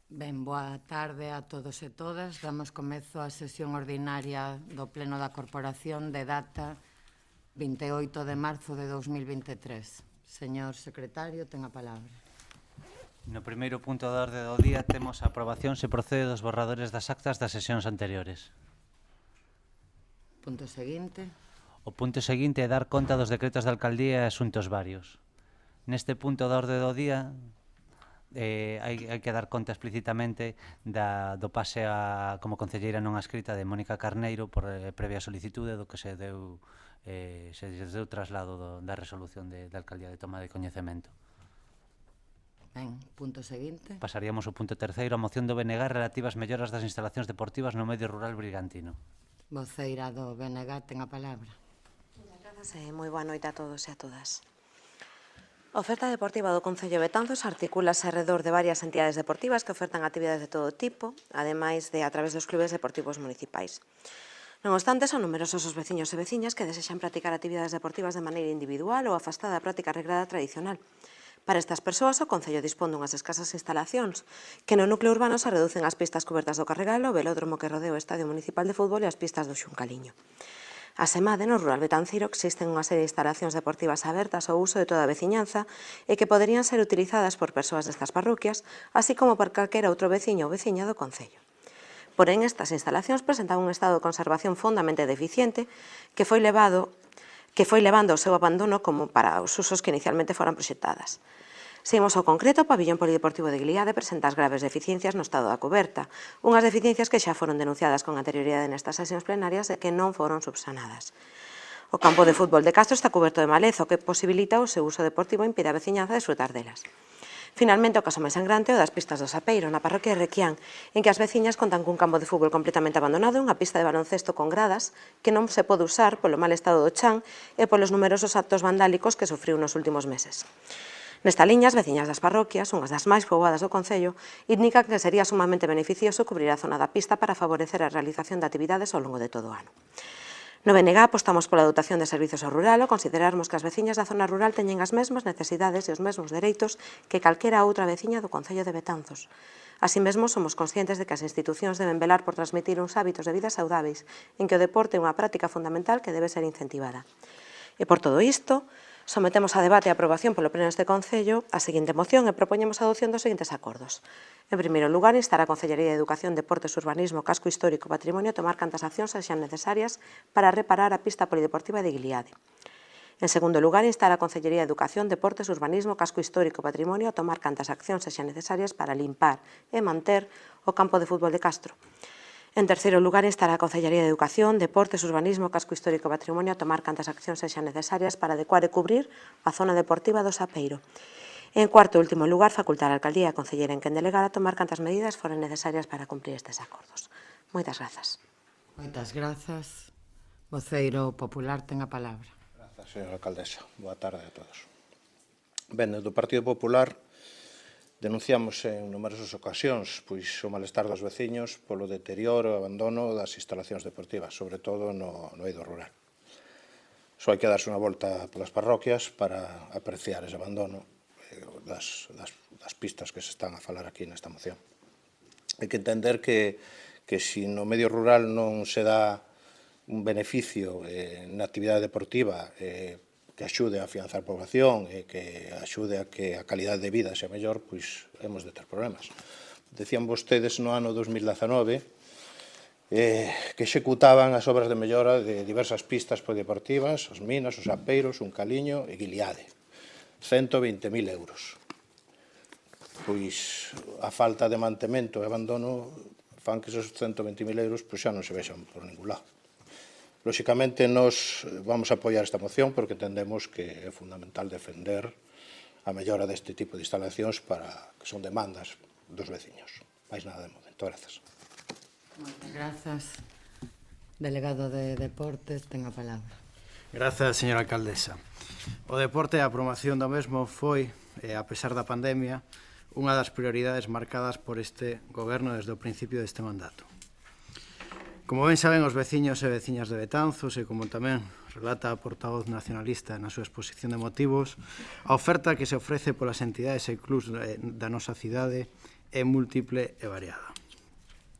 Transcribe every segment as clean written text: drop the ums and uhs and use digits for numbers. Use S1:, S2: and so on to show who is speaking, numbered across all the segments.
S1: Ben, boa tarde a todos e todas. Damos comezo á sesión ordinaria do Pleno da Corporación de data 28 de marzo de 2023. Señor secretario, ten a palabra.
S2: No primeiro punto da orde do día temos a aprobación se procede dos borradores das actas das sesións anteriores.
S1: Punto seguinte.
S2: O punto seguinte é dar conta dos decretos de alcaldía e asuntos varios. Neste punto da orde do día hai que dar conta explícitamente do pase como concelleira non adscrita de Mónica Carneiro por previa solicitude do que se deu traslado da resolución da alcaldía de toma de coñecemento.
S1: Ben, punto seguinte.
S2: Pasaríamos ao punto terceiro, a moción do BNG relativa ás melloras das instalacións deportivas no medio rural brigantino.
S1: Voceira do BNG ten a palabra.
S3: Grazas e moi boa noite a todos e a todas. A oferta deportiva do Concello de Betanzos articúlase alrededor de varias entidades deportivas que ofertan actividades de todo tipo, ademais de a través dos clubes deportivos municipais. Non obstante, son numerosos os veciños e veciñas que desexan practicar actividades deportivas de maneira individual ou afastada da práctica regrada tradicional. Para estas persoas, o Concello dispón dunhas escasas instalacións que no núcleo urbano se reducen as pistas cobertas do Carregal, o velódromo que rodea o Estadio Municipal de Fútbol e as pistas do Xuncaliño. Asemade, no rural betanceiro existen unha serie de instalacións deportivas abertas ao uso de toda a veciñanza e que poderían ser utilizadas por persoas destas parroquias, así como por calquera outro veciño ou veciña do Concello. Porén, estas instalacións presentan un estado de conservación fondamente deficiente que foi levando o seu abandono como para os usos que inicialmente foran proxectadas. Seguimos ao concreto, o pabillón polideportivo de Gliade presenta as graves deficiencias no estado da coberta, unhas deficiencias que xa foron denunciadas con anterioridade nestas sesións plenarias e que non foron subsanadas. O campo de fútbol de Castro está cuberto de maleza, o que posibilita o seu uso deportivo e impide a veciñanza desfrutar delas. Finalmente, o caso máis sangrante é o das pistas do Sapeiro, na parroquia de Requián, en que as veciñas contan cun campo de fútbol completamente abandonado e unha pista de baloncesto con gradas que non se pode usar polo mal estado do chan e polos numerosos actos vandálicos que sufriu nos últimos meses. Nesta liña, as veciñas das parroquias, unhas das máis poboadas do Concello, indican que sería sumamente beneficioso cubrir a zona da pista para favorecer a realización de actividades ao longo de todo o ano. No BNG apostamos pola dotación de servizos ao rural ao considerarmos que as veciñas da zona rural teñen as mesmas necesidades e os mesmos dereitos que calquera outra veciña do Concello de Betanzos. Así mesmo, somos conscientes de que as institucións deben velar por transmitir uns hábitos de vida saudáveis, en que o deporte é unha práctica fundamental que debe ser incentivada. E por todo isto, sometemos a debate e aprobación polo Pleno deste Concello a seguinte moción e propoñemos a adopción dos seguintes acordos. En primeiro lugar, instar a Concellería de Educación, Deportes, Urbanismo, Casco Histórico e Patrimonio a tomar cantas accións sexan necesarias para reparar a pista polideportiva de Gliade. En segundo lugar, instar a Concellería de Educación, Deportes, Urbanismo, Casco Histórico e Patrimonio a tomar cantas accións sexan necesarias para limpar e manter o campo de fútbol de Castro. En terceiro lugar, instar a Concellería de Educación, Deportes, Urbanismo, Casco Histórico e Patrimonio a tomar cantas accións sexan necesarias para adecuar e cubrir a zona deportiva do Sapeiro. En cuarto e último lugar, facultar a Alcaldía e a Concelleira en quen delegar a tomar cantas medidas foren necesarias para cumprir estes acordos. Moitas grazas.
S1: Moitas grazas. Voceiro popular ten a palabra.
S4: Grazas, señora alcaldesa. Boa tarde a todos. Ben, do Partido Popular denunciamos en numerosas ocasións o malestar dos veciños polo deterioro e abandono das instalacións deportivas, sobre todo no eido rural. Só hai que darse unha volta polas parroquias para apreciar ese abandono das pistas que se están a falar aquí nesta moción. Hai que entender que se no medio rural non se dá un beneficio na actividade deportiva que axude a afianzar poboación e que axude a que a calidade de vida sea mellor, pois hemos de ter problemas. Decían vostedes no ano 2019 que executaban as obras de mellora de diversas pistas polideportivas, as Minas, os Sapeiros, un Caliño e Gliade. 120.000 euros. Pois a falta de mantemento e abandono fan que esos 120.000 euros xa non se vexan por ningún lado. Lóxicamente, nos vamos a apoiar esta moción porque entendemos que é fundamental defender a mellora deste tipo de instalacións que son demandas dos veciños. Mais nada de momento. Grazas.
S1: Moitas grazas. Delegado de Deportes ten a palabra.
S5: Grazas, señora alcaldesa. O deporte e a promoción do mesmo foi, a pesar da pandemia, unha das prioridades marcadas por este goberno desde o principio deste mandato. Como ben saben os veciños e veciñas de Betanzos e como tamén relata a portavoz nacionalista na súa exposición de motivos, a oferta que se ofrece polas entidades e clubs da nosa cidade é múltiple e variada.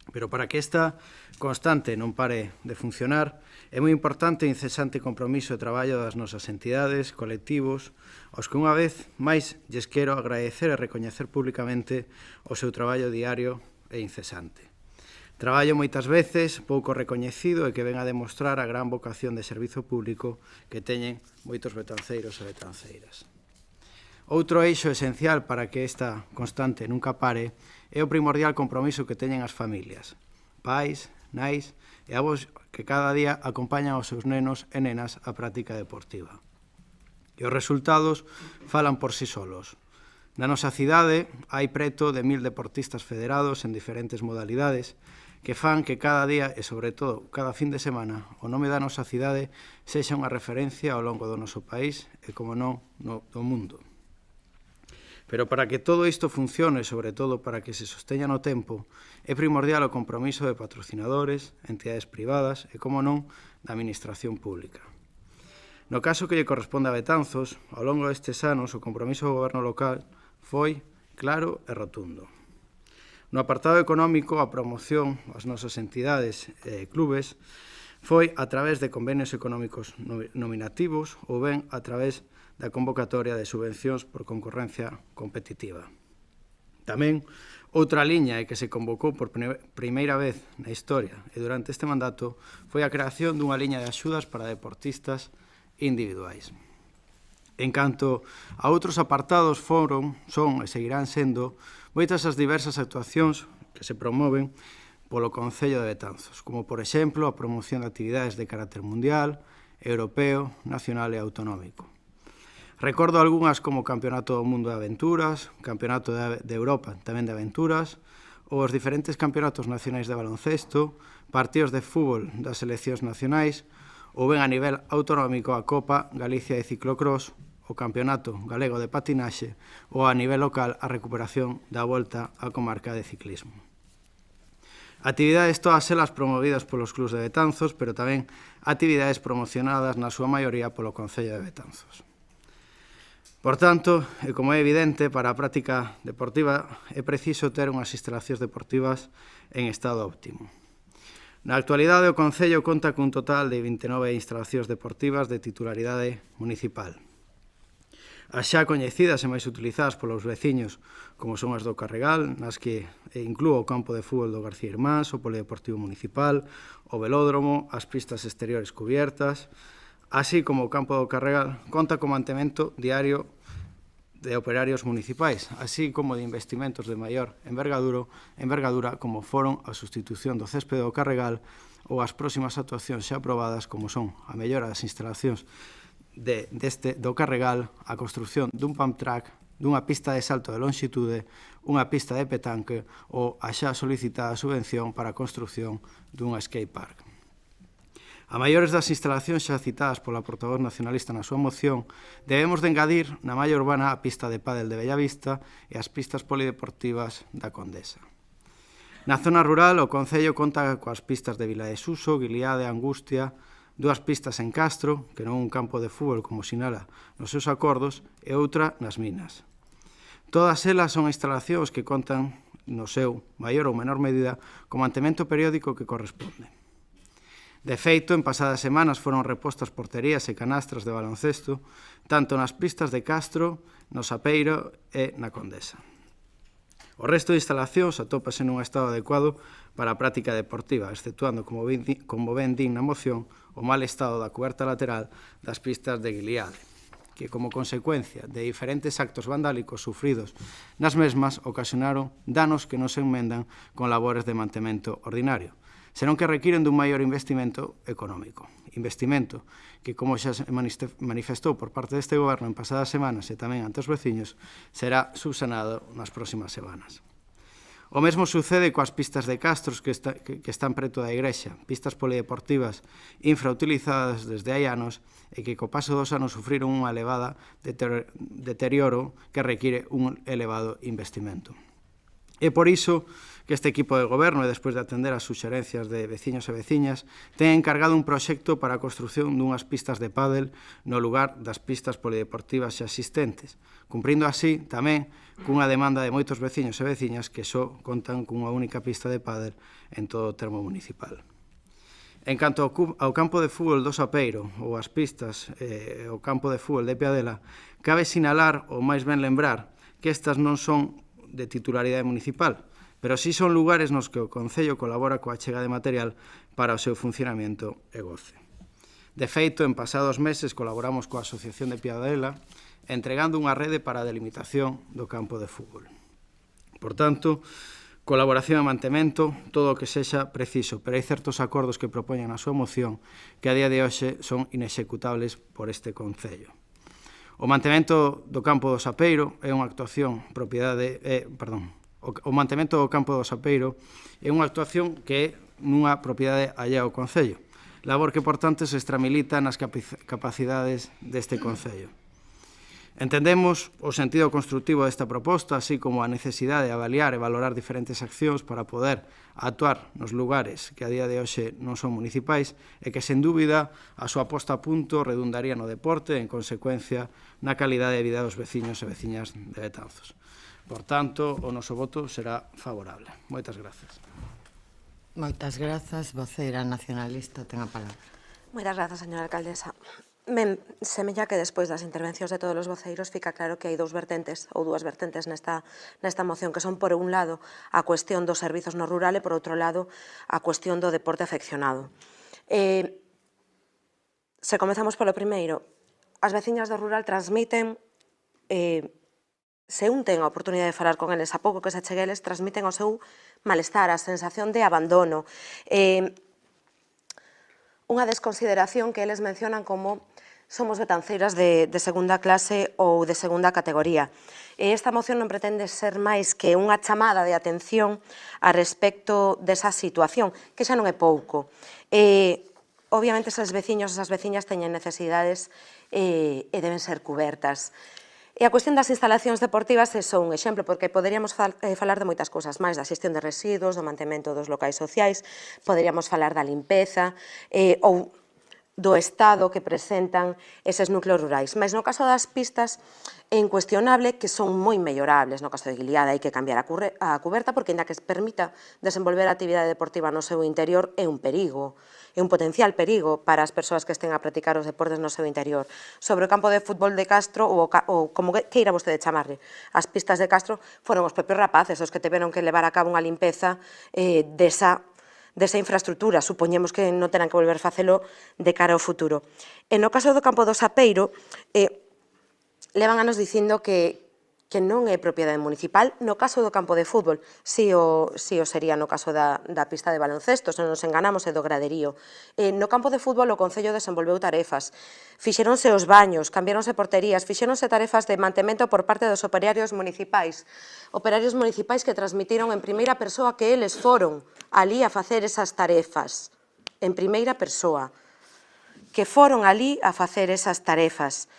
S5: Pero para que esta constante non pare de funcionar, é moi importante o incesante compromiso e traballo das nosas entidades, colectivos, aos que unha vez máis lles quero agradecer e recoñecer públicamente o seu traballo diario e incesante. Traballo moitas veces pouco recoñecido e que ven a demostrar a gran vocación de servizo público que teñen moitos betanceiros e betanceiras. Outro eixo esencial para que esta constante nunca pare é o primordial compromiso que teñen as familias, pais, nais e avós que cada día acompañan aos seus nenos e nenas á práctica deportiva. E os resultados falan por sí solos. Na nosa cidade hai preto de 1000 deportistas federados en diferentes modalidades que fan que cada día e, sobre todo, cada fin de semana, o nome da nosa cidade sexa unha referencia ao longo do noso país e, como non, do mundo. Pero para que todo isto funcione, sobre todo para que se sosteña no tempo, é primordial o compromiso de patrocinadores, entidades privadas e, como non, da administración pública. No caso que lle corresponde a Betanzos, ao longo destes anos, o compromiso do goberno local foi claro e rotundo. No apartado económico, a promoción ás nosas entidades e clubes foi a través de convenios económicos nominativos ou ben a través da convocatoria de subvencións por concorrencia competitiva. Tamén, outra liña que se convocou por primeira vez na historia e durante este mandato foi a creación dunha liña de axudas para deportistas individuais. En canto a outros apartados son e seguirán sendo moitas as diversas actuacións que se promoven polo Concello de Betanzos, como, por exemplo, a promoción de actividades de carácter mundial, europeo, nacional e autonómico. Recordo algunhas como o Campeonato do Mundo de Aventuras, Campeonato de Europa tamén de Aventuras, ou os diferentes campeonatos nacionais de baloncesto, partidos de fútbol das seleccións nacionais, ou ben a nivel autonómico a Copa Galicia de Ciclocross, o Campeonato Galego de Patinaxe, ou a nivel local a recuperación da Volta á Comarca de Ciclismo. Actividades todas elas promovidas polos clubs de Betanzos, pero tamén actividades promocionadas na súa maioría polo Concello de Betanzos. Por tanto, e como é evidente, para a práctica deportiva é preciso ter unhas instalacións deportivas en estado óptimo. Na actualidade, o Concello conta cun total de 29 instalacións deportivas de titularidade municipal. As xa coñecidas e máis utilizadas polos veciños, como son as do Carregal, nas que inclúo o campo de fútbol do García Irmáns, o polideportivo municipal, o velódromo, as pistas exteriores cubiertas, así como o campo do Carregal, conta co mantemento diario de operarios municipais, así como de investimentos de maior envergadura como foron a sustitución do céspede do Carregal ou as próximas actuacións xa aprobadas como son a mellora das instalacións do Carregal, a construción dun pump track, dunha pista de salto de longitude, unha pista de petanque ou a xa solicitada subvención para a construción dunha skate park. A maiores das instalacións xa citadas pola portavoz nacionalista na súa moción, debemos de engadir na malla urbana a pista de pádel de Bellavista e as pistas polideportivas da Condesa. Na zona rural, o Concello conta coas pistas de Vila de Suso, Guiliade, Angustia, dúas pistas en Castro, que non é un campo de fútbol como sinala nos seus acordos, e outra nas Minas. Todas elas son instalacións que contan, no seu maior ou menor medida, co mantemento periódico que corresponde. De feito, en pasadas semanas foron repostas porterías e canastras de baloncesto tanto nas pistas de Castro, no Sapeiro e na Condesa. O resto de instalacións atópase nun estado adecuado para a práctica deportiva, exceptuando, como ben din na moción, o mal estado da cuberta lateral das pistas de Guiliade, que, como consecuencia de diferentes actos vandálicos sufridos nas mesmas, ocasionaron danos que non se enmendan con labores de mantemento ordinario, senón que requiren dun maior investimento económico. Investimento que, como xa se manifestou por parte deste goberno en pasadas semanas e tamén ante os veciños, será subsanado nas próximas semanas. O mesmo sucede coas pistas de Castros que están preto da igrexa, pistas polideportivas infrautilizadas desde hai anos e que co paso dos anos sufriron unha elevada deterioro que require un elevado investimento. É por iso que este equipo de goberno, e despois de atender as suxerencias de veciños e veciñas, ten encargado un proxecto para a construción dunhas pistas de pádel no lugar das pistas polideportivas xa existentes, cumprindo así tamén cunha demanda de moitos veciños e veciñas que só contan cunha única pista de pádel en todo o termo municipal. En canto ao campo de fútbol do Sapeiro ou as pistas o campo de fútbol de Piadela, cabe sinalar ou máis ben lembrar que estas non son de titularidade municipal, pero sí son lugares nos que o Concello colabora coa achega de material para o seu funcionamento e goce. De feito, en pasados meses colaboramos coa Asociación de Piadela entregando unha rede para a delimitación do campo de fútbol. Por tanto, colaboración e mantemento, todo o que sexa preciso, pero hai certos acordos que propoñen na súa moción que a día de hoxe son inexecutables por este Concello. O mantemento do campo do Sapeiro é unha actuación o mantemento do campo do Sapeiro é unha actuación que é nunha propiedade allá ao Concello, labor que, por tanto, se extramilita nas capacidades deste Concello. Entendemos o sentido construtivo desta proposta, así como a necesidade de avaliar e valorar diferentes accións para poder actuar nos lugares que a día de hoxe non son municipais e que, sen dúbida, a súa posta a punto redundaría no deporte e, en consecuencia, na calidade de vida dos veciños e veciñas de Betanzos. Por tanto, o noso voto será favorable. Moitas grazas.
S1: Moitas grazas. Voceira nacionalista, ten a palabra.
S3: Moitas grazas, señora alcaldesa. Ben, semella que despois das intervencións de todos os voceiros fica claro que hai dúas vertentes nesta moción, que son, por un lado, a cuestión dos servizos no rural e, por outro lado, a cuestión do deporte afeccionado. Se comezamos polo primeiro, as veciñas do rural transmiten, se un ten a oportunidade de falar con eles, a pouco que se achegue eles, transmiten o seu malestar, a sensación de abandono, unha desconsideración que eles mencionan como somos betanceiras de segunda clase ou de segunda categoría. E esta moción non pretende ser máis que unha chamada de atención a respecto desa situación, que xa non é pouco. Obviamente, esos veciños e esas veciñas teñen necesidades e deben ser cubertas. E a cuestión das instalacións deportivas é só un exemplo, porque poderíamos falar de moitas cousas máis, da xestión de residuos, do mantemento dos locais sociais, poderíamos falar da limpeza ou do estado que presentan eses núcleos rurais. Mas no caso das pistas é incuestionable que son moi mellorables. No caso de Guiliada hai que cambiar a cuberta porque, ainda que se permita desenvolver a actividade deportiva no seu interior, é un perigo, é un potencial perigo para as persoas que estén a practicar os deportes no seu interior. Sobre o campo de fútbol de Castro, ou como queira vostede chamarle, as pistas de Castro foron os propios rapaces os que tiveron que levar a cabo unha limpeza desa infraestructura. Supoñemos que non terán que volver a facelo de cara ao futuro. E no caso do campo do Sapeiro, levan anos dicindo que non é propiedade municipal. No caso do campo de fútbol, si o sería no caso da pista de baloncesto, se non nos enganamos, é do graderío. No campo de fútbol, o Concello desenvolveu tarefas. Fixeronse os baños, cambiaronse porterías, fixeronse tarefas de mantemento por parte dos operarios municipais. Operarios municipais que transmitiron en primeira persoa que eles foron alí a facer esas tarefas. En primeira persoa. Que foron alí a facer esas tarefas.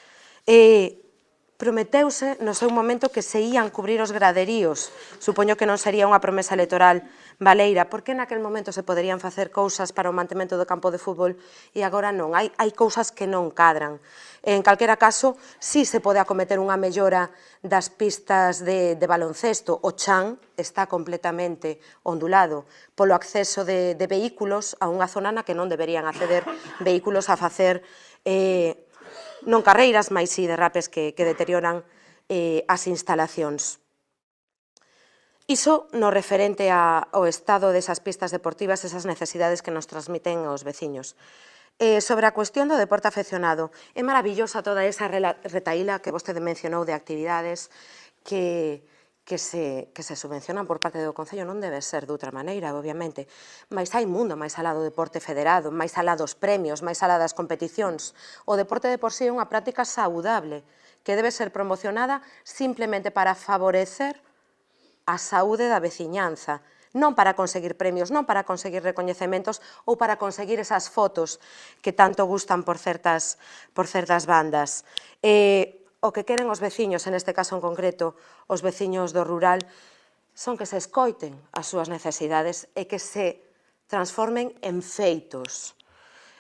S3: Prometeuse no seu momento que se ían cubrir os graderíos. Supoño que non sería unha promesa electoral baleira, porque naquel momento se poderían facer cousas para o mantemento do campo de fútbol e agora non. Hai cousas que non cadran. En calquera caso, si se pode acometer unha mellora das pistas de baloncesto. O chan está completamente ondulado polo acceso de vehículos a unha zona na que non deberían acceder vehículos a facer non carreiras, mas si derrapes que deterioran as instalacións. Iso no referente ao estado desas pistas deportivas, esas necesidades que nos transmiten os veciños. Sobre a cuestión do deporte afeccionado, é maravillosa toda esa retaíla que vostede mencionou de actividades que se subvencionan por parte do Concello. Non debe ser de outra maneira, obviamente, mas hai mundo máis alá do deporte federado, máis alá dos premios, máis alá das competicións. O deporte de por sí é unha práctica saudable que debe ser promocionada simplemente para favorecer a saúde da veciñanza, non para conseguir premios, non para conseguir recoñecementos ou para conseguir esas fotos que tanto gustan por certas bandas. O que queren os veciños, en este caso en concreto, os veciños do rural, son que se escoiten as súas necesidades e que se transformen en feitos.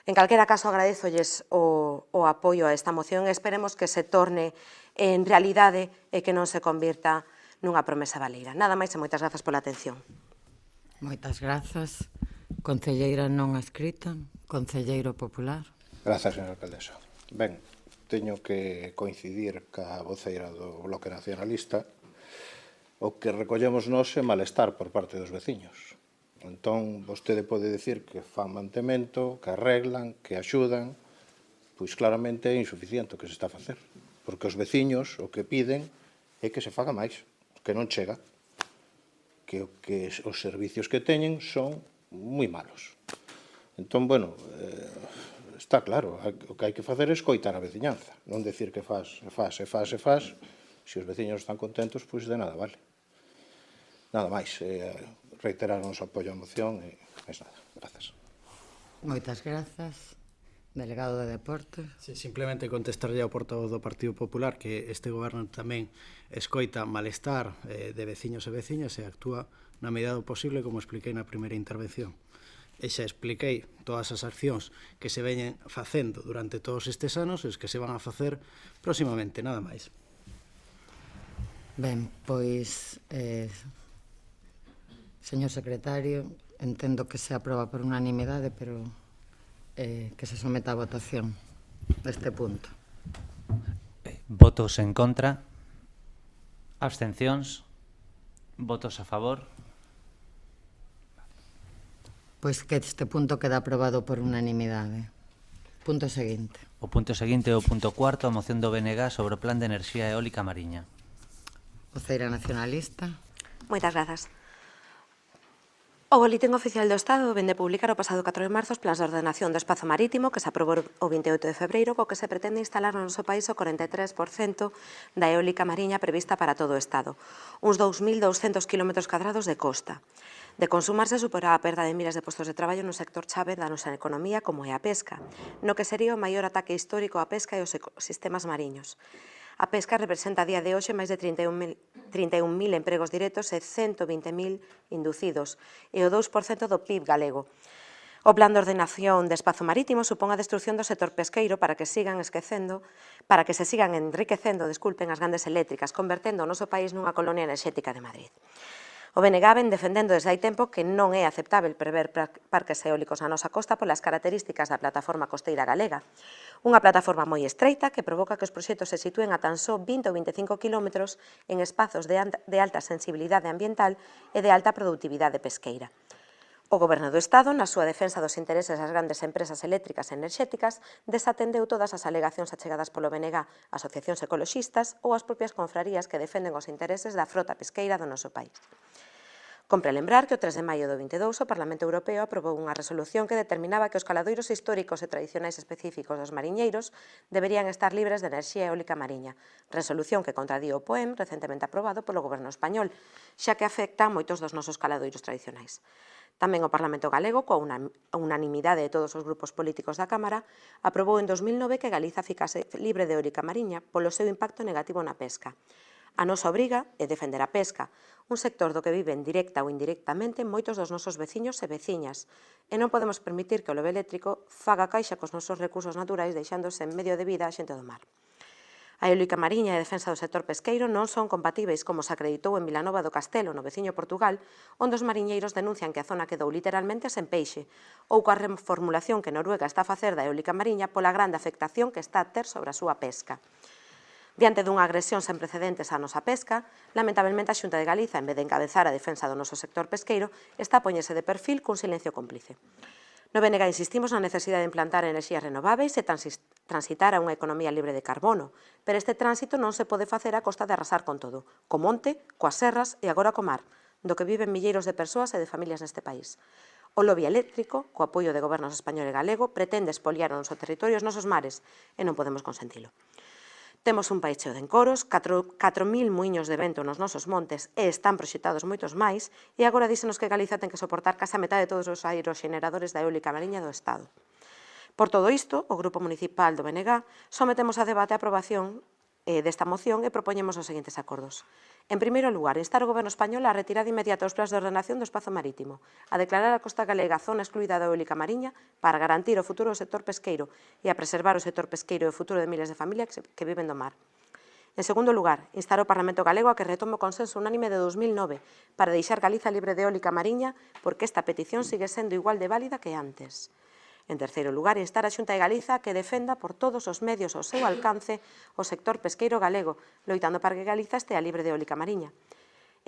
S3: En calquera caso, agradezolles o apoio a esta moción e esperemos que se torne en realidade e que non se convirta nunha promesa baleira. Nada máis e moitas grazas pola atención.
S1: Moitas grazas. Concelleira non adscrita, concelleiro popular.
S4: Grazas, señora alcaldesa. Ben, teño que coincidir ca voceira do Bloque Nacionalista. O que recollemos nós é malestar por parte dos veciños. Entón, vostede pode dicir que fan mantemento, que arreglan, que axudan, pois claramente é insuficiente o que se está a facer. Porque os veciños o que piden é que se faga máis, que non chega. Que os servicios que teñen son moi malos. Entón, bueno, está claro, o que hai que facer é escoitar a veciñanza, non decir que faz. Se os veciños están contentos, pois de nada vale. Nada máis, reiterar o noso apoio á moción e máis nada. Grazas.
S1: Moitas grazas. Delegado de Deportes.
S5: Sí, simplemente contestarlle ao portavoz do Partido Popular que este goberno tamén escoita malestar de veciños e veciñas e actúa na medida do posible, como expliquei na primeira intervención. E xa expliquei todas as accións que se veñen facendo durante todos estes anos e os que se van a facer próximamente, nada máis.
S1: Ben, pois, señor secretario, entendo que se aproba por unanimidade, pero que se someta a votación deste punto.
S2: Votos en contra, abstencións, votos a favor.
S1: Pois que este punto queda aprobado por unanimidade. Punto seguinte.
S2: O punto seguinte é o punto cuarto, a moción do BNG sobre o Plan de Enerxía Eólica Mariña.
S1: Voceira nacionalista.
S3: Moitas grazas. O Boletín Oficial do Estado vén de publicar o pasado 4 de marzo os plans de ordenación do espazo marítimo que se aprobou o 28 de febreiro co que se pretende instalar no noso país o 43% da eólica mariña prevista para todo o Estado, uns 2.200 km cadrados de costa. De consumarse, supera a perda de miles de postos de traballo no sector chave da nosa economía como é a pesca, no que sería o maior ataque histórico á pesca e aos ecosistemas mariños. A pesca representa a día de hoxe máis de 31.000 empregos directos e 120.000 inducidos, e o 2% do PIB galego. O Plan de Ordenación de Espazo Marítimo supón a destrucción do sector pesqueiro para que se sigan enriquecendo as grandes eléctricas, convertendo o noso país nunha colonia enerxética de Madrid. O BNG ven defendendo desde hai tempo que non é aceptável prever parques eólicos na nosa costa polas características da plataforma costeira galega. Unha plataforma moi estreita que provoca que os proxectos se sitúen a tan só 20 ou 25 km en espazos de alta sensibilidade ambiental e de alta productividade pesqueira. O Goberno do Estado, na súa defensa dos intereses das grandes empresas eléctricas e enerxéticas, desatendeu todas as alegacións achegadas polo BNG, asociacións ecoloxistas ou as propias confrarías que defenden os intereses da frota pesqueira do noso país. Compre lembrar que o 3 de maio do 22 o Parlamento Europeo aprobou unha resolución que determinaba que os caladoiros históricos e tradicionais específicos dos mariñeiros deberían estar libres de enerxía eólica mariña, resolución que contradí o POEM recentemente aprobado polo Goberno español, xa que afecta a moitos dos nosos caladoiros tradicionais. Tamén o Parlamento galego, coa unanimidade de todos os grupos políticos da Cámara, aprobou en 2009 que Galiza ficase libre de eólica mariña polo seu impacto negativo na pesca. A nosa obriga é defender a pesca, un sector do que viven directa ou indirectamente moitos dos nosos veciños e veciñas, e non podemos permitir que o lobo eléctrico faga caixa cos nosos recursos naturais deixándose en medio de vida a xente do mar. A eólica mariña e a defensa do sector pesqueiro non son compatíveis, como se acreditou en Vilanova do Castelo, no veciño Portugal, onde os mariñeiros denuncian que a zona quedou literalmente sen peixe, ou coa reformulación que Noruega está a facer da eólica mariña pola grande afectación que está a ter sobre a súa pesca. Diante dunha agresión sen precedentes á nosa pesca, lamentablemente a Xunta de Galiza, en vez de encabezar a defensa do noso sector pesqueiro, está a poñerse de perfil cun silencio cómplice. No BNG insistimos na necesidade de implantar enerxías renováveis e transitar a unha economía libre de carbono, pero este tránsito non se pode facer a costa de arrasar con todo, co monte, coas serras e agora co mar, do que viven milleiros de persoas e de familias neste país. O lobby eléctrico, co apoio de gobernos español e galego, pretende expoliar o noso territorio e os nosos mares, e non podemos consentilo. Temos un país cheo de encoros, 4.000 muiños de vento nos nosos montes e están proxectados moitos máis, e agora dísenos que Galiza ten que soportar case a metade de todos os aeroxeneradores da eólica mariña do Estado. Por todo isto, o Grupo Municipal do BNG sometemos a debate a aprobación desta moción e propoñemos os seguintes acordos. En primeiro lugar, instar o Goberno español a retirada inmediata dos plans de ordenación do espazo marítimo, a declarar a costa galega zona excluída da eólica mariña para garantir o futuro do sector pesqueiro e a preservar o sector pesqueiro e o futuro de miles de familias que viven do mar. En segundo lugar, instar o Parlamento galego a que retome o consenso unánime de 2009 para deixar Galiza libre de eólica mariña porque esta petición sigue sendo igual de válida que antes. En terceiro lugar, instar a Xunta de Galiza a que defenda por todos os medios ao seu alcance o sector pesqueiro galego, loitando para que Galiza estea libre de eólica mariña.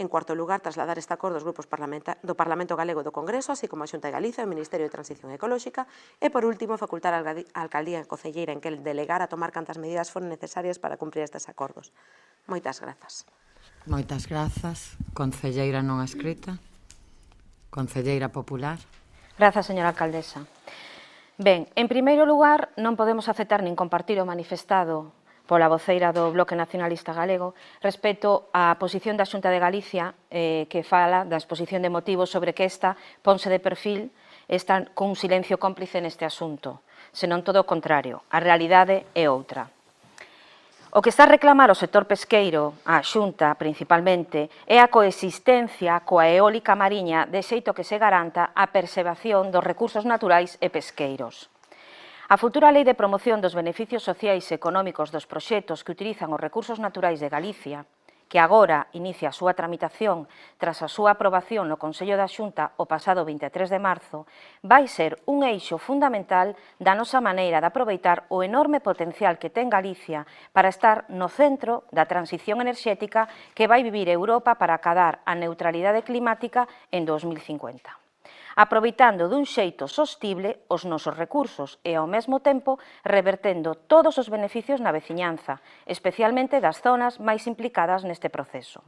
S3: En cuarto lugar, trasladar este acordo aos grupos do Parlamento Galego do Congreso, así como a Xunta de Galiza e o Ministerio de Transición Ecolóxica, e, por último, facultar a Alcaldía Concelleira en que delegar a tomar cantas medidas foren necesarias para cumprir estes acordos. Moitas grazas.
S1: Moitas grazas. Concelleira non escrita. Concelleira popular.
S6: Grazas, señora alcaldesa. Ben, en primeiro lugar, non podemos aceptar nin compartir o manifestado pola voceira do Bloque Nacionalista Galego respecto á posición da Xunta de Galicia que fala da exposición de motivos sobre que esta ponse de perfil está con un silencio cómplice neste asunto, senón todo o contrario, a realidade é outra. O que está a reclamar o sector pesqueiro, a Xunta principalmente, é a coexistencia coa eólica mariña de xeito que se garanta a preservación dos recursos naturais e pesqueiros. A futura Lei de Promoción dos Beneficios Sociais e Económicos dos proxectos que utilizan os recursos naturais de Galicia, que agora inicia a súa tramitación tras a súa aprobación no Consello da Xunta o pasado 23 de marzo, vai ser un eixo fundamental da nosa maneira de aproveitar o enorme potencial que ten Galicia para estar no centro da transición enerxética que vai vivir Europa para acadar a neutralidade climática en 2050. Aproveitando dun xeito sostible os nosos recursos e, ao mesmo tempo, revertendo todos os beneficios na veciñanza, especialmente das zonas máis implicadas neste proceso.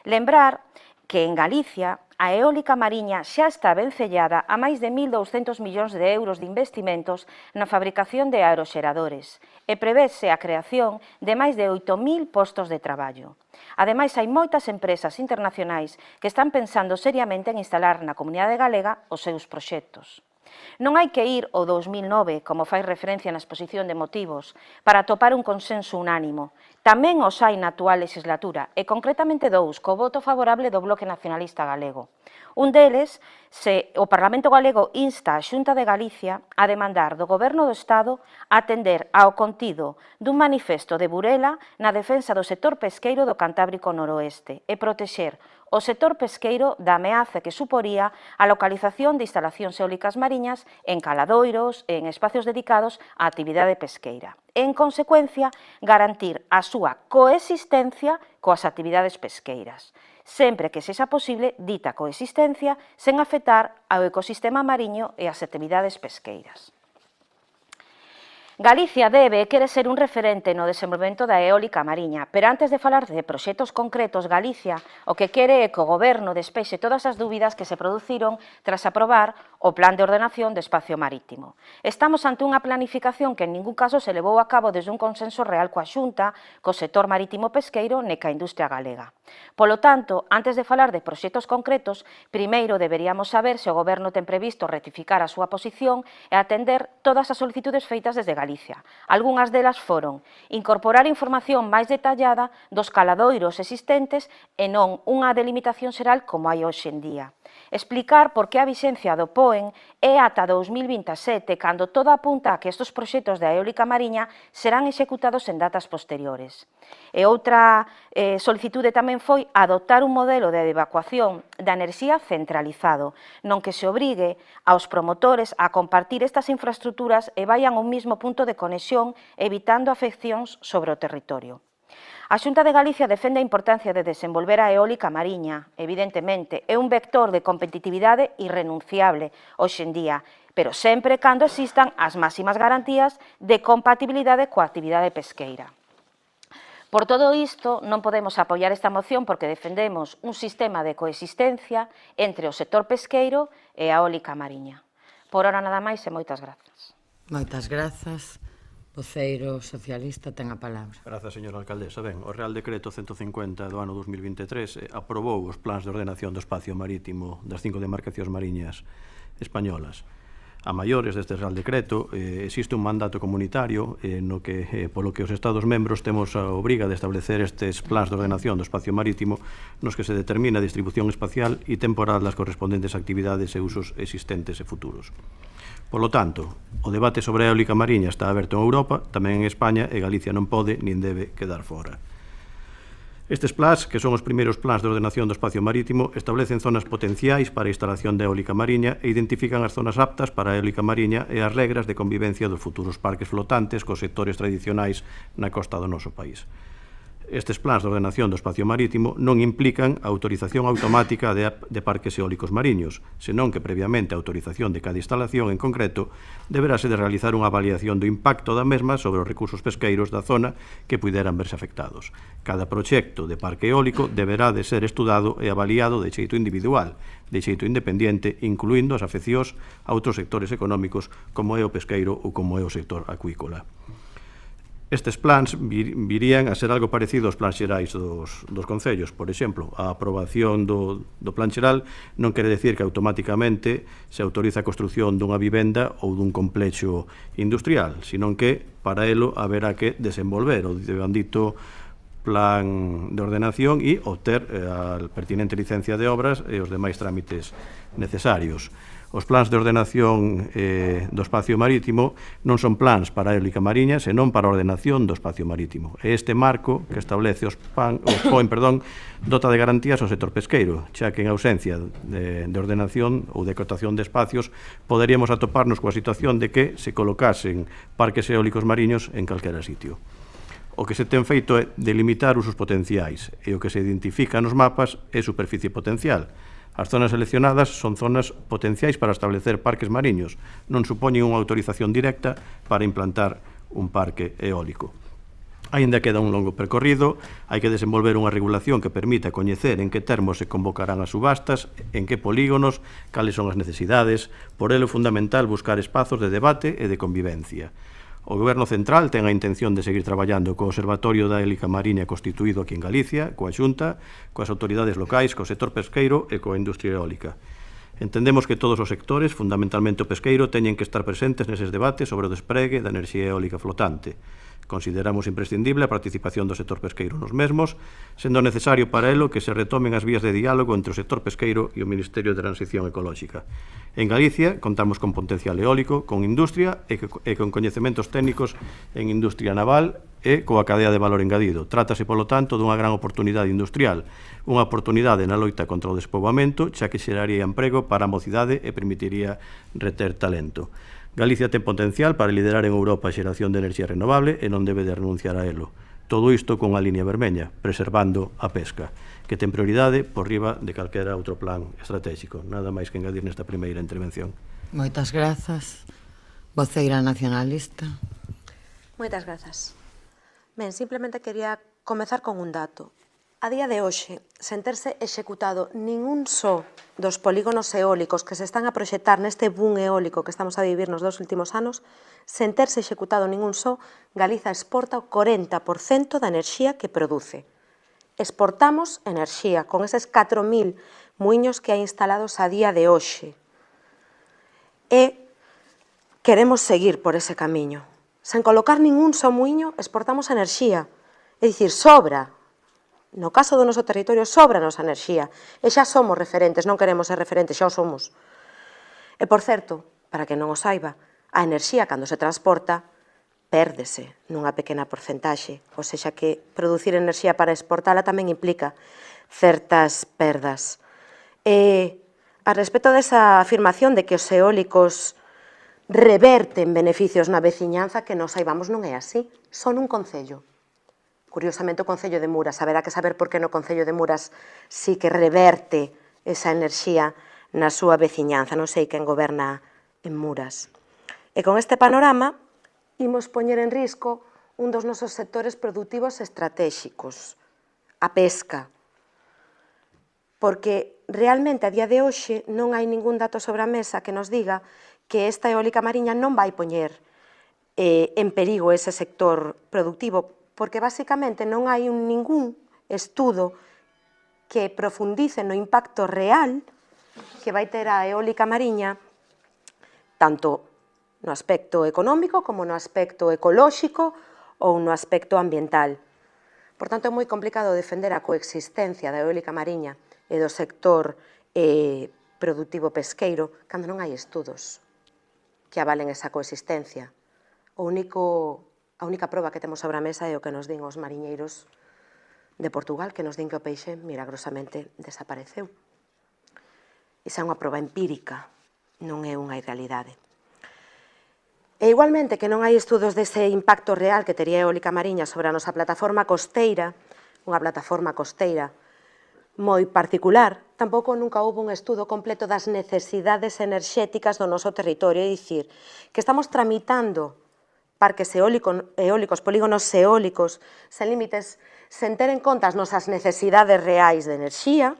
S6: Lembrar que en Galicia a eólica mariña xa está vencellada a máis de 1.200 millóns de euros de investimentos na fabricación de aeroxeradores e prevese a creación de máis de 8.000 postos de traballo. Ademais, hai moitas empresas internacionais que están pensando seriamente en instalar na comunidade galega os seus proxectos. Non hai que ir ao 2009, como fai referencia na exposición de motivos, para atopar un consenso unánimo. Tamén os hai na actual legislatura, e concretamente dous, co voto favorable do Bloque Nacionalista Galego. Un deles, se o Parlamento Galego insta a Xunta de Galicia a demandar do Goberno do Estado atender ao contido dun manifesto de Burela na defensa do sector pesqueiro do Cantábrico Noroeste e protexer o sector pesqueiro da ameaza que suporía a localización de instalacións eólicas mariñas en caladoiros e en espacios dedicados á actividade pesqueira. En consecuencia, garantir a súa coexistencia coas actividades pesqueiras, sempre que sexa posible dita coexistencia sen afectar ao ecosistema mariño e as actividades pesqueiras. Galicia debe e quere ser un referente no desenvolvemento da eólica mariña, pero antes de falar de proxectos concretos, Galicia o que quere é que o Goberno despexe todas as dúbidas que se produciron tras aprobar o Plan de Ordenación do Espacio Marítimo. Estamos ante unha planificación que en ningún caso se levou a cabo desde un consenso real coa Xunta, co sector marítimo pesqueiro ne ca industria galega. Polo tanto, antes de falar de proxectos concretos, primeiro deberíamos saber se o Goberno ten previsto rectificar a súa posición e atender todas as solicitudes feitas desde Galicia. Algúnas delas foron incorporar información máis detallada dos caladoiros existentes e non unha delimitación xeral como hai hoxe en día. Explicar por que a vixencia do POEN é ata 2027, cando todo apunta a que estes proxectos de eólica mariña serán executados en datas posteriores. E outra solicitude tamén foi adoptar un modelo de evacuación da enerxía centralizado, non que se obrigue aos promotores a compartir estas infraestructuras e vayan a un mismo punto de conexión, evitando afeccións sobre o territorio. A Xunta de Galicia defende a importancia de desenvolver a eólica mariña, evidentemente, é un vector de competitividade irrenunciable hoxe en día, pero sempre cando existan as máximas garantías de compatibilidade coa actividade pesqueira. Por todo isto, non podemos apoiar esta moción porque defendemos un sistema de coexistencia entre o sector pesqueiro e a eólica mariña. Por ora nada máis e moitas grazas.
S1: Moitas grazas. Voceiro socialista ten a palabra.
S7: Grazas, señora alcaldesa. Ben, o Real Decreto 150 do ano 2023 aprobou os plans de ordenación do espacio marítimo das 5 demarcacións mariñas españolas. a maiores deste Real Decreto, existe un mandato comunitario no que, polo que os Estados membros temos a obriga de establecer estes plans de ordenación do espacio marítimo nos que se determina a distribución espacial e temporal das correspondentes actividades e usos existentes e futuros. Por lo tanto, o debate sobre a eólica mariña está aberto en Europa, tamén en España, e Galicia non pode nin debe quedar fora. Estes plans, que son os primeiros plans de ordenación do espacio marítimo, establecen zonas potenciais para a instalación de eólica mariña e identifican as zonas aptas para a eólica mariña e as regras de convivencia dos futuros parques flotantes cos sectores tradicionais na costa do noso país. Estes plans de ordenación do espacio marítimo non implican a autorización automática de parques eólicos mariños, senón que previamente a autorización de cada instalación en concreto deberase de realizar unha avaliación do impacto da mesma sobre os recursos pesqueiros da zona que puideran verse afectados. Cada proxecto de parque eólico deberá de ser estudado e avaliado de xeito individual, de xeito independente, incluindo as afeccións a outros sectores económicos como é o pesqueiro ou como é o sector acuícola. Estes plans virían a ser algo parecido aos plans xerais dos concellos. Por exemplo, a aprobación do plan xeral non quere decir que automáticamente se autoriza a construción dunha vivenda ou dun complexo industrial, senón que para elo haberá que desenvolver o dito plan de ordenación e obter a pertinente licencia de obras e os demais trámites necesarios. Os plans de ordenación do espacio marítimo non son plans para a eólica mariña, senón para a ordenación do espacio marítimo. E este marco que establece os POEN dota de garantías ao sector pesqueiro, xa que en ausencia de ordenación ou de cotación de espacios poderíamos atoparnos coa situación de que se colocasen parques eólicos mariños en calquera sitio. O que se ten feito é delimitar usos potenciais e o que se identifica nos mapas é superficie potencial. As zonas seleccionadas son zonas potenciais para establecer parques mariños, non supoñen unha autorización directa para implantar un parque eólico. Aínda queda un longo percorrido, hai que desenvolver unha regulación que permita coñecer en que termos se convocarán as subastas, en que polígonos, cales son as necesidades, por elo é fundamental buscar espazos de debate e de convivencia. O Goberno Central ten a intención de seguir traballando co Observatorio da Eólica Mariña constituído aquí en Galicia, coa Xunta, coas autoridades locais, co sector pesqueiro e coa industria eólica. Entendemos que todos os sectores, fundamentalmente o pesqueiro, teñen que estar presentes neses debates sobre o despregue da enerxía eólica flotante. Consideramos imprescindible a participación do sector pesqueiro nos mesmos, sendo necesario para elo que se retomen as vías de diálogo entre o sector pesqueiro e o Ministerio de Transición Ecolóxica. En Galicia contamos con potencial eólico, con industria e con coñecementos técnicos en industria naval e coa cadea de valor engadido. Trátase, polo tanto, dunha gran oportunidade industrial, unha oportunidade na loita contra o despoboamento, xa que xeraría emprego para a mocidade e permitiría reter talento. Galicia ten potencial para liderar en Europa a xeración de enerxía renovable e non debe de renunciar a elo. Todo isto con a línea vermella, preservando a pesca, que ten prioridade por riba de calquera outro plan estratégico. Nada máis que engadir nesta primeira intervención.
S1: Moitas grazas. Voceira nacionalista.
S3: Moitas grazas. Ben, simplemente quería comezar con un dato. A día de hoxe, sen terse executado ningún só dos polígonos eólicos que se están a proxectar neste boom eólico que estamos a vivir nos 2 últimos anos, sen terse executado ningún só, Galiza exporta o 40% da enerxía que produce. Exportamos enerxía con eses 4.000 muiños que hai instalados a día de hoxe. E queremos seguir por ese camiño. Sen colocar ningún só muiño, exportamos enerxía. É dicir, sobra. No caso do noso territorio, sobra a nosa enerxía. E xa somos referentes, non queremos ser referentes, xa o somos. E, por certo, para que non o saiba, a enerxía, cando se transporta, pérdese nunha pequena porcentaxe. Ou seja, que producir enerxía para exportala tamén implica certas perdas. E, a respecto desa afirmación de que os eólicos reverten beneficios na veciñanza, que nos saibamos non é así. Son un concello. Curiosamente, o Concello de Muras, haberá que saber por que no Concello de Muras sí que reverte esa enerxía na súa veciñanza. Non sei quen goberna en Muras. E con este panorama, imos poñer en risco un dos nosos sectores productivos estratégicos, a pesca. Porque realmente a día de hoxe non hai ningún dato sobre a mesa que nos diga que esta eólica mariña non vai poñer en perigo ese sector productivo, porque basicamente non hai ningún estudo que profundice no impacto real que vai ter a eólica mariña tanto no aspecto económico como no aspecto ecolóxico ou no aspecto ambiental. Por tanto, é moi complicado defender a coexistencia da eólica mariña e do sector productivo pesqueiro cando non hai estudos que avalen esa coexistencia. A única proba que temos sobre a mesa é o que nos din os mariñeiros de Portugal, que nos din que o peixe milagrosamente desapareceu. Esa é unha proba empírica, non é unha realidade. E igualmente que non hai estudos dese impacto real que tería a eólica mariña sobre a nosa plataforma costeira, unha plataforma costeira moi particular, tampouco nunca houve un estudo completo das necesidades enerxéticas do noso territorio, é dicir, que estamos tramitando parques eólicos, polígonos eólicos, sen límites, sen ter en conta as nosas necesidades reais de enerxía,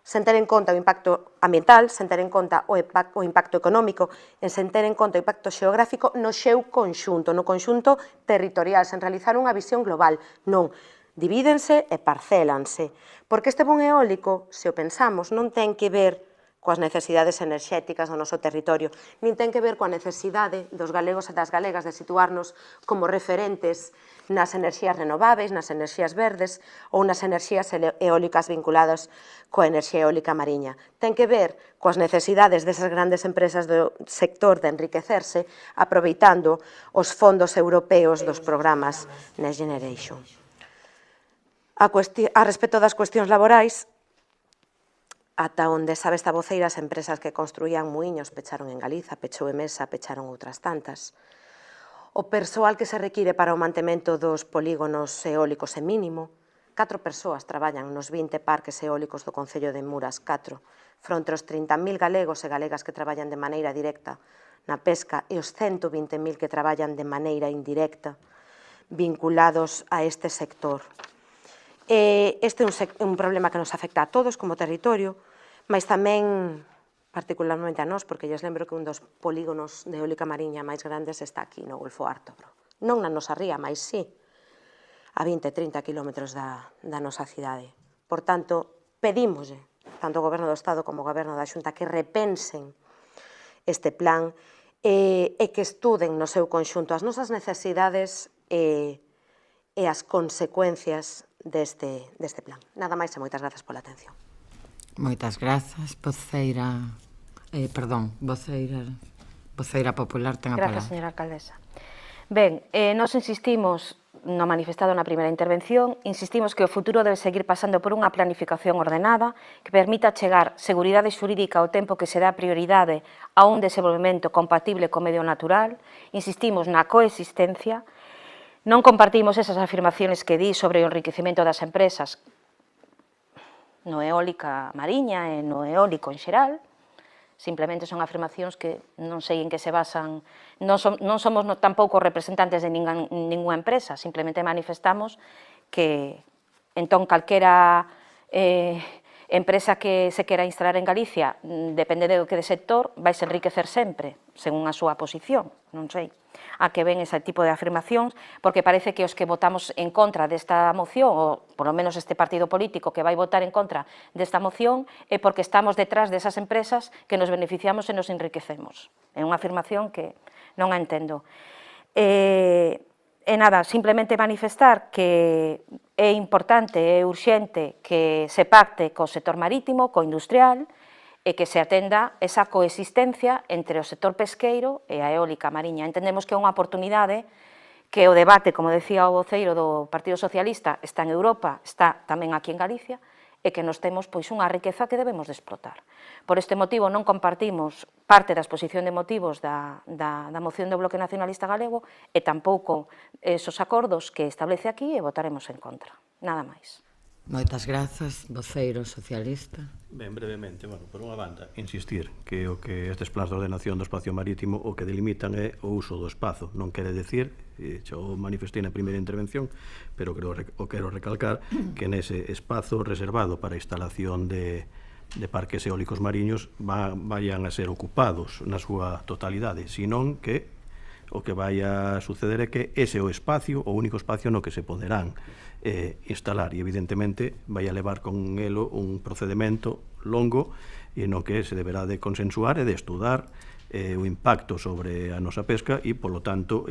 S3: sen ter en conta o impacto ambiental, sen ter en conta o impacto económico, e sen ter en conta o impacto xeográfico no seu conxunto, no conxunto territorial, sen realizar unha visión global. Non, divídense e parcélanse, porque este bon eólico, se o pensamos, non ten que ver coas necesidades enerxéticas do noso territorio, nin ten que ver coa necesidade dos galegos e das galegas de situarnos como referentes nas enerxías renováveis, nas enerxías verdes ou nas enerxías eólicas vinculadas coa enerxía eólica mariña. Ten que ver coas necesidades desas grandes empresas do sector de enriquecerse aproveitando os fondos europeos dos programas Next Generation. A respecto das cuestións laborais, ata onde sabe esta voceira, as empresas que construían muiños pecharon en Galiza, pechou Emesa, pecharon outras tantas. O persoal que se require para o mantemento dos polígonos eólicos é mínimo. 4 persoas traballan nos 20 parques eólicos do Concello de Muras, 4, fronte aos 30.000 galegos e galegas que traballan de maneira directa na pesca e os 120.000 que traballan de maneira indirecta vinculados a este sector. Este é un problema que nos afecta a todos como territorio, mas tamén particularmente a nós, porque lles lembro que un dos polígonos de eólica mariña máis grandes está aquí no Golfo Ártobro. Non na nosa ría, mas sí, a 20-30 kilómetros da nosa cidade. Por tanto, pedímoslle, tanto o Goberno do Estado como o Goberno da Xunta, que repensen este plan e que estuden no seu conxunto as nosas necesidades e as consecuencias deste plan. Nada máis e moitas grazas pola atención.
S1: Moitas grazas, voceira popular, ten a palabra.
S6: Grazas, señora alcaldesa. Ben, nós insistimos no manifestado na primeira intervención, insistimos que o futuro debe seguir pasando por unha planificación ordenada que permita chegar seguridade xurídica ao tempo que se dá prioridade a un desenvolvemento compatible co medio natural, insistimos na coexistencia, non compartimos esas afirmaciones que di sobre o enriquecemento das empresas no eólica mariña e no eólico en xeral, simplemente son afirmacións que non sei en que se basan, non somos tampouco representantes de ninguna empresa, simplemente manifestamos que entón calquera empresa que se quera instalar en Galicia, depende de que de sector, vai se enriquecer sempre, según a súa posición, non sei a que ven ese tipo de afirmacións, porque parece que os que votamos en contra desta moción, ou polo menos este partido político que vai votar en contra desta moción, é porque estamos detrás desas empresas que nos beneficiamos e nos enriquecemos. É unha afirmación que non a entendo. E nada, simplemente manifestar que é importante, é urxente que se pacte co sector marítimo, co industrial, e que se atenda esa coexistencia entre o sector pesqueiro e a eólica mariña. Entendemos que é unha oportunidade que o debate, como decía o voceiro do Partido Socialista, está en Europa, está tamén aquí en Galicia, e que nos temos pois unha riqueza que debemos de explotar. Por este motivo non compartimos parte da exposición de motivos da moción do Bloque Nacionalista Galego e tampouco esos acordos que establece aquí e votaremos en contra. Nada máis.
S1: Moitas grazas, voceiro socialista.
S7: Ben, brevemente, por unha banda, insistir que o que estes plans de ordenación do espacio marítimo o que delimitan é o uso do espazo. Non quere decir, xa o manifestei na primeira intervención, pero quero recalcar que nese espazo reservado para a instalación de parques eólicos mariños vayan a ser ocupados na súa totalidade, senón que o que vai a suceder é que ese é o espacio, o único espacio no que se poderán instalar e evidentemente vai a levar con elo un procedimento longo e no que se deberá de consensuar e de estudar o impacto sobre a nosa pesca e, polo tanto,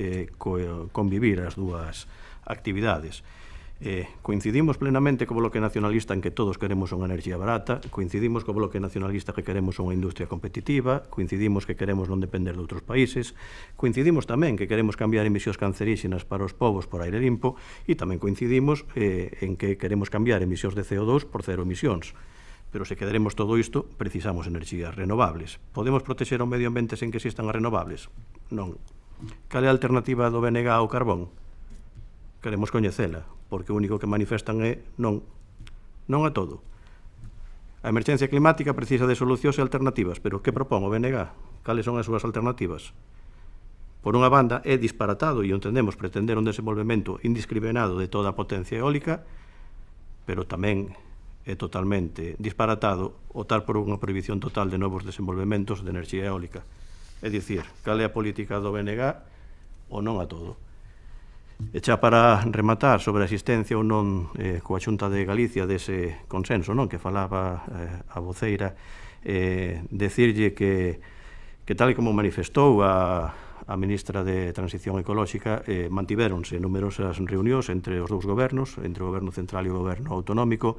S7: convivir as dúas actividades. Coincidimos plenamente co Bloque Nacionalista en que todos queremos unha enerxía barata, coincidimos co Bloque Nacionalista que queremos unha industria competitiva, coincidimos que queremos non depender de outros países, coincidimos tamén que queremos cambiar emisións canceríxenas para os povos por aire limpo e tamén coincidimos en que queremos cambiar emisións de CO2 por cero emisións. Pero se queremos todo isto, precisamos enerxías renovables. Podemos protexer o medio ambiente sen que existan as renovables? Non. Cal é a alternativa do BNG ao carbón? Queremos coñecela, porque o único que manifestan é non a todo. A emerxencia climática precisa de solucións e alternativas, pero que propón o BNG? Cales son as súas alternativas? Por unha banda, é disparatado, e entendemos pretender un desenvolvemento indiscriminado de toda a potencia eólica, pero tamén é totalmente disparatado optar por unha prohibición total de novos desenvolvementos de enerxía eólica. É dicir, cal é a política do BNG ou non a todo. E xa para rematar sobre a existencia ou non coa Xunta de Galicia dese consenso, non, que falaba a voceira, decirlle que tal como manifestou a ministra de Transición Ecolóxica, mantivéronse numerosas reunións entre os dous gobernos, entre o goberno central e o goberno autonómico,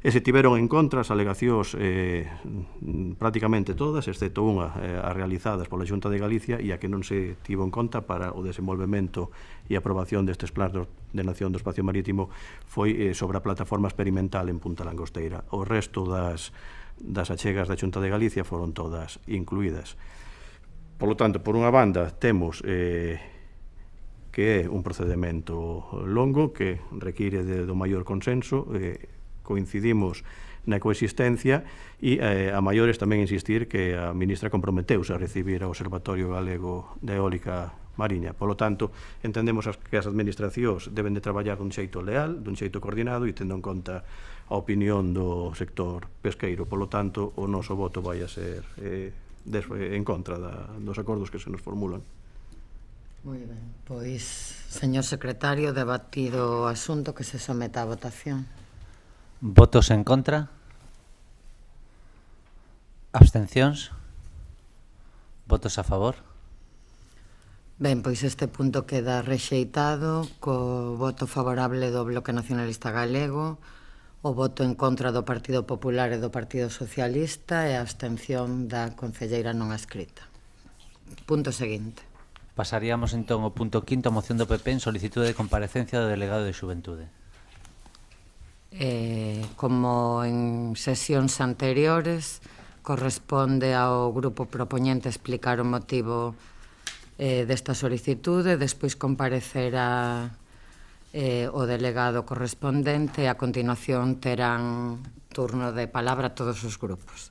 S7: e se tiveron en contra as alegacións prácticamente todas, excepto unha, as realizadas pola Xunta de Galicia e a que non se tivo en conta para o desenvolvemento e aprobación destes plans de ordenación do espacio marítimo foi sobre a plataforma experimental en Punta Langosteira. O resto das achegas da Xunta de Galicia foron todas incluídas. Por lo tanto, por unha banda, temos que é un procedimento longo que require do maior consenso, coincidimos na coexistencia e a maiores tamén insistir que a ministra comprometeuse a recibir ao Observatorio Galego de Eólica Mariña. Por lo tanto, entendemos que as administracións deben de traballar dun xeito leal, dun xeito coordinado e tendo en conta a opinión do sector pesqueiro. Por lo tanto, o noso voto vai a ser en contra dos acordos que se nos formulan.
S1: Moi ben, pois, señor secretario, debatido o asunto que se someta a votación.
S2: Votos en contra? Abstencións? Votos a favor?
S1: Ben, pois este punto queda rexeitado co voto favorable do Bloque Nacionalista Galego, o voto en contra do Partido Popular e do Partido Socialista e a abstención da concelleira non adscrita. Punto seguinte.
S2: Pasaríamos entón ao punto quinto, a moción do PP en solicitude de comparecencia do delegado de Xuventude.
S1: Como en sesións anteriores, corresponde ao grupo propoñente explicar o motivo desta solicitude, despois comparecerá o delegado correspondente e a continuación terán turno de palabra todos os grupos.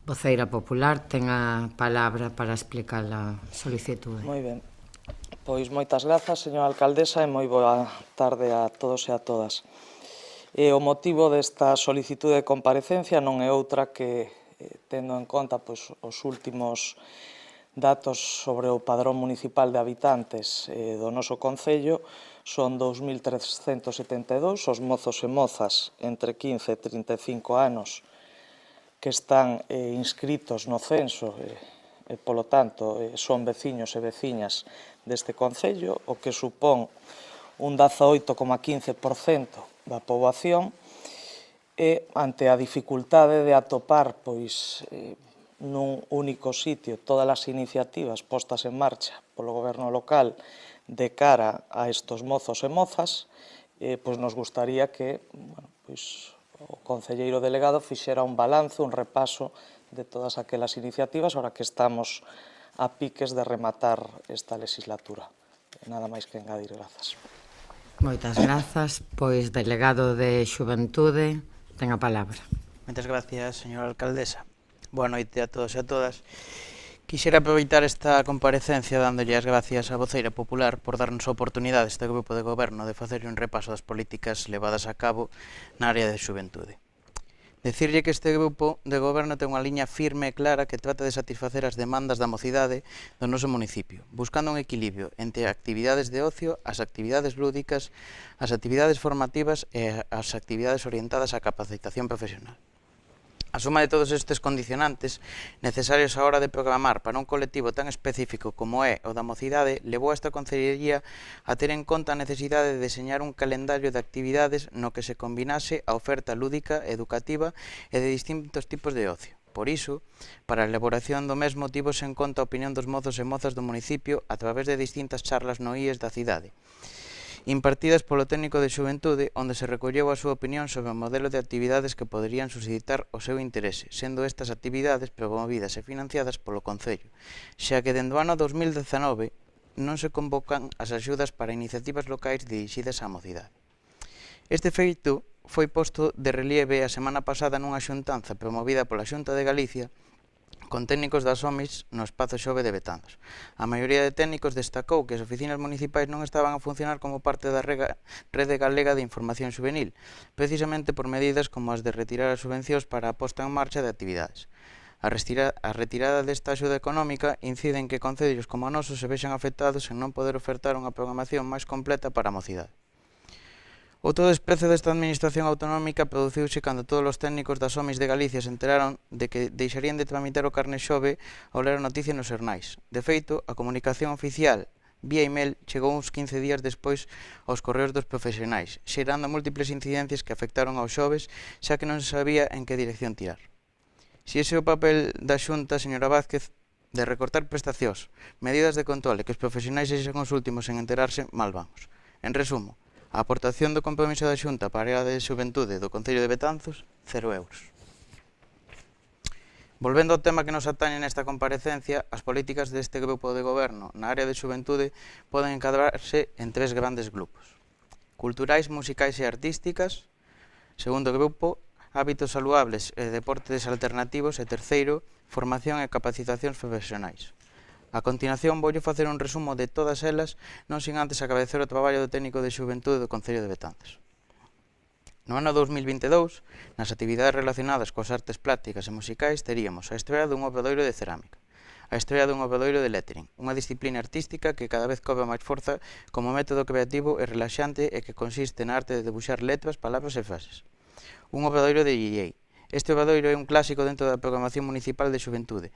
S1: Voceira Popular ten a palabra para explicar a solicitude.
S8: Moi ben. Pois moitas grazas, señora alcaldesa, e moi boa tarde a todos e a todas. O motivo desta solicitude de comparecencia non é outra que, tendo en conta os últimos datos sobre o padrón municipal de habitantes do noso concello, son 2.372 os mozos e mozas entre 15 e 35 anos que están inscritos no censo e, polo tanto, son veciños e veciñas deste concello, o que supón un 18,15% da poboación, e ante a dificultade de atopar nun único sitio todas as iniciativas postas en marcha polo goberno local de cara a estos mozos e mozas, nos gustaría que o concelleiro delegado fixera un balance, un repaso de todas aquelas iniciativas, ahora que estamos a piques de rematar esta legislatura. Nada máis que engadir, grazas.
S1: Moitas grazas. Pois, delegado de Xuventude, ten a palabra.
S9: Moitas gracias, señora alcaldesa. Boa noite a todos e a todas. Quixera aproveitar esta comparecencia dándolle as gracias á voceira popular por darnos a oportunidade este grupo de goberno de facer un repaso das políticas levadas a cabo na área de xuventude. Decirlle que este grupo de goberno ten unha liña firme e clara que trata de satisfacer as demandas da mocidade do noso municipio, buscando un equilibrio entre actividades de ocio, as actividades lúdicas, as actividades formativas e as actividades orientadas á capacitación profesional. A suma de todos estes condicionantes necesarios á hora de programar para un colectivo tan específico como é o da mocidade levou a esta Concellería a ter en conta a necesidade de deseñar un calendario de actividades no que se combinase a oferta lúdica, educativa e de distintos tipos de ocio. Por iso, para a elaboración do mesmo tivose en conta a opinión dos mozos e mozas do municipio a través de distintas charlas no IES da cidade, impartidas polo técnico de xuventude, onde se recolleu a súa opinión sobre o modelo de actividades que poderían suscitar o seu interese, sendo estas actividades promovidas e financiadas polo Concello, xa que dende o ano 2019 non se convocan as axudas para iniciativas locais dirixidas á mocidade. Este feito foi posto de relieve a semana pasada nunha xuntanza promovida pola Xunta de Galicia con técnicos das OMIs no Espazo Xove de Betanzos. A maioría de técnicos destacou que as oficinas municipais non estaban a funcionar como parte da Rede Galega de Información Juvenil, precisamente por medidas como as de retirar as subvencións para a posta en marcha de actividades. A retirada desta axuda económica incide en que concellos como o noso se vexan afectados en non poder ofertar unha programación máis completa para a mocidade. O todo desprezo desta administración autonómica produciuse cando todos os técnicos das OMIs de Galicia se enteraron de que deixarían de tramitar o carné xove ao ler a noticia nos xornais. De feito, a comunicación oficial vía email chegou uns 15 días despois aos correos dos profesionais, xerando múltiples incidencias que afectaron aos xoves, xa que non se sabía en que dirección tirar. Si ese é o papel da Xunta, señora Vázquez, de recortar prestacións, medidas de controle, que os profesionais sexan os últimos en enterarse, mal vamos. En resumo, a aportación do compromiso da Xunta para a área de xuventude do Concello de Betanzos, 0 euros. Volvendo ao tema que nos atañe nesta comparecencia, as políticas deste grupo de goberno na área de xuventude poden encadrarse en 3 grandes grupos: culturais, musicais e artísticas; segundo grupo, hábitos saluables e deportes alternativos; e terceiro, formación e capacitacións profesionais. A continuación voulle facer un resumo de todas elas, non sin antes agradecer o traballo do técnico de xuventude do Concello de Betanzos. No ano 2022, nas actividades relacionadas coas artes plásticas e musicais, teríamos a estrea dun obradoiro de cerámica, a estrea dun obradoiro de lettering, unha disciplina artística que cada vez cobra máis forza como método creativo e relaxante e que consiste na arte de debuxar letras, palabras e frases. Un obradoiro de DJ. Este obradoiro é un clásico dentro da programación municipal de xuventude,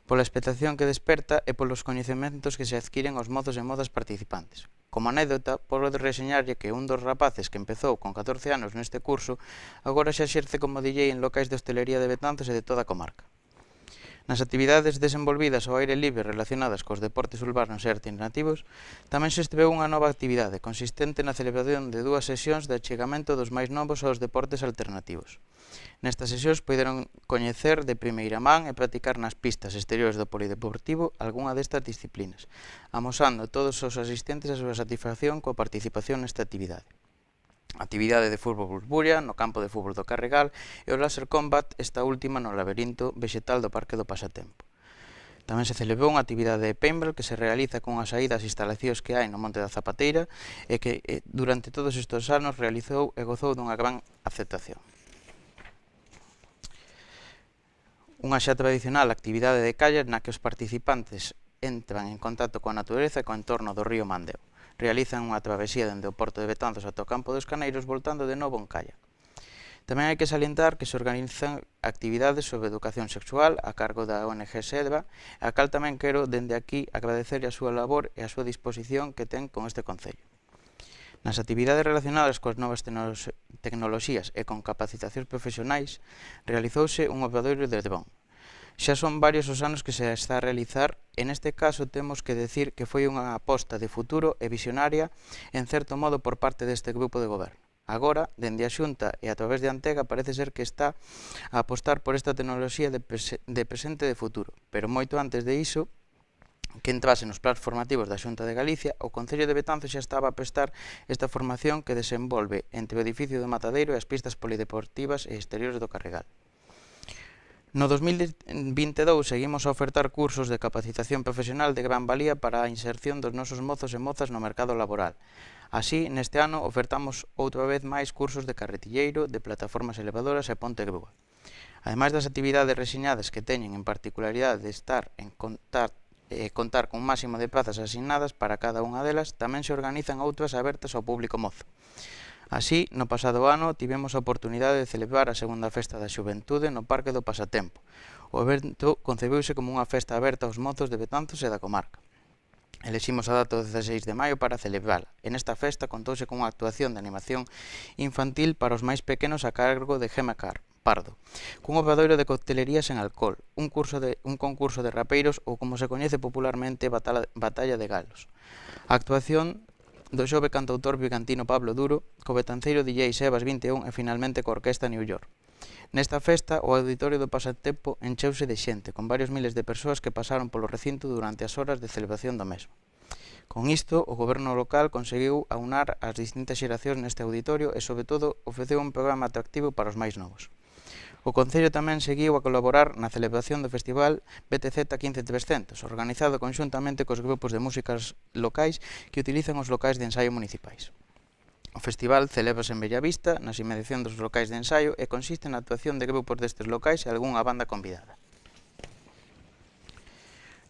S9: pola expectación que desperta e polos coñecementos que se adquiren aos mozos e mozas participantes. Como anécdota, podo reseñarlle que un dos rapaces que empezou con 14 anos neste curso agora xa exerce como DJ en locais de hostelería de Betanzos e de toda a comarca. Nas actividades desenvolvidas ao aire libre relacionadas cos deportes urbanos e alternativos, tamén se estreou unha nova actividade consistente na celebración de 2 sesións de achegamento dos máis novos aos deportes alternativos. Nestas sesións poideron coñecer de primeira man e practicar nas pistas exteriores do polideportivo algunha destas disciplinas, amosando a todos os asistentes a súa satisfacción coa participación nesta actividade. Actividade de fútbol burburia no campo de fútbol do Carregal e o Laser Combat, esta última no laberinto vexetal do Parque do Pasatempo. Tamén se celebrou unha actividade de paintball que se realiza con as saídas e instalacións que hai no Monte da Zapateira e que durante todos estes anos realizou e gozou dunha gran aceptación. Unha xa tradicional actividade de kayak na que os participantes entran en contacto coa natureza e co entorno do río Mandeo. Realizan unha travesía dende o porto de Betanzos ata o campo dos Caneiros voltando de novo en kayak. Tamén hai que salientar que se organizan actividades sobre educación sexual a cargo da ONG SEDVA, a cal tamén quero dende aquí agradecerle a súa labor e a súa disposición que ten con este Concello. Nas actividades relacionadas coas novas tecnoloxías e con capacitacións profesionais, realizouse un obradoiro de dron. Xa son varios os anos que se está a realizar e neste caso temos que decir que foi unha aposta de futuro e visionaria en certo modo por parte deste grupo de goberno. Agora, dende a Xunta e a través de Antega parece ser que está a apostar por esta tecnoloxía de presente e de futuro, pero moito antes de iso, que entrase nos plans formativos da Xunta de Galicia, o Concello de Betanzos xa estaba a prestar esta formación que desenvolve entre o edificio do Matadeiro e as pistas polideportivas e exteriores do Carregal. No 2022 seguimos a ofertar cursos de capacitación profesional de gran valía para a inserción dos nosos mozos e mozas no mercado laboral. Así, neste ano ofertamos outra vez máis cursos de carretilleiro, de plataformas elevadoras e ponte grúa. Ademais das actividades reseñadas que teñen en particularidade de estar en contar con un máximo de plazas asignadas para cada unha delas, tamén se organizan outras abertas ao público mozo. Así, no pasado ano, tivemos a oportunidade de celebrar a segunda festa da xuventude no Parque do Pasatempo. O evento concebeuse como unha festa aberta aos mozos de Betanzos e da comarca. Eleximos a data do 16 de maio para celebrala, e nesta festa contouse con unha actuación de animación infantil para os máis pequenos a cargo de Gema Pardo, cun obradoiro de coctelería sen alcohol, un concurso de rapeiros ou, como se coñece popularmente, Batalla de Galos. A actuación do xove cantautor bicantino Pablo Duro, co betanceiro DJ Sebas 21 e finalmente co Orquesta New York. Nesta festa, o auditorio do Pasatempo encheuse de xente, con varios miles de persoas que pasaron polo recinto durante as horas de celebración do mesmo. Con isto, o goberno local conseguiu aunar as distintas xeracións neste auditorio e, sobre todo, ofreceu un programa atractivo para os máis novos. O Concello tamén seguiu a colaborar na celebración do festival BTZ 15300, organizado conxuntamente cos grupos de músicas locais que utilizan os locais de ensaio municipais. O festival celébrase en Bellavista, nas inmediacións dos locais de ensaio, e consiste na actuación de grupos destes locais e algunha banda convidada.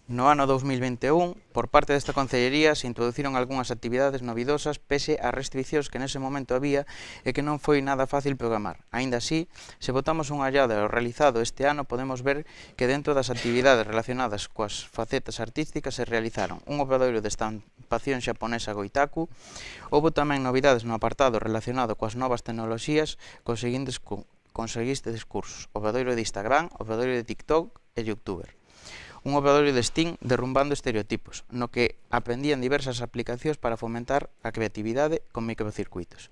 S9: No ano 2021, por parte desta Concellería, se introduciron algunhas actividades novidosas pese ás restriccións que nese momento había e que non foi nada fácil programar. Aínda así, se botamos unha ollada ao realizado este ano, podemos ver que dentro das actividades relacionadas coas facetas artísticas se realizaron un obradoiro de estampación xaponesa Goitaku, houbo tamén novidades no apartado relacionado coas novas tecnoloxías cos seguintes cursos: obradoiro de Instagram, obradoiro de TikTok e Youtuber. Un obradoiro de Steam derrumbando estereotipos, no que aprendían diversas aplicacións para fomentar a creatividade con microcircuitos.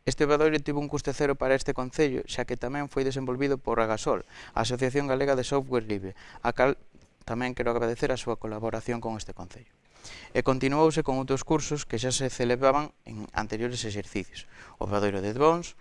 S9: Este obradoiro tivo un custe cero para este concello, xa que tamén foi desenvolvido por Agasol, a Asociación Galega de Software Libre, a cal tamén quero agradecer a súa colaboración con este concello. E continuouse con outros cursos que xa se celebraban en anteriores exercicios: obradoiro de drones.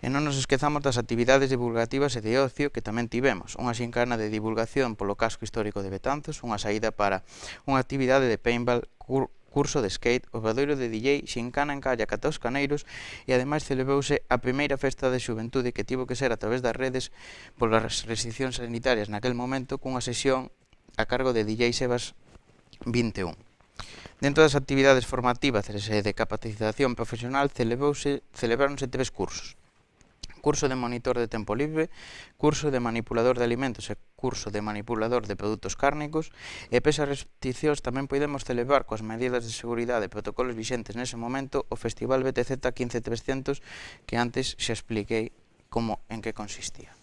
S9: E non nos esquezamos das actividades divulgativas e de ocio que tamén tivemos: unha xincana de divulgación polo casco histórico de Betanzos, unha saída para unha actividade de paintball, curso de skate, obradoiro de DJ, xincana en calla ata os caneiros, e ademais celebrouse a primeira festa de xuventude que tivo que ser a través das redes polas restriccións sanitarias naquel momento, cunha sesión a cargo de DJ Sebas 21. Dentro das actividades formativas e de capacitación profesional celebráronse 3 cursos: curso de monitor de tempo libre, curso de manipulador de alimentos e curso de manipulador de produtos cárnicos. E pese a restriccións tamén podemos celebrar coas medidas de seguridade e protocolos vixentes nese momento o Festival BTZ 15300, que antes xa expliquei en que consistía.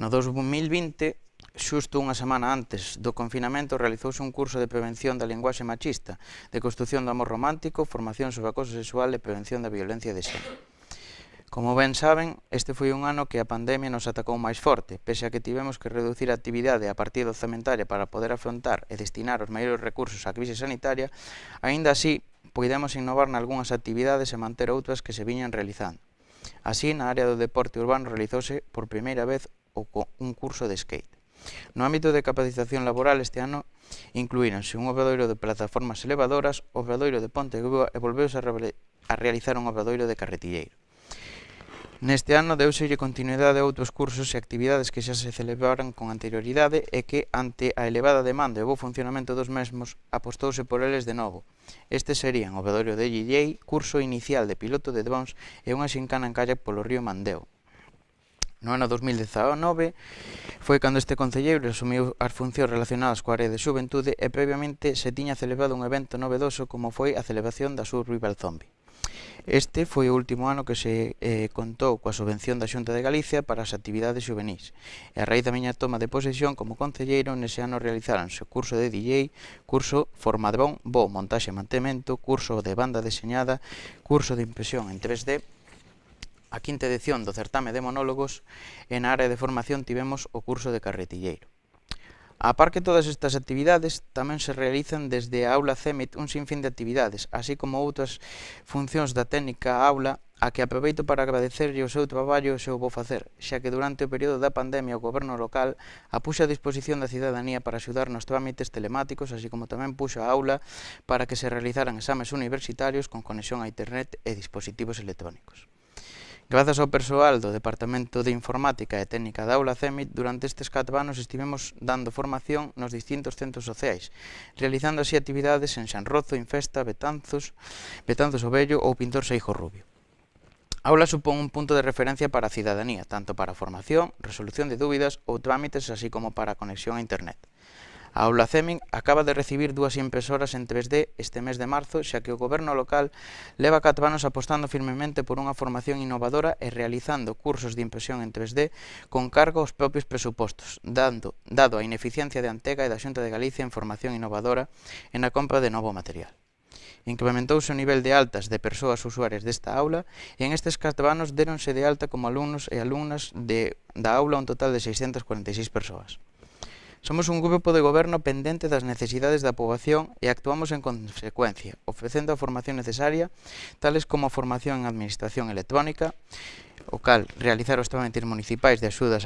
S9: No 2020, xusto unha semana antes do confinamento, realizouse un curso de prevención da linguaxe machista, de construción do amor romántico, formación sobre acoso sexual e prevención da violencia de xénero. Como ben saben, este foi un ano que a pandemia nos atacou máis forte, pese a que tivemos que reducir a actividade a partida orzamentaria para poder afrontar e destinar os maiores recursos á crise sanitaria. Aínda así, podemos innovar nalgúnas actividades e manter outras que se viñan realizando. Así, na área do deporte urbano realizouse por primeira vez un curso de skate. No ámbito de capacitación laboral, este ano incluíronse un obradoiro de plataformas elevadoras, obradoiro de ponte grúa e volveuse a realizar un obradoiro de carretilleiro. Neste ano deuselle continuidade a outros cursos e actividades que xa se celebraran con anterioridade e que, ante a elevada demanda e o bo funcionamento dos mesmos, apostouse por eles de novo. Estes serían o obradoiro de DJ, curso inicial de piloto de drones e unha xincana en kayak polo río Mandeo. No ano 2019 foi cando este concelleiro asumiu as funcións relacionadas coa área de xuventude e previamente se tiña celebrado un evento novedoso como foi a celebración da Survival Zombie. Este foi o último ano que se contou coa subvención da Xunta de Galicia para as actividades xuvenís. E a raíz da miña toma de posesión como concelleiro, nese ano realizáronse o curso de DJ, curso Formadrón, Bo, Montaxe e Mantemento, curso de banda deseñada, curso de impresión en 3D, a quinta edición do certame de monólogos, e na área de formación tivemos o curso de carretilleiro. A par que todas estas actividades, tamén se realizan desde a aula CEMIT un sinfín de actividades, así como outras funcións da técnica aula, a que aproveito para agradecerlle o seu traballo e o seu bo facer, xa que durante o período da pandemia o goberno local a puxo a disposición da cidadanía para axudar nos trámites telemáticos, así como tamén puxo a aula para que se realizaran exames universitarios con conexión a internet e dispositivos electrónicos. Grazas ao persoal do Departamento de Informática e Técnica da Aula CEMIT, durante estes 4 anos estivemos dando formación nos distintos centros sociais, realizando así actividades en Xanrozo, Infesta, Betanzos o Vello ou Pintor Seijo Rubio. A aula supón un punto de referencia para a cidadanía, tanto para a formación, resolución de dúbidas ou trámites, así como para a conexión a Internet. A Aula CEMIT acaba de recibir 2 impresoras en 3D este mes de marzo, xa que o goberno local leva 4 anos apostando firmemente por unha formación innovadora e realizando cursos de impresión en 3D con cargo aos propios presupostos, dado a ineficiencia de Antega e da Xunta de Galicia en formación innovadora e na compra de novo material. Incrementouse o nivel de altas de persoas usuarias desta aula e en estes 4 anos deronse de alta como alumnos e alumnas da aula un total de 646 persoas. Somos un grupo de goberno pendente das necesidades da poboación e actuamos en consecuencia, ofrecendo a formación necesaria, tales como a formación en administración electrónica, o cal realizar os trámites municipais de axudas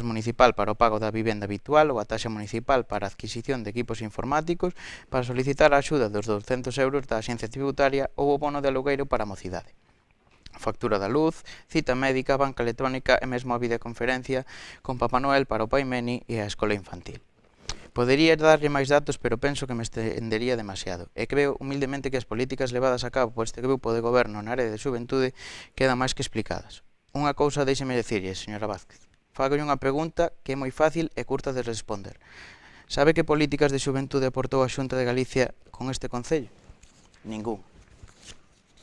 S9: municipal para o pago da vivenda habitual ou a taxa municipal para a adquisición de equipos informáticos, para solicitar a axuda dos 200 euros da Axencia Tributaria ou o bono de alugueiro para a mocidade. Factura da luz, cita médica, banca electrónica e mesmo a videoconferencia con Papá Noel para o Pai Meni e a escola infantil. Podería darlle máis datos, pero penso que me estendería demasiado, e creo humildemente que as políticas levadas a cabo por este grupo de goberno na área de xuventude quedan máis que explicadas. Unha cousa déixeme dicirlle, señora Vázquez. Fagolle unha pregunta que é moi fácil e curta de responder. Sabe que políticas de xuventude aportou a Xunta de Galicia con este concello? Ningún.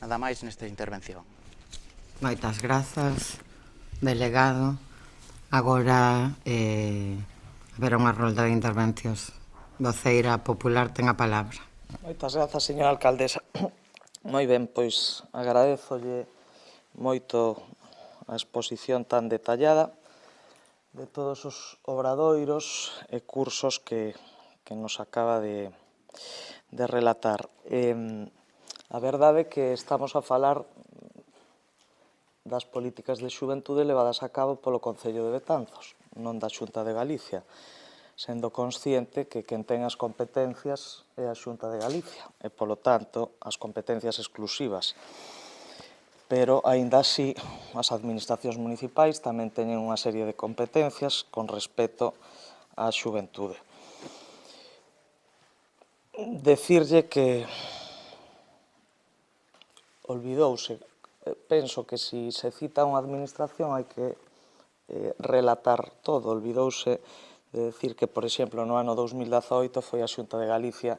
S9: Nada máis nesta intervención.
S1: Moitas grazas, delegado. Agora haberá unha rolda de intervencións. Voceira popular ten a palabra.
S8: Moitas grazas, señora alcaldesa. Moi ben, pois agradezolle moito a exposición tan detallada de todos os obradoiros e cursos que nos acaba de relatar. A verdade é que estamos a falar das políticas de xuventude levadas a cabo polo Concello de Betanzos, non da Xunta de Galicia, sendo consciente que quen ten as competencias é a Xunta de Galicia e, polo tanto, as competencias exclusivas. Pero, aínda así, as administracións municipais tamén teñen unha serie de competencias con respecto á xuventude. Decirlle que olvidouse. Penso que se cita unha administración hai que relatar todo. Olvidouse de decir que, por exemplo, no ano 2018 foi a Xunta de Galicia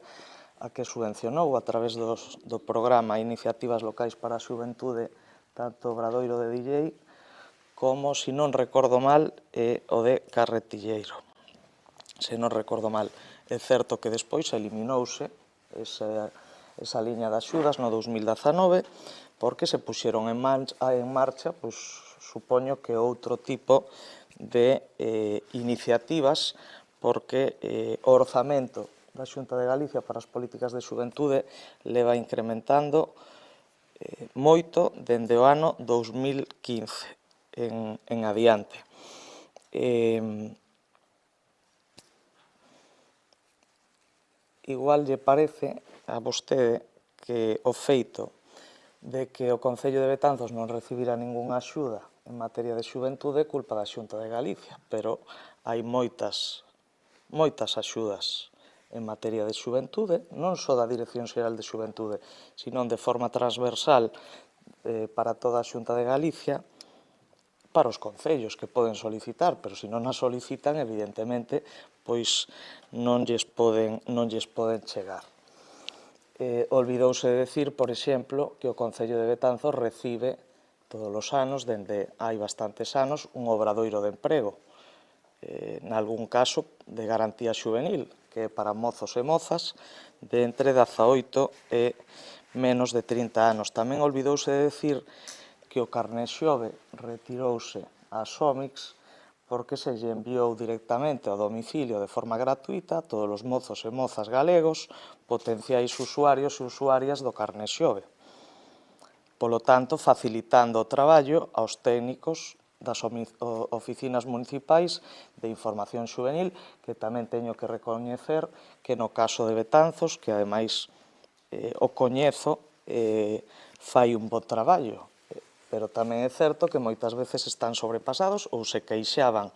S8: a que subvencionou a través do programa Iniciativas Locais para a Xuventude tanto o Obradoiro de DJ como, se non recordo mal, o de Carretilleiro. Se non recordo mal. É certo que despois eliminouse esa liña de axudas no 2019 porque se puxeron en marcha, pois, supoño que outro tipo de iniciativas, porque o orzamento da Xunta de Galicia para as políticas de xuventude leva incrementando moito dende o ano 2015 en adiante. Igual lle parece a vostede que o feito de que o Concello de Betanzos non recibira ningunha axuda en materia de xuventude é culpa da Xunta de Galicia, pero hai moitas axudas en materia de xuventude, non só da Dirección Xeral de Xuventude, sino de forma transversal para toda a Xunta de Galicia, para os concellos que poden solicitar, pero se non a solicitan, evidentemente, pois non lles poden chegar. Olvidouse de decir, por exemplo, que o Concello de Betanzos recibe todos os anos, dende hai bastantes anos, un obradoiro de emprego, nalgún caso de garantía xuvenil, que é para mozos e mozas de entre 18 e menos de 30 anos. Tamén olvidouse de decir que o carné xove retirouse a Somix porque se lle enviou directamente ao domicilio de forma gratuita a todos os mozos e mozas galegos, potenciais usuarios e usuarias do carné xove. Polo tanto, facilitando o traballo aos técnicos das oficinas municipais de información xuvenil, que tamén teño que recoñecer que no caso de Betanzos, que ademais o coñezo, fai un bo traballo. pero tamén é certo que moitas veces están sobrepasados ou se queixaban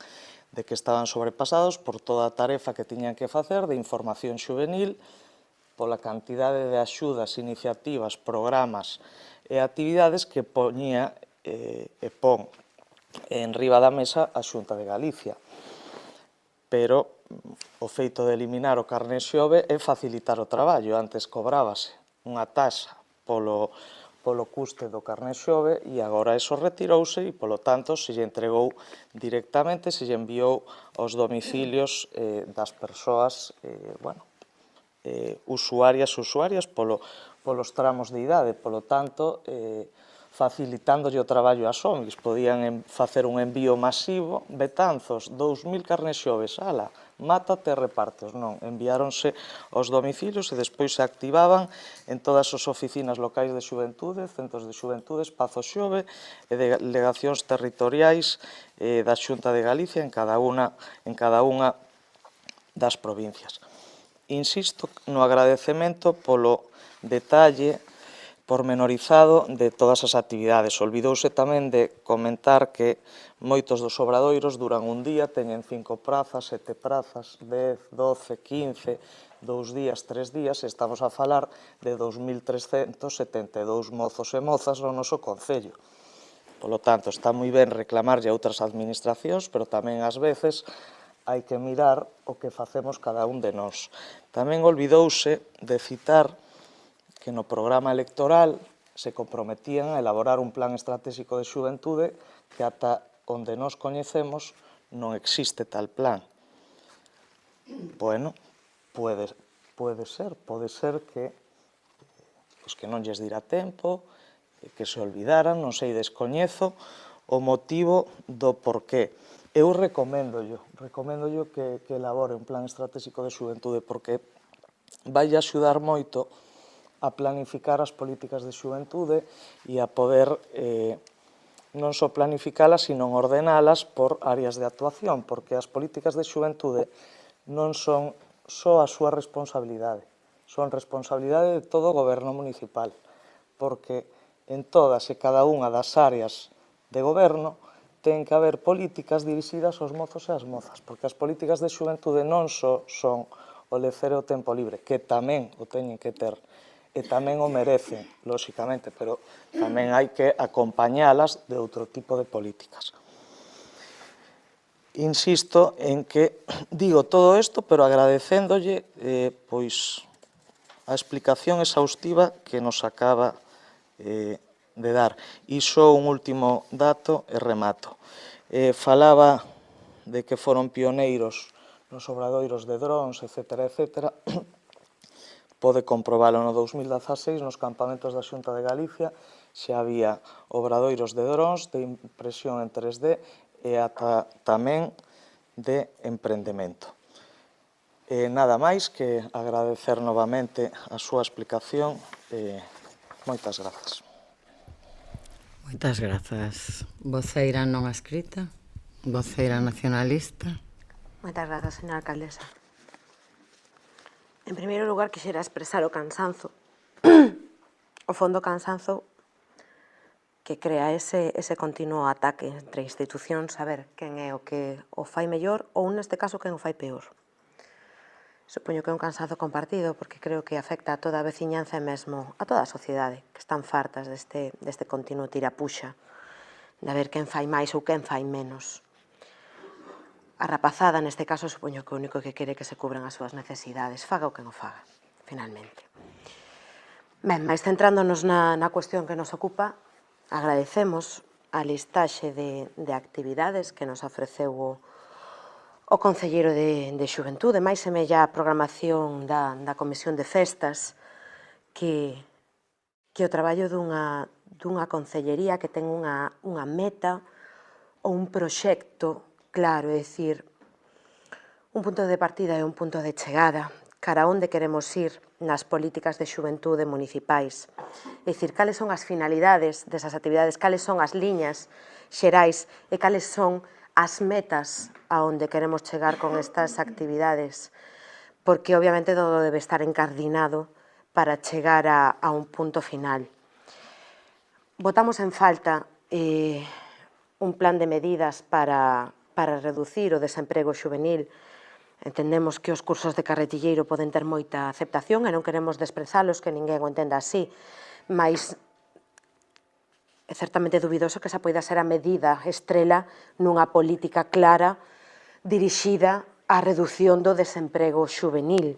S8: de que estaban sobrepasados por toda a tarefa que tiñan que facer de información xuvenil, pola cantidade de axudas, iniciativas, programas e actividades que poñía e pon en riba da mesa a Xunta de Galicia. Pero o feito de eliminar o carné xove é facilitar o traballo. Antes cobrábase unha taxa polo custe do carné xove e agora eso retirouse e, polo tanto, se lle entregou directamente, se lle enviou aos domicilios das persoas usuarias polos tramos de idade. Polo tanto, facilitándolle o traballo ás ONGs, podían facer un envío masivo, Betanzos, 2000 carnes xoves, ala, mátate e repartes. Non, enviáronse aos domicilios e despois se activaban en todas as oficinas locais de xuventude, centros de xuventude, espazos xove e delegacións territoriais da Xunta de Galicia en cada unha das provincias. Insisto no agradecemento polo detalle pormenorizado de todas as actividades. Olvidouse tamén de comentar que moitos dos obradoiros duran un día, teñen 5 prazas, 7 prazas, 10, 12, 15, 2 días, 3 días, e estamos a falar de 2.372 mozos e mozas no noso concello. Polo tanto, está moi ben reclamarlle a outras administracións, pero tamén ás veces hai que mirar o que facemos cada un de nós. Tamén olvidouse de citar que no programa electoral se comprometían a elaborar un plan estratégico de xuventude que ata onde nos coñecemos non existe tal plan. Bueno, pode ser que non lles dirá tempo, que se olvidaran, non sei, descoñezo o motivo do porqué. Eu recoméndollo que elabore un plan estratégico de xuventude porque vai axudar moito a planificar as políticas de xuventude e a poder non só planificalas, sino ordenalas por áreas de actuación, porque as políticas de xuventude non son só a súa responsabilidade, son responsabilidade de todo o goberno municipal, porque en todas e cada unha das áreas de goberno ten que haber políticas dirixidas aos mozos e ás mozas, porque as políticas de xuventude non só son o lecer e o tempo libre, que tamén o teñen que ter, e tamén o merecen, lóxicamente, pero tamén hai que acompañalas de outro tipo de políticas. Insisto en que digo todo isto, pero agradecéndolle a explicación exhaustiva que nos acaba de dar. E só un último dato e remato. Falaba de que foron pioneiros nos obradoiros de drons, etcétera, etcétera. Pode comprobalo no 2016, nos campamentos da Xunta de Galicia, xa había obradoiros de drons, de impresión en 3D e ata tamén de emprendemento. Nada máis que agradecer novamente a súa explicación e moitas grazas.
S1: Moitas grazas. Voceira non adscrita, voceira nacionalista.
S3: Moitas grazas, señora alcaldesa. En primeiro lugar, quixera expresar o cansanzo, o fondo cansanzo que crea ese continuo ataque entre institucións a ver quen é o que o fai mellor ou, neste caso, quen o fai peor. Supoño que é un cansanzo compartido porque creo que afecta a toda a veciñanza e mesmo a toda a sociedade que están fartas deste continuo tirapuxa de ver quen fai máis ou quen fai menos. A rapazada, neste caso, supoño que o único que quere que se cubran as súas necesidades, faga o que non faga, finalmente. Ben, máis centrándonos na cuestión que nos ocupa, agradecemos a listaxe de actividades que nos ofreceu o Concelleiro de Xuventude, máis semella a programación da Comisión de Festas, que o traballo dunha concellería que ten unha meta ou un proxecto claro, é dicir, un punto de partida e un punto de chegada, cara a onde queremos ir nas políticas de xuventude municipais. É dicir, cales son as finalidades desas actividades, cales son as liñas xerais e cales son as metas a onde queremos chegar con estas actividades, porque obviamente todo debe estar encardinado para chegar a un punto final. Botamos en falta un plan de medidas para reducir o desemprego xuvenil. Entendemos que os cursos de carretilleiro poden ter moita aceptación e non queremos desprezalos, que ninguén o entenda así, mas é certamente dubidoso que esa poida ser a medida estrela nunha política clara dirixida á reducción do desemprego xuvenil.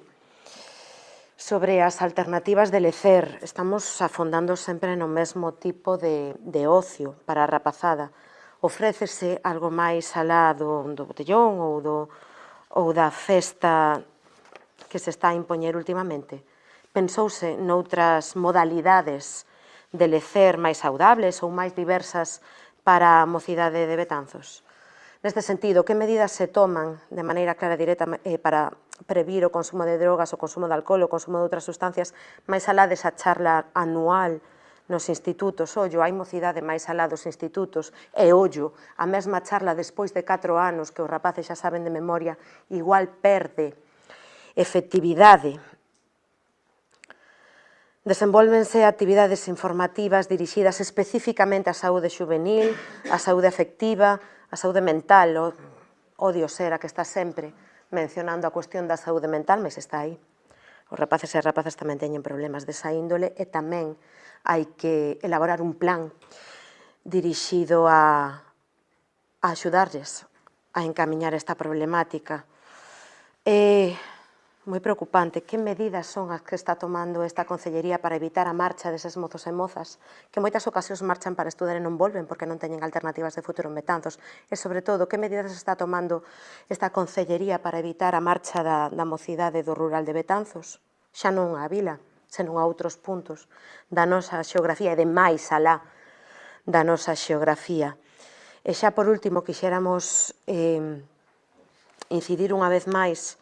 S3: Sobre as alternativas de lecer, estamos afondando sempre no mesmo tipo de ocio para a rapazada. Ofrécese algo máis alá do botellón ou da festa que se está a impoñer últimamente. Pensouse noutras modalidades de lecer máis saudables ou máis diversas para a mocidade de Betanzos. Neste sentido, que medidas se toman de maneira clara e directa para previr o consumo de drogas, o consumo de alcohol, o consumo de outras sustancias, máis alá desa charla anual nos institutos? Ollo, hai mocidade máis alá dos institutos, e ollo, a mesma charla despois de 4 anos que os rapaces xa saben de memoria, igual perde efectividade. Desenvólvense actividades informativas dirixidas especificamente á saúde xuvenil, á saúde afectiva, á saúde mental. Odio ser a que está sempre mencionando a cuestión da saúde mental, mas está aí. Os rapaces e as rapazas tamén teñen problemas desa índole e tamén hai que elaborar un plan dirixido a axudarles a encamiñar esta problemática. É moi preocupante. Que medidas son as que está tomando esta Concellería para evitar a marcha deses mozos e mozas que en moitas ocasións marchan para estudar e non volven porque non teñen alternativas de futuro en Betanzos? E, sobre todo, que medidas está tomando esta Concellería para evitar a marcha da mocidade do rural de Betanzos? Xa non a vila, senón a outros puntos da nosa xeografía e de máis alá da nosa xeografía. E xa, por último, quixéramos incidir unha vez máis.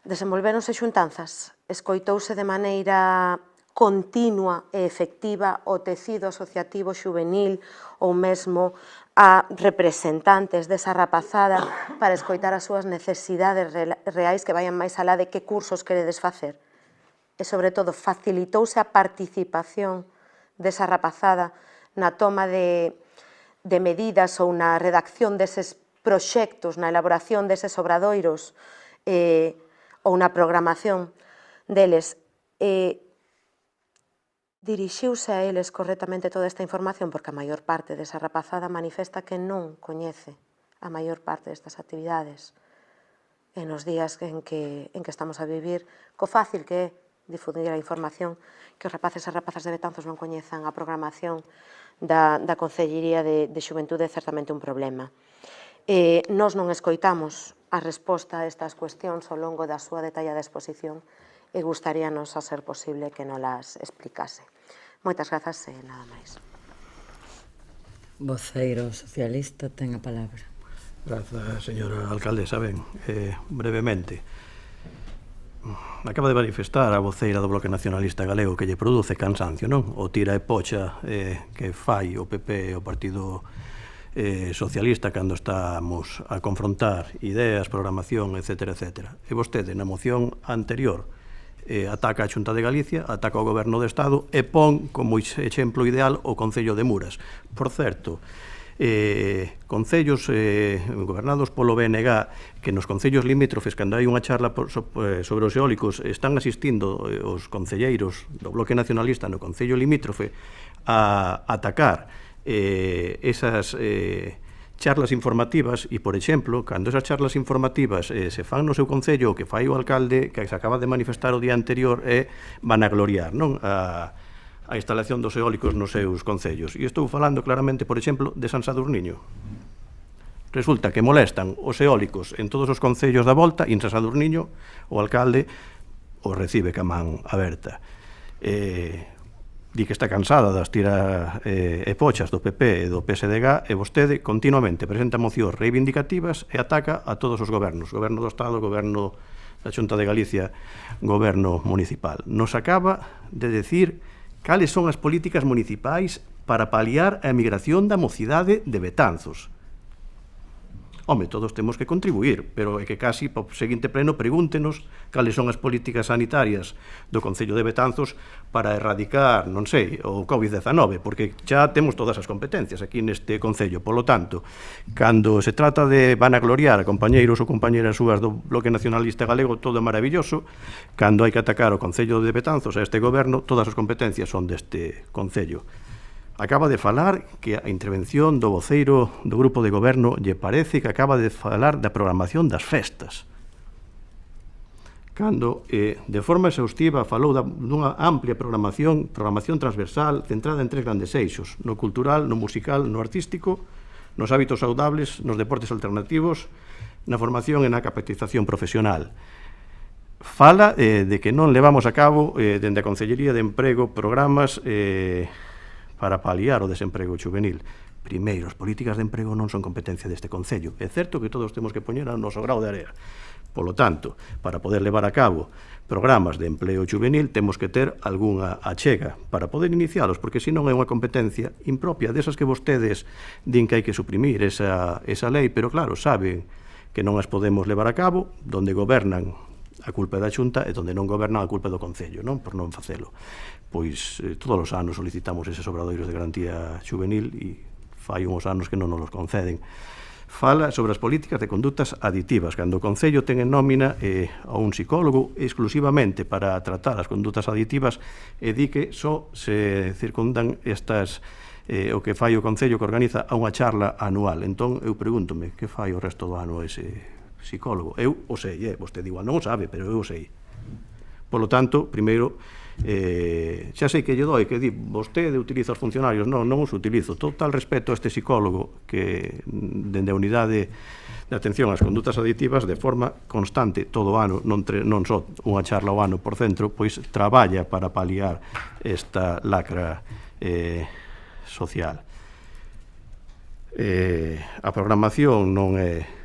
S3: Desenvolvéronse xuntanzas, escoitouse de maneira continua e efectiva o tecido asociativo xuvenil ou mesmo a representantes desa rapazada para escoitar as súas necesidades reais que vayan máis alá de que cursos queredes facer. E, sobre todo, facilitouse a participación desa rapazada na toma de medidas ou na redacción deses proxectos, na elaboración deses obradoiros ou na programación deles. Dirixiuse a eles correctamente toda esta información, porque a maior parte desa rapazada manifesta que non coñece a maior parte destas actividades. E nos días en que estamos a vivir, co fácil que é difundir a información, que os rapaces e rapazas de Betanzos non coñezan a programación da Concellería de Xuventude é certamente un problema. Nós non escoitamos a resposta a estas cuestións ao longo da súa detallada exposición e gustaríanos, a ser posible, que nos las explicase. Moitas grazas e nada máis.
S1: Voceiro socialista ten a palabra.
S7: Grazas, señora alcaldesa. Ben, brevemente, acaba de manifestar a voceira do Bloque Nacionalista Galego que lle produce cansancio, non? O tira e pocha que fai o PP e o Partido Socialista cando estamos a confrontar ideas, programación, etc. E vostede, na moción anterior, ataca a Xunta de Galicia, ataca o Goberno do Estado e pon como exemplo ideal o Concello de Muras. Por certo, concellos gobernados polo BNG, que nos concellos limítrofes, cando hai unha charla sobre os eólicos, están asistindo os concelleiros do Bloque Nacionalista no Concello limítrofe a atacar esas charlas informativas e, por exemplo, cando esas charlas informativas se fan no seu concello, o que fai o alcalde, que se acaba de manifestar o día anterior, é vanagloriar, non? A instalación dos eólicos nos seus concellos. E estou falando claramente, por exemplo, de San Sadurniño. Resulta que molestan os eólicos en todos os concellos da volta e en San Sadurniño o alcalde o recibe ca man aberta. Di que está cansada das tiras e pochas do PP e do PSDG e vostede continuamente presenta mocións reivindicativas e ataca a todos os gobernos, goberno do Estado, goberno da Xunta de Galicia, goberno municipal. Nos acaba de decir cales son as políticas municipais para paliar a emigración da mocidade de Betanzos. home, todos temos que contribuir, pero é que casi para o seguinte pleno pregúntenos cales son as políticas sanitarias do Concello de Betanzos para erradicar, non sei, o COVID-19, porque xa temos todas as competencias aquí neste Concello. Polo tanto, cando se trata de vanagloriar a compañeiros ou compañeras súas do Bloque Nacionalista Galego, todo é maravilloso. Cando hai que atacar o Concello de Betanzos, a este goberno, todas as competencias son deste Concello. Acaba de falar que a intervención do voceiro do grupo de goberno lle parece que acaba de falar da programación das festas. Cando, de forma exhaustiva, falou dunha amplia programación transversal centrada en 3 grandes eixos: no cultural, no musical, no artístico, nos hábitos saudables, nos deportes alternativos, na formación e na capacitación profesional. Fala de que non levamos a cabo, dende a Consellería de Emprego, programas para paliar o desemprego juvenil. Primeiro, as políticas de emprego non son competencia deste Concello. É certo que todos temos que poñer ao noso grau de area. Polo tanto, para poder levar a cabo programas de empleo juvenil, temos que ter algunha achega para poder inicialos, porque senón é unha competencia impropia desas que vostedes din que hai que suprimir esa lei, pero claro, saben que non as podemos levar a cabo, donde gobernan a culpa da Xunta e donde non gobernan a culpa do Concello, non? Por non facelo. Pois todos os anos solicitamos eses obradoiros de garantía juvenil e fai uns anos que non nos conceden. Fala sobre as políticas de conductas aditivas, cando o Concello ten en nómina a un psicólogo exclusivamente para tratar as conductas aditivas e di que só se circundan estas o que fai o Concello, que organiza a unha charla anual. Entón eu pregúntome, que fai o resto do ano ese psicólogo? Eu o sei, vostede igual non o sabe, pero eu o sei. Polo tanto, primeiro, xa sei que lle doi, que di, vostede utiliza os funcionarios, non os utilizo. Total respeto a este psicólogo que, dende a unidade de atención ás condutas aditivas, de forma constante, todo o ano, non só unha charla ao ano por centro, pois traballa para paliar esta lacra social. A programación non é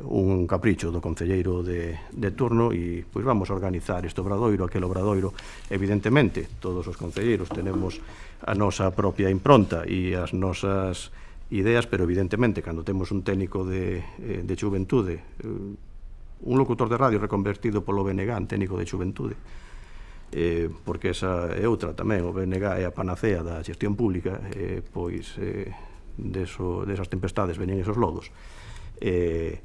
S7: un capricho do concelleiro de turno e pois vamos a organizar este obradoiro, aquel obradoiro. Evidentemente, todos os concelleiros tenemos a nosa propia impronta e as nosas ideas, pero evidentemente, cando temos un técnico de xuventude, un locutor de radio reconvertido polo BNG en técnico de xuventude, porque esa é outra tamén, o BNG é a panacea da xestión pública, pois desas tempestades veñen esos lodos. Ese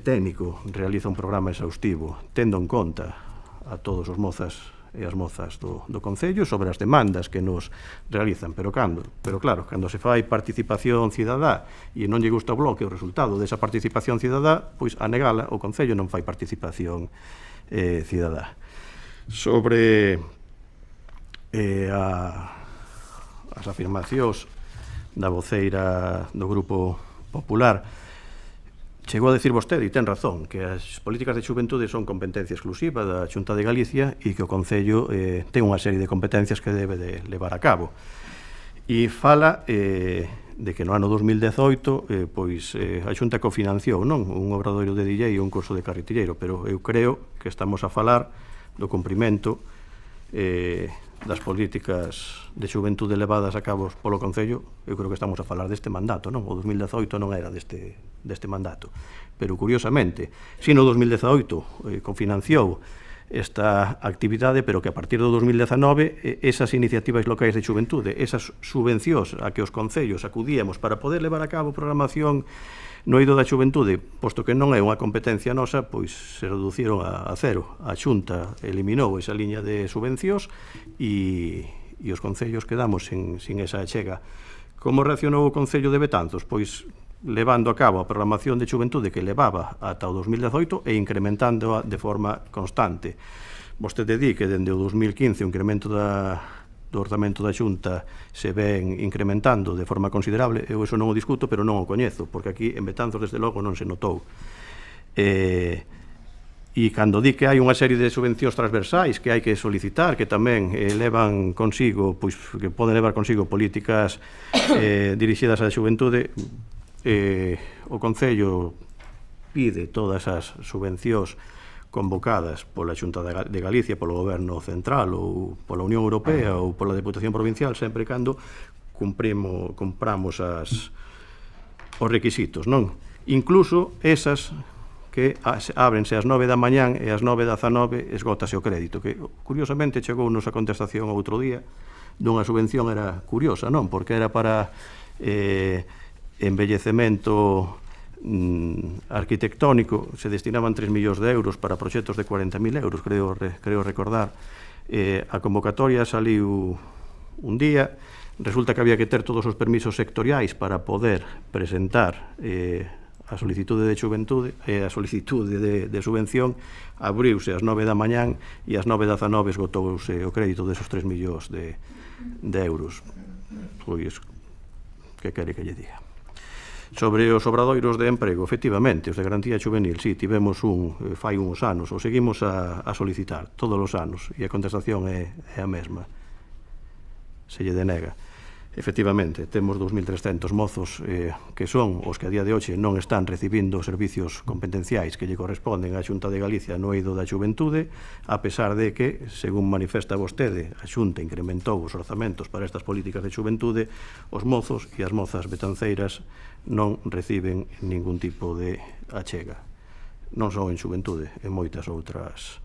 S7: técnico realiza un programa exhaustivo tendo en conta a todos os mozas e as mozas do Concello sobre as demandas que nos realizan, pero claro, cando se fai participación cidadá e non lle gusta o Bloque o resultado desa participación cidadá, pois a negala o Concello non fai participación cidadá. Sobre as afirmacións da voceira do Grupo Popular, chegou a decir vostede, e ten razón, que as políticas de xuventude son competencia exclusiva da Xunta de Galicia e que o Concello ten unha serie de competencias que debe de levar a cabo. E fala de que no ano 2018 pois a Xunta cofinanciou un obradoiro de DJ e un curso de carretilleiro, pero eu creo que estamos a falar do cumprimento das políticas de xuventude levadas a cabo polo Concello. Eu creo que estamos a falar deste mandato, non? O 2018 non era deste mandato, pero curiosamente, si no 2018 cofinanciou esta actividade, pero que a partir do 2019 esas iniciativas locais de xuventude, esas subvencións a que os concellos acudíamos para poder levar a cabo programación no eido da xuventude, posto que non é unha competencia nosa, pois se reduciron a cero. A Xunta eliminou esa liña de subvencións e os concellos quedamos sin esa achega. Como reaccionou o Concello de Betanzos? Pois levando a cabo a programación de xuventude que levaba ata o 2018 e incrementándoa de forma constante. Vostede di que dende o 2015 o incremento do orzamento da Xunta se ven incrementando de forma considerable. Eu iso non o discuto, pero non o coñezo, porque aquí en Betanzos desde logo non se notou. E cando di que hai unha serie de subvencións transversais que hai que solicitar, que tamén levan consigo, pois que poden levar consigo políticas dirixidas á xuventude, o Concello pide todas as subvencións convocadas pola Xunta de Galicia, polo Goberno Central ou pola Unión Europea ou pola Deputación Provincial, sempre cando compramos os requisitos, non? Incluso esas que ábrense ás 9 da mañán e ás 9:19 esgótase o crédito, que curiosamente chegounos a contestación outro día dunha subvención, era curiosa, non? Porque era para embellecemento arquitectónico, se destinaban 3 millóns de euros para proxectos de 40.000 euros, creo recordar. A convocatoria saliu un día, resulta que había que ter todos os permisos sectoriais para poder presentar a solicitude de xuventude, a solicitude de subvención, abriuse ás 9 da mañán e ás 9:19 esgotouse o crédito desos 3 millóns de euros. Pois, que quere que lle diga? Sobre os obradoiros de emprego, efectivamente, os de garantía juvenil, sí, tivemos fai uns anos, o seguimos a solicitar todos os anos, e a contestación é a mesma. Se lle denega. Efectivamente, temos 2.300 mozos que son os que a día de hoxe non están recibindo os servicios competenciais que lle corresponden á Xunta de Galicia no eido da xuventude, a pesar de que, según manifesta vostede, a Xunta incrementou os orzamentos para estas políticas de xuventude, os mozos e as mozas betanceiras non reciben ningún tipo de achega. Non só en xuventude, en moitas outras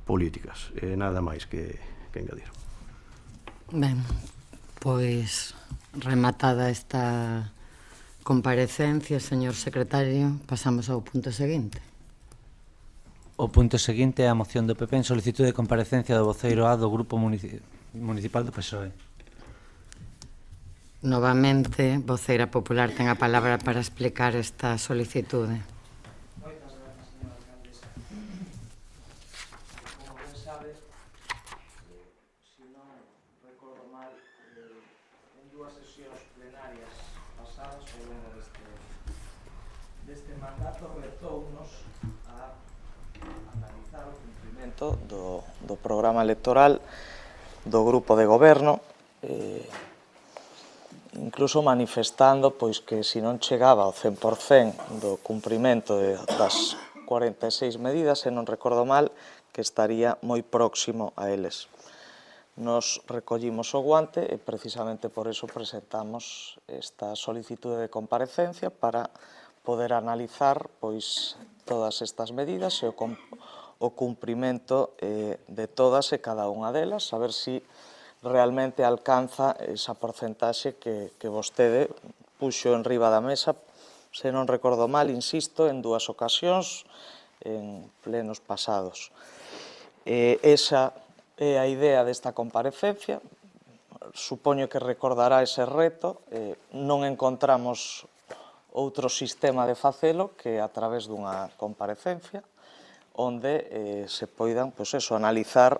S7: políticas. Nada máis que engadir.
S1: Ben, pois rematada esta comparecencia, señor secretario, pasamos ao punto seguinte.
S2: O punto seguinte é a moción do PP en solicitude de comparecencia do voceiro A do Grupo Municipal do PSOE.
S1: Novamente, voceira popular ten a palabra para explicar esta solicitude.
S8: Moitas grazas, señora alcaldesa. Como ben sabe, se non recordo mal, en dúas sesións plenarias pasadas ao longo deste mandato retounos a analizar o cumprimento do programa electoral do grupo de goberno, incluso manifestando pois que se non chegaba ao 100% do cumprimento das 46 medidas, se non recordo mal, que estaría moi próximo a eles. Nos recollimos o guante e precisamente por eso presentamos esta solicitude de comparecencia para poder analizar pois todas estas medidas e o cumprimento de todas e cada unha delas, a ver se realmente alcanza esa porcentaxe que vostede puxo en riba da mesa, se non recordo mal, insisto, en dúas ocasións, en plenos pasados. Esa é a idea desta comparecencia, supoño que recordará ese reto, non encontramos outro sistema de facelo que a través dunha comparecencia, onde se poidan, analizar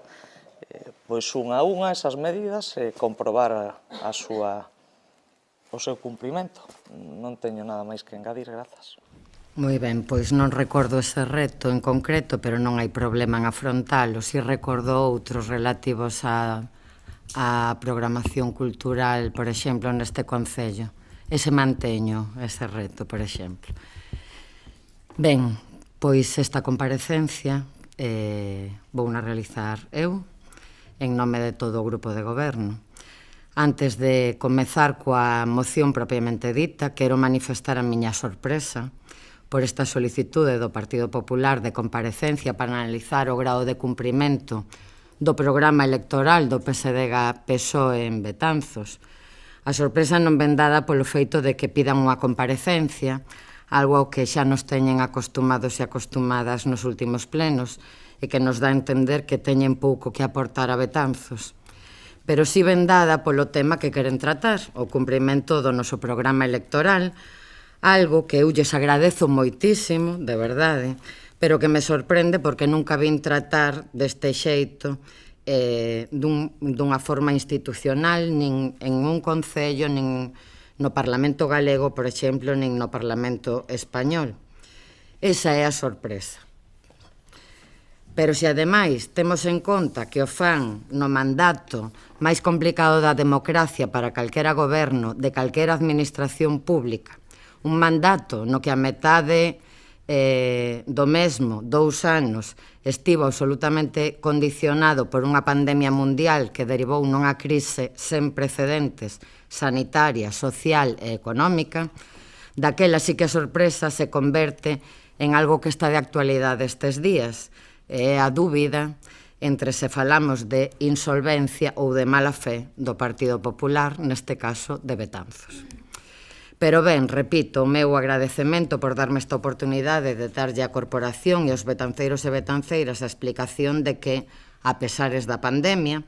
S8: unha a unha esas medidas e comprobar o seu cumprimento. Non teño nada máis que engadir, grazas.
S1: Moi ben, pois non recordo ese reto en concreto, pero non hai problema en afrontalo. Si recordo outros relativos á programación cultural, por exemplo, neste concello. Ese manteño, ese reto, por exemplo. Ben, pois esta comparecencia vou na realizar eu, en nome de todo o grupo de goberno. Antes de comezar coa moción propiamente dita, quero manifestar a miña sorpresa por esta solicitude do Partido Popular de comparecencia para analizar o grao de cumprimento do programa electoral do PSDG-PSOE en Betanzos. A sorpresa non ven dada polo feito de que pidan unha comparecencia, algo ao que xa nos teñen acostumados e acostumadas nos últimos plenos, e que nos dá a entender que teñen pouco que aportar a Betanzos. Pero si ben dada polo tema que queren tratar, o cumprimento do noso programa electoral, algo que eu lles agradezo moitísimo, de verdade, pero que me sorprende porque nunca vin tratar deste xeito dunha forma institucional, nin en un concello, nin no Parlamento galego, por exemplo, nin no Parlamento español. Esa é a sorpresa. Pero se ademais temos en conta que o fan no mandato máis complicado da democracia para calquera goberno de calquera administración pública, un mandato no que a metade do mesmo, 2 anos, estivo absolutamente condicionado por unha pandemia mundial que derivou nunha crise sen precedentes sanitaria, social e económica, daquela sí que a sorpresa se converte en algo que está de actualidade estes días, e é a dúbida entre se falamos de insolvencia ou de mala fe do Partido Popular, neste caso de Betanzos. Pero ben, repito, o meu agradecemento por darme esta oportunidade de darlle á corporación e aos betanceiros e betanceiras a explicación de que, a pesares da pandemia,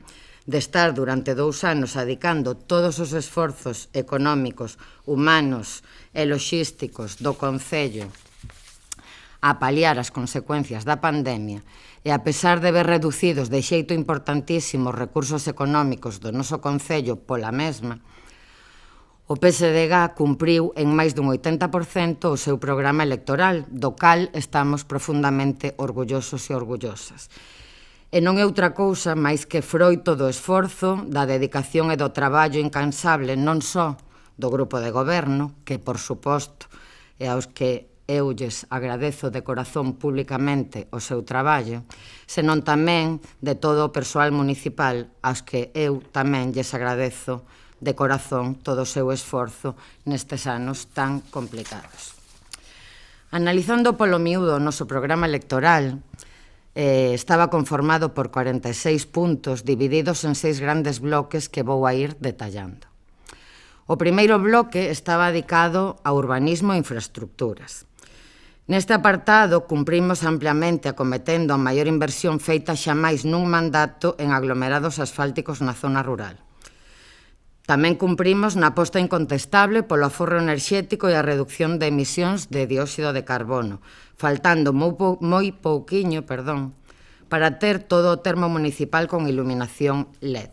S1: de estar durante 2 anos adicando todos os esforzos económicos, humanos e logísticos do Concello a paliar as consecuencias da pandemia e a pesar de ver reducidos de xeito importantísimo os recursos económicos do noso Concello pola mesma, o PSDG cumpriu en máis dun 80% o seu programa electoral, do cal estamos profundamente orgullosos e orgullosas. E non é outra cousa máis que froito do esforzo, da dedicación e do traballo incansable non só do grupo de goberno, que, por suposto, e aos que eu lles agradezo de corazón públicamente o seu traballo, senón tamén de todo o persoal municipal, aos que eu tamén lles agradezo de corazón todo o seu esforzo nestes anos tan complicados. Analizando polo miúdo o noso programa electoral, estaba conformado por 46 puntos divididos en 6 grandes bloques que vou a ir detallando. O primeiro bloque estaba dedicado a urbanismo e infraestructuras. Neste apartado cumprimos ampliamente acometendo a maior inversión feita xamais nun mandato en aglomerados asfálticos na zona rural. Tamén cumprimos na aposta incontestable polo aforro enerxético e a reducción de emisións de dióxido de carbono, faltando moi pouquiño, para ter todo o termo municipal con iluminación LED.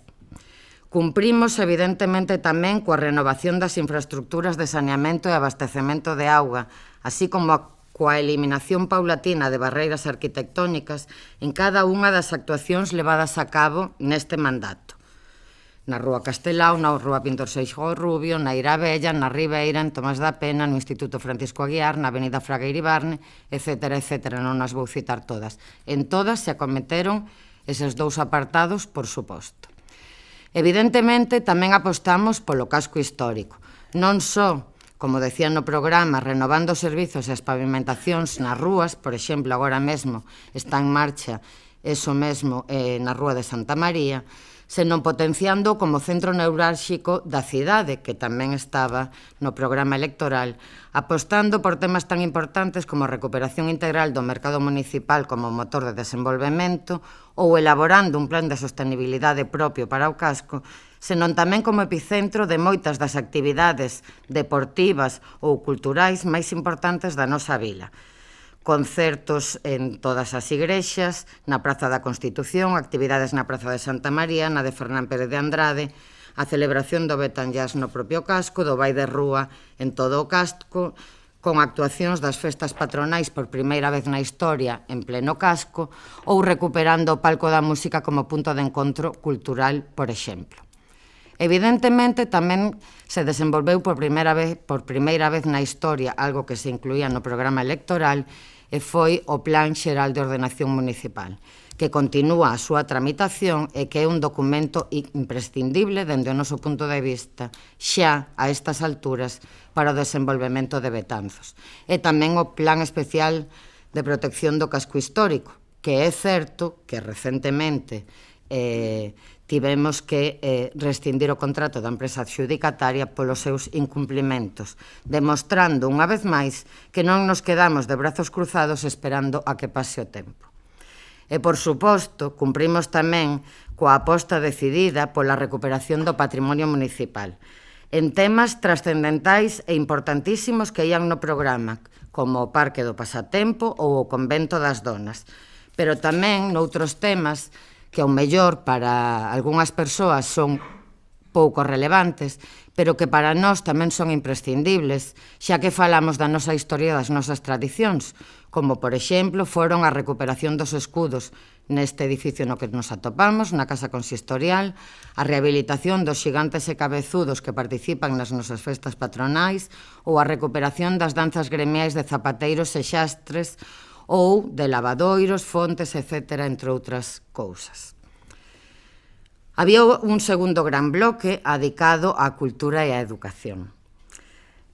S1: Cumprimos, evidentemente, tamén coa renovación das infraestructuras de saneamento e abastecemento de auga, así como coa eliminación paulatina de barreiras arquitectónicas en cada unha das actuacións levadas a cabo neste mandato. Na Rúa Castelao, na Rúa Pintor Seixo Rubio, na Ira Bella, na Ribeira, en Tomás da Pena, no Instituto Francisco Aguiar, na Avenida Fraga Iribarne, etc., non as vou citar todas. En todas se acometeron eses 2 apartados, por suposto. Evidentemente, tamén apostamos polo casco histórico. Non só, como decía no programa, renovando os servizos e as pavimentacións nas rúas, por exemplo, agora mesmo está en marcha eso mesmo na Rúa de Santa María, senón potenciando como centro neurálxico da cidade, que tamén estaba no programa electoral, apostando por temas tan importantes como a recuperación integral do mercado municipal como motor de desenvolvemento ou elaborando un plan de sostenibilidade propio para o casco, senón tamén como epicentro de moitas das actividades deportivas ou culturais máis importantes da nosa vila. Concertos en todas as igrexas, na Praza da Constitución, actividades na Praza de Santa María, na de Fernán Pérez de Andrade, a celebración do Betanllás no propio casco, do Vai de Rúa en todo o casco, con actuacións das festas patronais por primeira vez na historia en pleno casco, ou recuperando o Palco da Música como punto de encontro cultural, por exemplo. Evidentemente, tamén se desenvolveu por primeira vez na historia algo que se incluía no programa electoral e foi o Plan Xeral de Ordenación Municipal, que continúa a súa tramitación e que é un documento imprescindible dende o noso punto de vista xa a estas alturas para o desenvolvemento de Betanzos. E tamén o Plan Especial de Protección do Casco Histórico, que é certo que recentemente tivemos que rescindir o contrato da empresa adxudicataria polos seus incumplimentos, demostrando unha vez máis que non nos quedamos de brazos cruzados esperando a que pase o tempo. E, por suposto, cumprimos tamén coa aposta decidida pola recuperación do patrimonio municipal, en temas trascendentais e importantísimos que ían no programa, como o Parque do Pasatempo ou o Convento das Donas, pero tamén noutros temas que ao mellor para algunhas persoas son pouco relevantes, pero que para nós tamén son imprescindibles, xa que falamos da nosa historia e das nosas tradicións, como, por exemplo, foron a recuperación dos escudos neste edificio no que nos atopamos, na Casa Consistorial, a rehabilitación dos xigantes e cabezudos que participan nas nosas festas patronais ou a recuperación das danzas gremiais de zapateiros e xastres ou de lavadoiros, fontes, etc., entre outras cousas. Había un segundo gran bloque dedicado á cultura e á educación.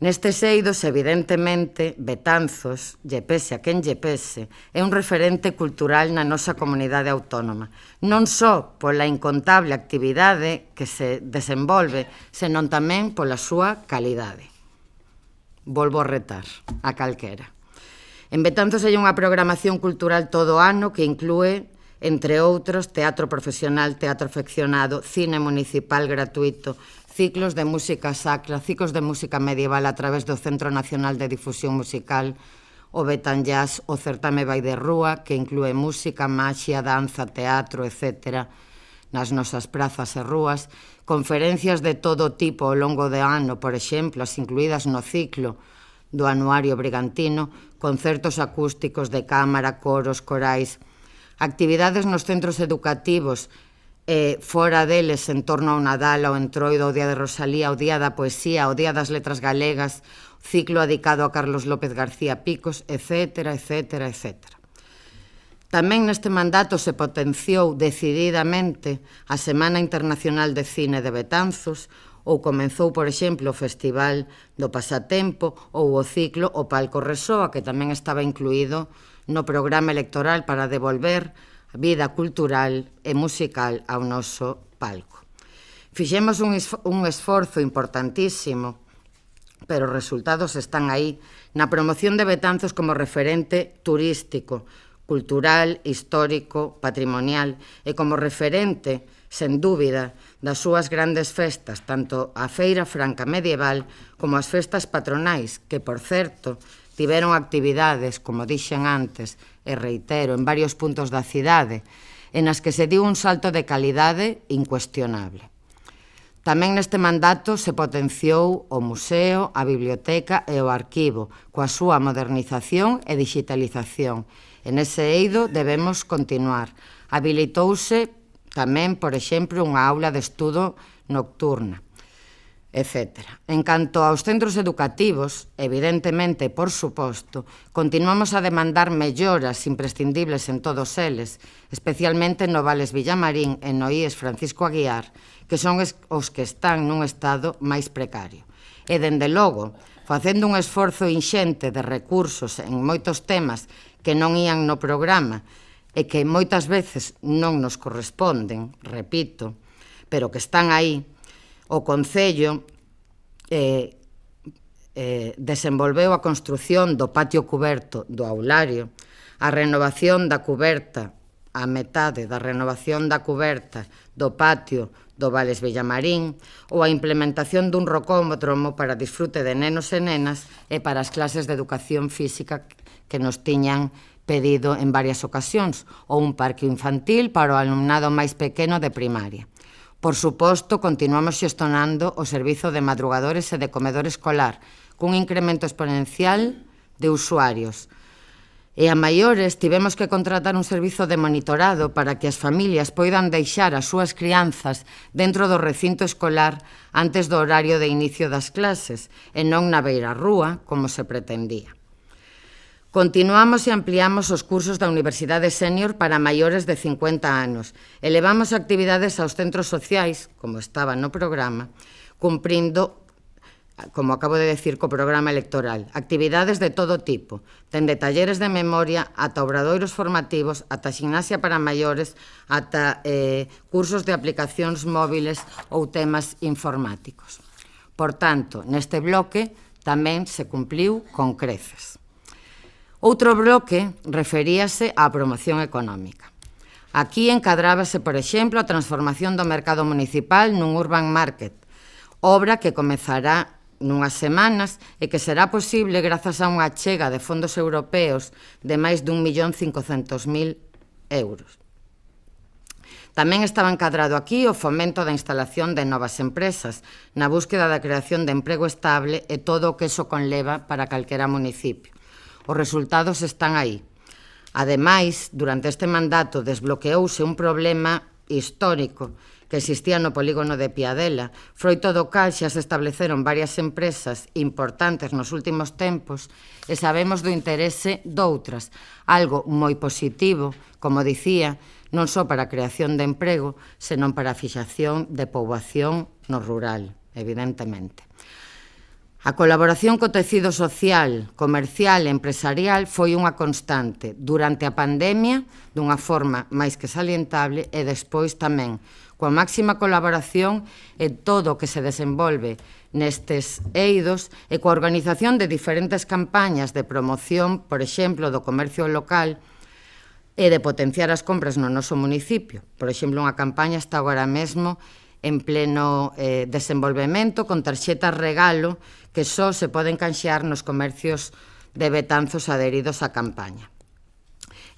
S1: Nestes eidos, evidentemente, Betanzos, lle pese a quen lle pese, é un referente cultural na nosa comunidade autónoma, non só pola incontable actividade que se desenvolve, senón tamén pola súa calidade. Volvo a retar a calquera. En Betanzos hai unha programación cultural todo o ano que inclúe, entre outros, teatro profesional, teatro afeccionado, cine municipal gratuito, ciclos de música sacra, ciclos de música medieval a través do Centro Nacional de Difusión Musical, o Betan Jazz, o Certame Vai de Rúa, que inclúe música, maxia, danza, teatro, etc., nas nosas prazas e rúas, conferencias de todo tipo ao longo do ano, por exemplo, as incluídas no ciclo do Anuario Brigantino, concertos acústicos de cámara, coros, corais, actividades nos centros educativos, fora deles, en torno ao Nadal, ao Entroido, ao Día de Rosalía, ao Día da Poesía, ao Día das Letras Galegas, ciclo dedicado a Carlos López García Picos, etc., etc., etc. Tamén neste mandato se potenciou decididamente a Semana Internacional de Cine de Betanzos, ou comenzou, por exemplo, o Festival do Pasatempo ou o ciclo O Palco Resoa, que tamén estaba incluído no programa electoral para devolver vida cultural e musical ao noso palco. Fixemos un esforzo importantísimo, pero os resultados están aí, na promoción de Betanzos como referente turístico, cultural, histórico, patrimonial e como referente, sen dúbida, das súas grandes festas, tanto a Feira Franca Medieval como as festas patronais, que, por certo, tiveron actividades, como dixen antes, e reitero, en varios puntos da cidade, en as que se diu un salto de calidade incuestionable. Tamén neste mandato se potenciou o museo, a biblioteca e o arquivo, coa súa modernización e digitalización. En ese eido debemos continuar. Habilitouse tamén, por exemplo, unha aula de estudo nocturna, etc. En canto aos centros educativos, evidentemente, por suposto, continuamos a demandar melloras imprescindibles en todos eles, especialmente no Vales Villamarín e no IES Francisco Aguiar, que son os que están nun estado máis precario. E, dende logo, facendo un esforzo inxente de recursos en moitos temas que non ían no programa e que moitas veces non nos corresponden, repito, pero que están aí, o Concello desenvolveu a construción do patio cuberto do aulario, a renovación da cuberta, a metade da renovación da cuberta do patio do Vales Villamarín ou a implementación dun rocódromo para disfrute de nenos e nenas e para as clases de educación física que nos tiñan pedido en varias ocasións, ou un parque infantil para o alumnado máis pequeno de primaria. Por suposto, continuamos xestionando o servizo de madrugadores e de comedor escolar, cun incremento exponencial de usuarios. E a maiores tivemos que contratar un servizo de monitorado para que as familias poidan deixar as súas crianzas dentro do recinto escolar antes do horario de inicio das clases, e non na beirarrúa, como se pretendía. Continuamos e ampliamos os cursos da Universidade Sénior para maiores de 50 anos. Elevamos actividades aos centros sociais, como estaba no programa, cumprindo, como acabo de decir, co programa electoral, actividades de todo tipo, dende talleres de memoria ata obradoiros formativos, ata ximnasia para maiores, ata cursos de aplicacións móviles ou temas informáticos. Por tanto, neste bloque tamén se cumpliu con creces. Outro bloque referíase á promoción económica. Aquí encadrábase, por exemplo, a transformación do mercado municipal nun urban market, obra que comezará nunhas semanas e que será posible grazas a unha achega de fondos europeos de máis de 1.500.000 euros. Tamén estaba encadrado aquí o fomento da instalación de novas empresas, na búsqueda da creación de emprego estable e todo o que iso conleva para calquera municipio. Os resultados están aí. Ademais, durante este mandato desbloqueouse un problema histórico que existía no polígono de Piadela, froito do cal xa se estableceron varias empresas importantes nos últimos tempos e sabemos do interese doutras, algo moi positivo, como dicía, non só para a creación de emprego, senón para a fixación de poboación no rural, evidentemente. A colaboración co tecido social, comercial e empresarial foi unha constante durante a pandemia dunha forma máis que salientable e despois tamén coa máxima colaboración en todo o que se desenvolve nestes eidos e coa organización de diferentes campañas de promoción, por exemplo, do comercio local e de potenciar as compras no noso municipio. Por exemplo, unha campaña está agora mesmo en pleno desenvolvemento con tarxetas regalo que só se poden canxear nos comercios de Betanzos adheridos á campaña.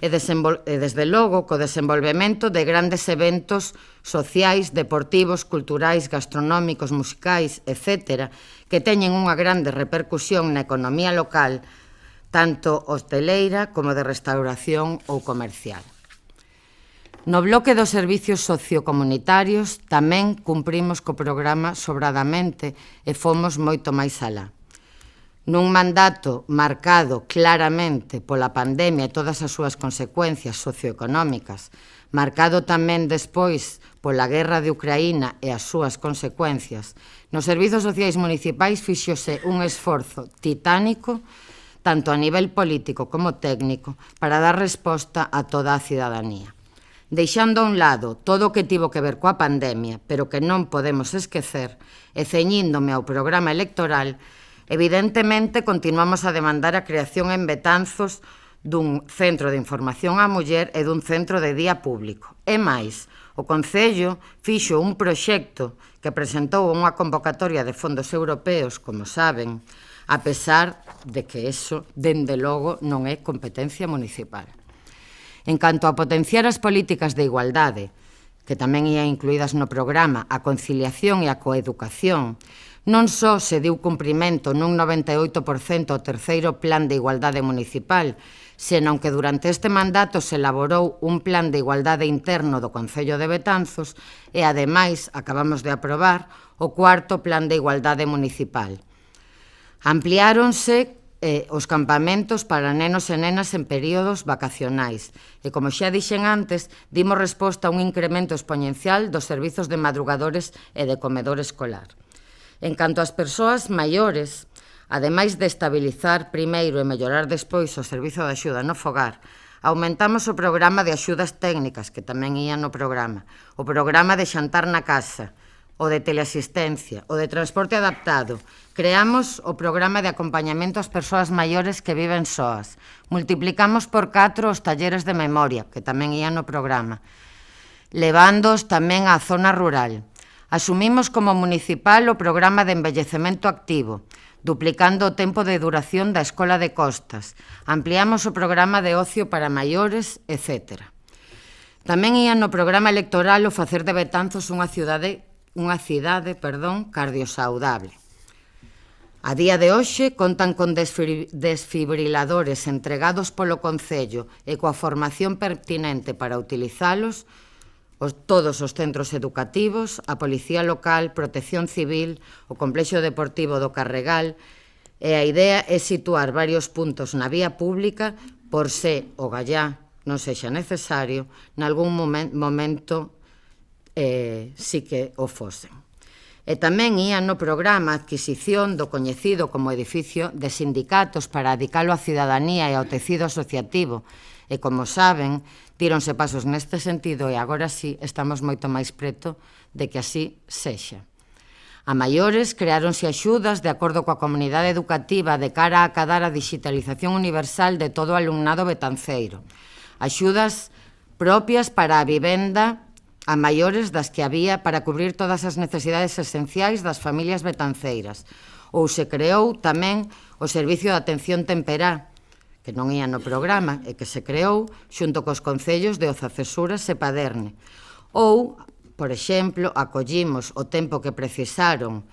S1: E desde logo, co desenvolvemento de grandes eventos sociais, deportivos, culturais, gastronómicos, musicais, etc., que teñen unha grande repercusión na economía local, tanto hosteleira como de restauración ou comercial. No bloque dos servicios sociocomunitarios tamén cumprimos co programa sobradamente e fomos moito máis alá. Nun mandato marcado claramente pola pandemia e todas as súas consecuencias socioeconómicas, marcado tamén despois pola guerra de Ucraína e as súas consecuencias, nos servizos sociais municipais fíxose un esforzo titánico tanto a nivel político como técnico para dar resposta a toda a cidadanía. Deixando a un lado todo o que tivo que ver coa pandemia, pero que non podemos esquecer, e ceñíndome ao programa electoral, evidentemente continuamos a demandar a creación en Betanzos dun centro de información á muller e dun centro de día público. E máis, o Concello fixo un proxecto que presentou unha convocatoria de fondos europeos, como saben, a pesar de que eso, dende logo, non é competencia municipal. En canto a potenciar as políticas de igualdade, que tamén ia incluídas no programa, a conciliación e a coeducación, non só se diu cumprimento nun 98% ao terceiro Plan de Igualdade Municipal, senón que durante este mandato se elaborou un plan de igualdade interno do Concello de Betanzos e, ademais, acabamos de aprobar o cuarto Plan de Igualdade Municipal. Ampliáronse os campamentos para nenos e nenas en períodos vacacionais. E, como xa dixen antes, dimos resposta a un incremento exponencial dos servizos de madrugadores e de comedor escolar. En canto ás persoas maiores, ademais de estabilizar primeiro e mellorar despois o servizo de axuda no fogar, aumentamos o programa de axudas técnicas, que tamén ia no programa, o programa de xantar na casa, o de teleasistencia, o de transporte adaptado. Creamos o programa de acompañamento ás persoas maiores que viven soas. Multiplicamos por 4 os talleres de memoria, que tamén ian no programa, levándoos tamén á zona rural. Asumimos como municipal o programa de envellecemento activo, duplicando o tempo de duración da Escola de Costas. Ampliamos o programa de ocio para maiores, etc. Tamén ian no programa electoral o facer de Betanzos unha cidade cardiosaudable. A día de hoxe contan con desfibriladores entregados polo Concello e coa formación pertinente para utilizalos todos os centros educativos, a Policía Local, Protección Civil, o Complexo Deportivo do Carregal, e a idea é situar varios puntos na vía pública por se o gallá non sexa necesario, nalgún momento sí que o fosen. E tamén ia no programa a adquisición do coñecido como edificio de sindicatos para adicalo á cidadanía e ao tecido asociativo. E, como saben, tíronse pasos neste sentido e agora sí estamos moito máis preto de que así sexa. A maiores creáronse axudas de acordo coa comunidade educativa de cara a acadar a digitalización universal de todo o alumnado betanceiro. Axudas propias para a vivenda a maiores das que había para cubrir todas as necesidades esenciais das familias betanceiras. Ou se creou tamén o Servicio de Atención Temperá, que non ia no programa e que se creou xunto cos concellos de Ozacesuras e Paderne. Ou, por exemplo, acollimos o tempo que precisaron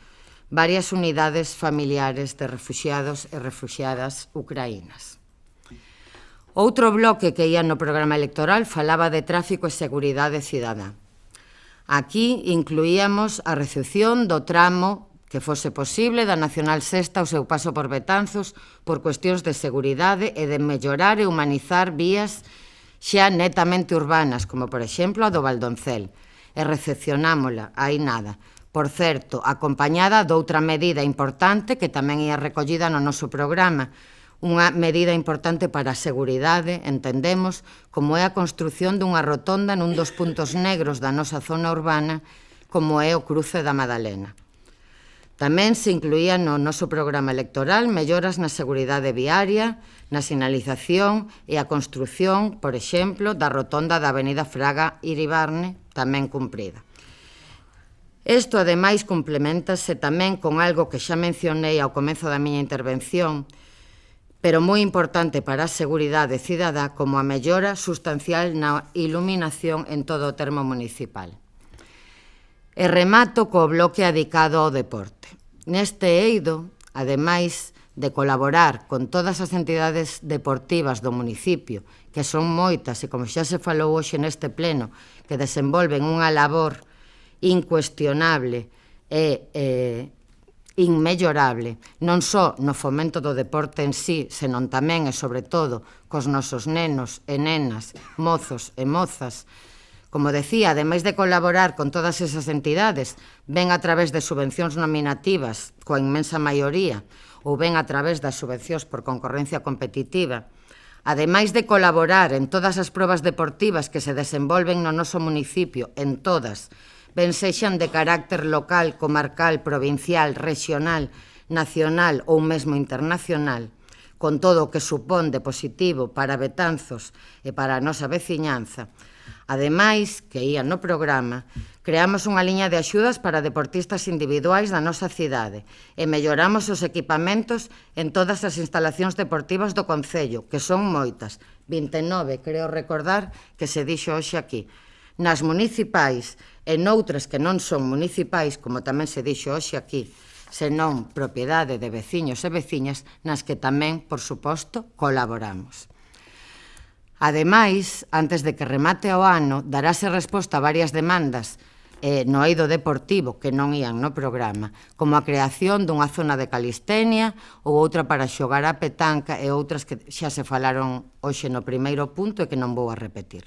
S1: varias unidades familiares de refuxiados e refuxiadas ucraínas. Outro bloque que ia no programa electoral falaba de tráfico e seguridade cidadá. Aquí incluíamos a recepción do tramo que fose posible da Nacional Sexta ao seu paso por Betanzos por cuestións de seguridade e de mellorar e humanizar vías xa netamente urbanas, como por exemplo a do Valdoncel, e recepcionámola, aí nada. Por certo, acompañada doutra medida importante que tamén ia recollida no noso programa, unha medida importante para a seguridade, entendemos, como é a construción dunha rotonda nun dos puntos negros da nosa zona urbana, como é o cruce da Madalena. Tamén se incluía no noso programa electoral melloras na seguridade viaria, na sinalización e a construción, por exemplo, da rotonda da Avenida Fraga Iribarne, tamén cumprida. Isto, ademais, complementase tamén con algo que xa mencionei ao comezo da miña intervención, pero moi importante para a seguridade cidadá, como a mellora sustancial na iluminación en todo o termo municipal. E remato co bloque dedicado ao deporte. Neste eido, ademais de colaborar con todas as entidades deportivas do municipio, que son moitas e como xa se falou hoxe neste pleno, que desenvolven unha labor incuestionable e inmellorable, non só no fomento do deporte en sí, senón tamén e sobre todo cos nosos nenos e nenas, mozos e mozas. Como decía, ademais de colaborar con todas esas entidades, ven a través de subvencións nominativas, coa inmensa maioría, ou ven a través das subvencións por concorrencia competitiva, ademais de colaborar en todas as probas deportivas que se desenvolven no noso municipio, en todas, ben sexan de carácter local, comarcal, provincial, regional, nacional ou mesmo internacional, con todo o que supón de positivo para Betanzos e para a nosa veciñanza. Ademais, que ía no programa, creamos unha liña de axudas para deportistas individuais da nosa cidade e melloramos os equipamentos en todas as instalacións deportivas do Concello, que son moitas, 29, creo recordar que se dixo hoxe aquí. Nas municipais e noutras que non son municipais, como tamén se dixo hoxe aquí, senón propiedade de veciños e veciñas, nas que tamén, por suposto, colaboramos. Ademais, antes de que remate o ano, darase resposta a varias demandas no eido deportivo que non ían no programa, como a creación dunha zona de calistenia ou outra para xogar a petanca e outras que xa se falaron hoxe no primeiro punto e que non vou a repetir.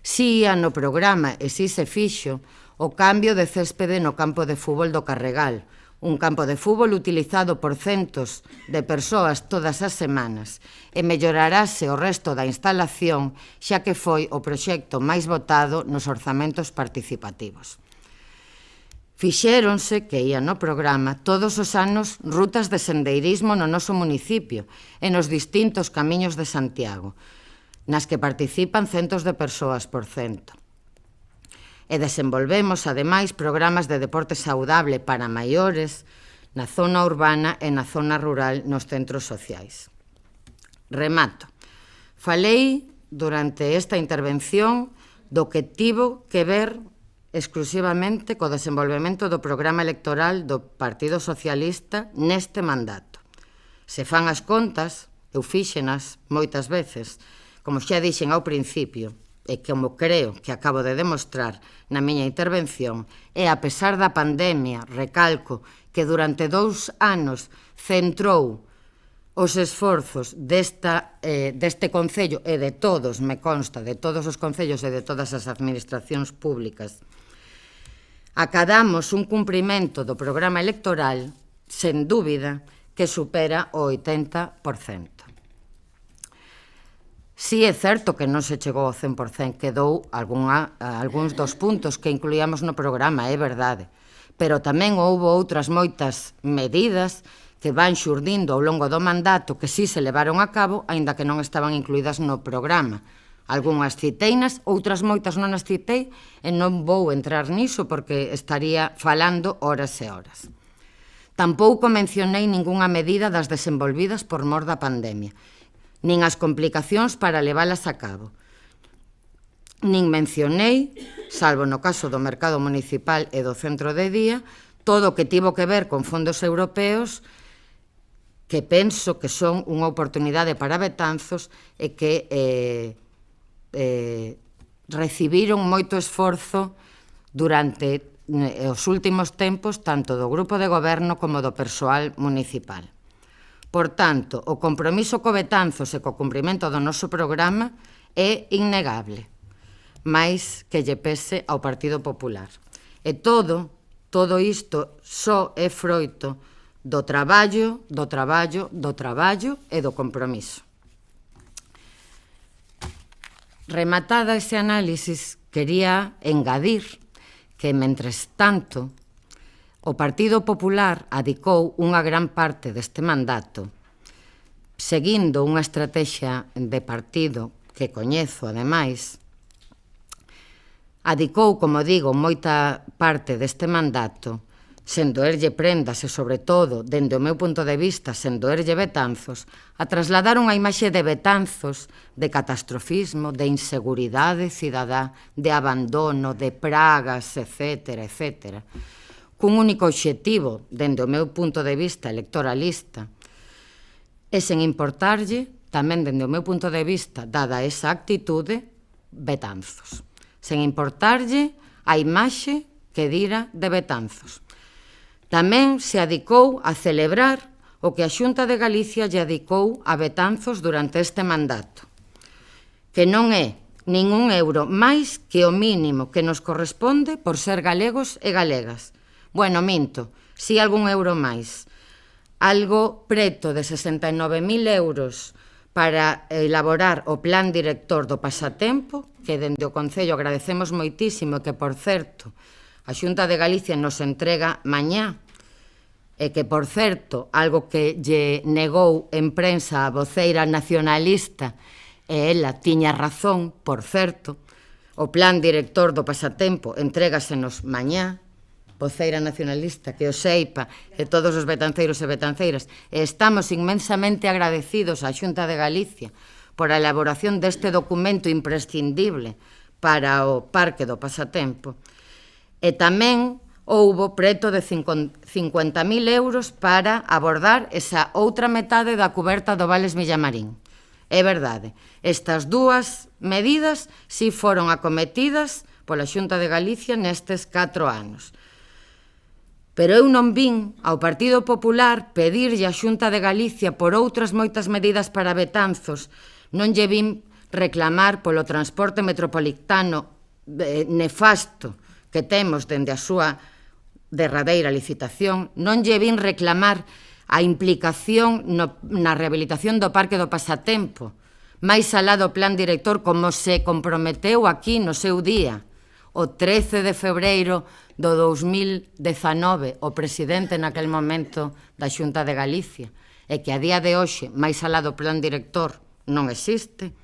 S1: Si ia no programa e si se fixo o cambio de céspede no campo de fútbol do Carregal, un campo de fútbol utilizado por centos de persoas todas as semanas e mellorarase o resto da instalación xa que foi o proxecto máis votado nos orzamentos participativos. Fixéronse, que ia no programa, todos os anos rutas de sendeirismo no noso municipio e nos distintos camiños de Santiago, nas que participan centos de persoas por cento. E desenvolvemos, ademais, programas de deporte saudable para maiores na zona urbana e na zona rural nos centros sociais. Remato. Falei durante esta intervención do que tivo que ver exclusivamente co desenvolvemento do programa electoral do Partido Socialista neste mandato. Se fan as contas, eu fíxenas moitas veces, como xa dixen ao principio, e como creo que acabo de demostrar na miña intervención, e a pesar da pandemia, recalco que durante 2 anos centrou os esforzos deste Concello e de todos, me consta, de todos os concellos e de todas as administracións públicas, acadamos un cumprimento do programa electoral, sen dúbida, que supera o 80%. Si é certo que non se chegou ao 100%, quedou algúns dos puntos que incluíamos no programa, é verdade. Pero tamén houve outras moitas medidas que van xurdindo ao longo do mandato que si se levaron a cabo, aínda que non estaban incluídas no programa. Algúnas citeinas, outras moitas non as citei e non vou entrar niso porque estaría falando horas e horas. Tampouco mencionei ningunha medida das desenvolvidas por mor da pandemia, nin as complicacións para leválas a cabo. Nin mencionei, salvo no caso do mercado municipal e do centro de día, todo o que tivo que ver con fondos europeos que penso que son unha oportunidade para Betanzos e que recibiron moito esforzo durante os últimos tempos tanto do grupo de goberno como do persoal municipal. Por tanto, o compromiso co Betanzos e co cumprimento do noso programa é innegable, máis que lle pese ao Partido Popular. E todo isto só é froito do traballo e do compromiso. Rematada ese análisis, quería engadir que, mentres tanto, o Partido Popular adicou unha gran parte deste mandato seguindo unha estrategia de partido que coñezo, ademais, adicou, como digo, moita parte deste mandato sen doerlle prendas e, sobre todo, dende o meu punto de vista, sen doerlle Betanzos, a trasladar unha imaxe de Betanzos, de catastrofismo, de inseguridade cidadá, de abandono, de pragas, etc., etc., cun único obxectivo, dende o meu punto de vista electoralista, e sen importarlle, tamén dende o meu punto de vista, dada esa actitude, Betanzos. Sen importarlle a imaxe que dira de Betanzos. Tamén se adicou a celebrar o que a Xunta de Galicia lle adicou a Betanzos durante este mandato, que non é nin un euro máis que o mínimo que nos corresponde por ser galegos e galegas. Bueno, minto, si algún euro máis. Algo preto de 69.000 euros para elaborar o plan director do pasatempo, que dende o Concello agradecemos moitísimo, que, por certo, a Xunta de Galicia nos entrega mañá, e que, por certo, algo que lle negou en prensa a voceira nacionalista, e ela tiña razón, por certo, o plan director do pasatempo entrégasenos mañá, voceira nacionalista, que o seipa, e todos os betanceiros e betanceiras, e estamos inmensamente agradecidos á Xunta de Galicia por a elaboración deste documento imprescindible para o Parque do Pasatempo. E tamén houbo preto de 50.000 euros para abordar esa outra metade da cuberta do Vales Villamarín. É verdade, estas dúas medidas si foron acometidas pola Xunta de Galicia nestes 4 anos. Pero eu non vin ao Partido Popular pedirlle á Xunta de Galicia por outras moitas medidas para Betanzos, non lle vin reclamar polo transporte metropolitano nefasto que temos dende a súa derradeira licitación, non lle vin reclamar a implicación na rehabilitación do Parque do Pasatempo, máis alá do plan director, como se comprometeu aquí no seu día, o 13 de febreiro do 2019, o presidente naquel momento da Xunta de Galicia, e que a día de hoxe, máis alá do plan director, non existe.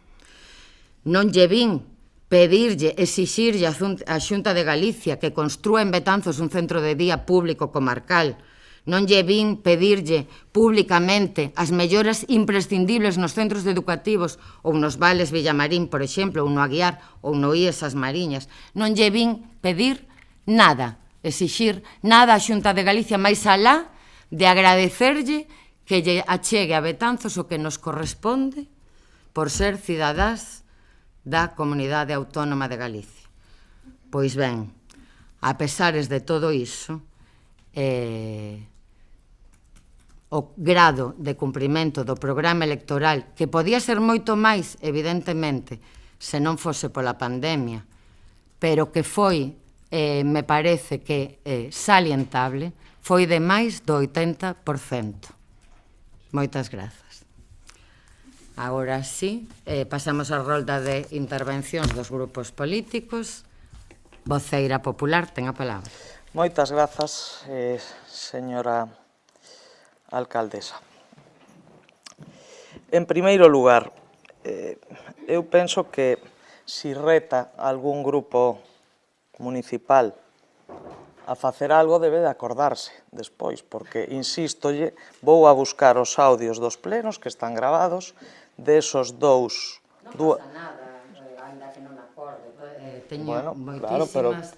S1: Non lle vin pedirlle, exixirlle a Xunta de Galicia que construa en Betanzos un centro de día público comarcal. Non lle vin pedirlle públicamente as melloras imprescindibles nos centros educativos ou nos Vales Villamarín, por exemplo, ou no Aguiar ou no IES As Mariñas. Non lle vin pedir nada, exixir nada á Xunta de Galicia máis alá de agradecerlle que lle achegue a Betanzos o que nos corresponde por ser cidadás da Comunidade Autónoma de Galicia. Pois ben, a pesares de todo iso, o grado de cumprimento do programa electoral, que podía ser moito máis, evidentemente, se non fose pola pandemia, pero que foi, me parece que salientable, foi de máis do 80%. Moitas grazas. Agora sí, pasamos á rolda de intervencións dos grupos políticos. Voceira Popular, ten a palabra.
S8: Moitas grazas, señora alcaldesa. En primeiro lugar, eu penso que si reta algún grupo municipal a facer algo debe de acordarse despois, porque, insístolle, vou a buscar os audios dos plenos que están gravados desos dous...
S1: Non pasa nada, ainda que non me acorde. Teño moitísimas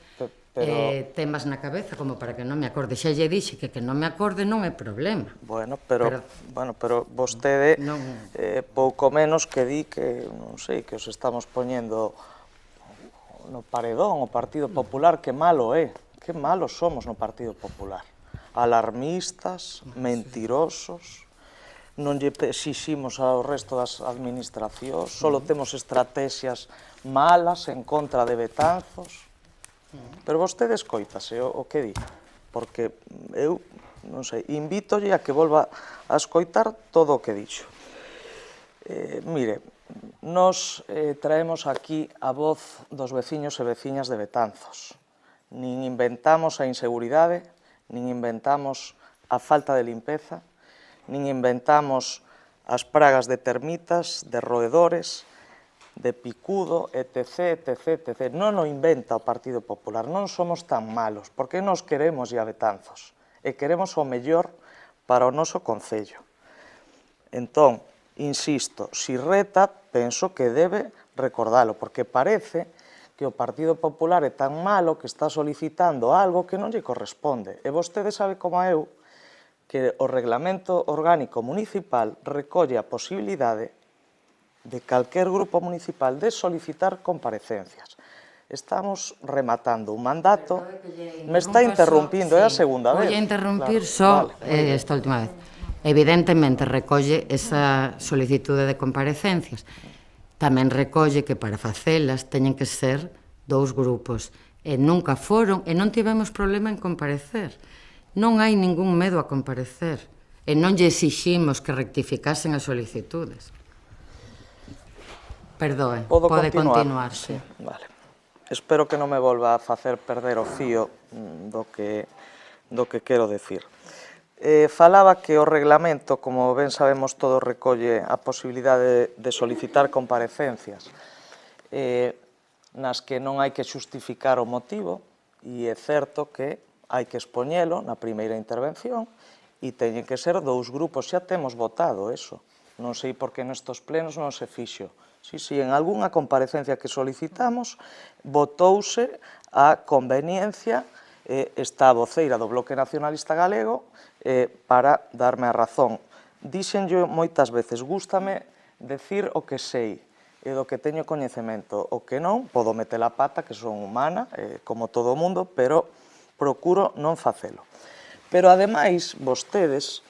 S1: temas na cabeza como para que non me acorde. Xa lle dixe que non me acorde non é problema.
S8: Bueno, pero vostede pouco menos que di que, non sei, que os estamos poñendo no paredón o Partido Popular, que malo é, que malos somos no Partido Popular. Alarmistas, mentirosos, non lle exiximos ao resto das administracións, só temos estrategias malas en contra de Betanzos. Pero vostede escoítase o que di, porque eu, non sei, invítolle a que volva a escoitar todo o que dixo. Mire, nos traemos aquí a voz dos veciños e veciñas de Betanzos. Nin inventamos a inseguridade, nin inventamos a falta de limpeza, nin inventamos as pragas de termitas, de roedores, de picudo, etc, etc, etc. Non o inventa o Partido Popular, non somos tan malos, porque nos queremos a Betanzos, e queremos o mellor para o noso concello. Entón, insisto, si reta, penso que debe recordalo, porque parece que o Partido Popular é tan malo que está solicitando algo que non lle corresponde. E vostede sabe como eu que o Reglamento Orgánico Municipal recolle a posibilidade de calquer grupo municipal de solicitar comparecencias. Estamos rematando un mandato. Me está interrumpindo, é a segunda vez.
S1: Voy a interrumpir só esta última vez. Evidentemente recolle esa solicitude de comparecencias. Tamén recolle que para facelas teñen que ser 2 grupos. E nunca foron, e non tivemos problema en comparecer. Non hai ningún medo a comparecer. E non lle exiximos que rectificasen as solicitudes. Perdoe, pode continuar, sí.
S8: Vale. Espero que non me volva a facer perder o fío do que quero decir. Falaba que o reglamento, como ben sabemos todos, recolle a posibilidade de solicitar comparecencias nas que non hai que xustificar o motivo, e é certo que hai que expoñelo na primeira intervención, e teñen que ser 2 grupos. Xa temos votado eso. Non sei por que nestos plenos non se fixo. Si, en algunha comparecencia que solicitamos, votouse a conveniencia, está a voceira do Bloque Nacionalista Galego, para darme a razón. Díxenllo moitas veces, gústame decir o que sei e do que teño coñecemento. O que non, podo meter a pata, que son humana, como todo o mundo, pero procuro non facelo. Pero, ademais, vostedes,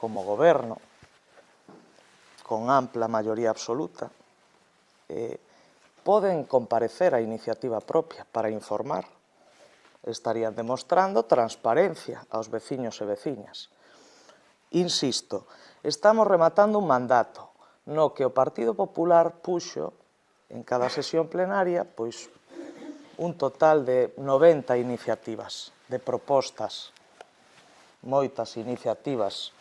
S8: como goberno, con ampla maioría absoluta, poden comparecer a iniciativa propia para informar. Estarían demostrando transparencia aos veciños e veciñas. Insisto, estamos rematando un mandato no que o Partido Popular puxo en cada sesión plenaria pois un total de 90 iniciativas, de propostas, moitas iniciativas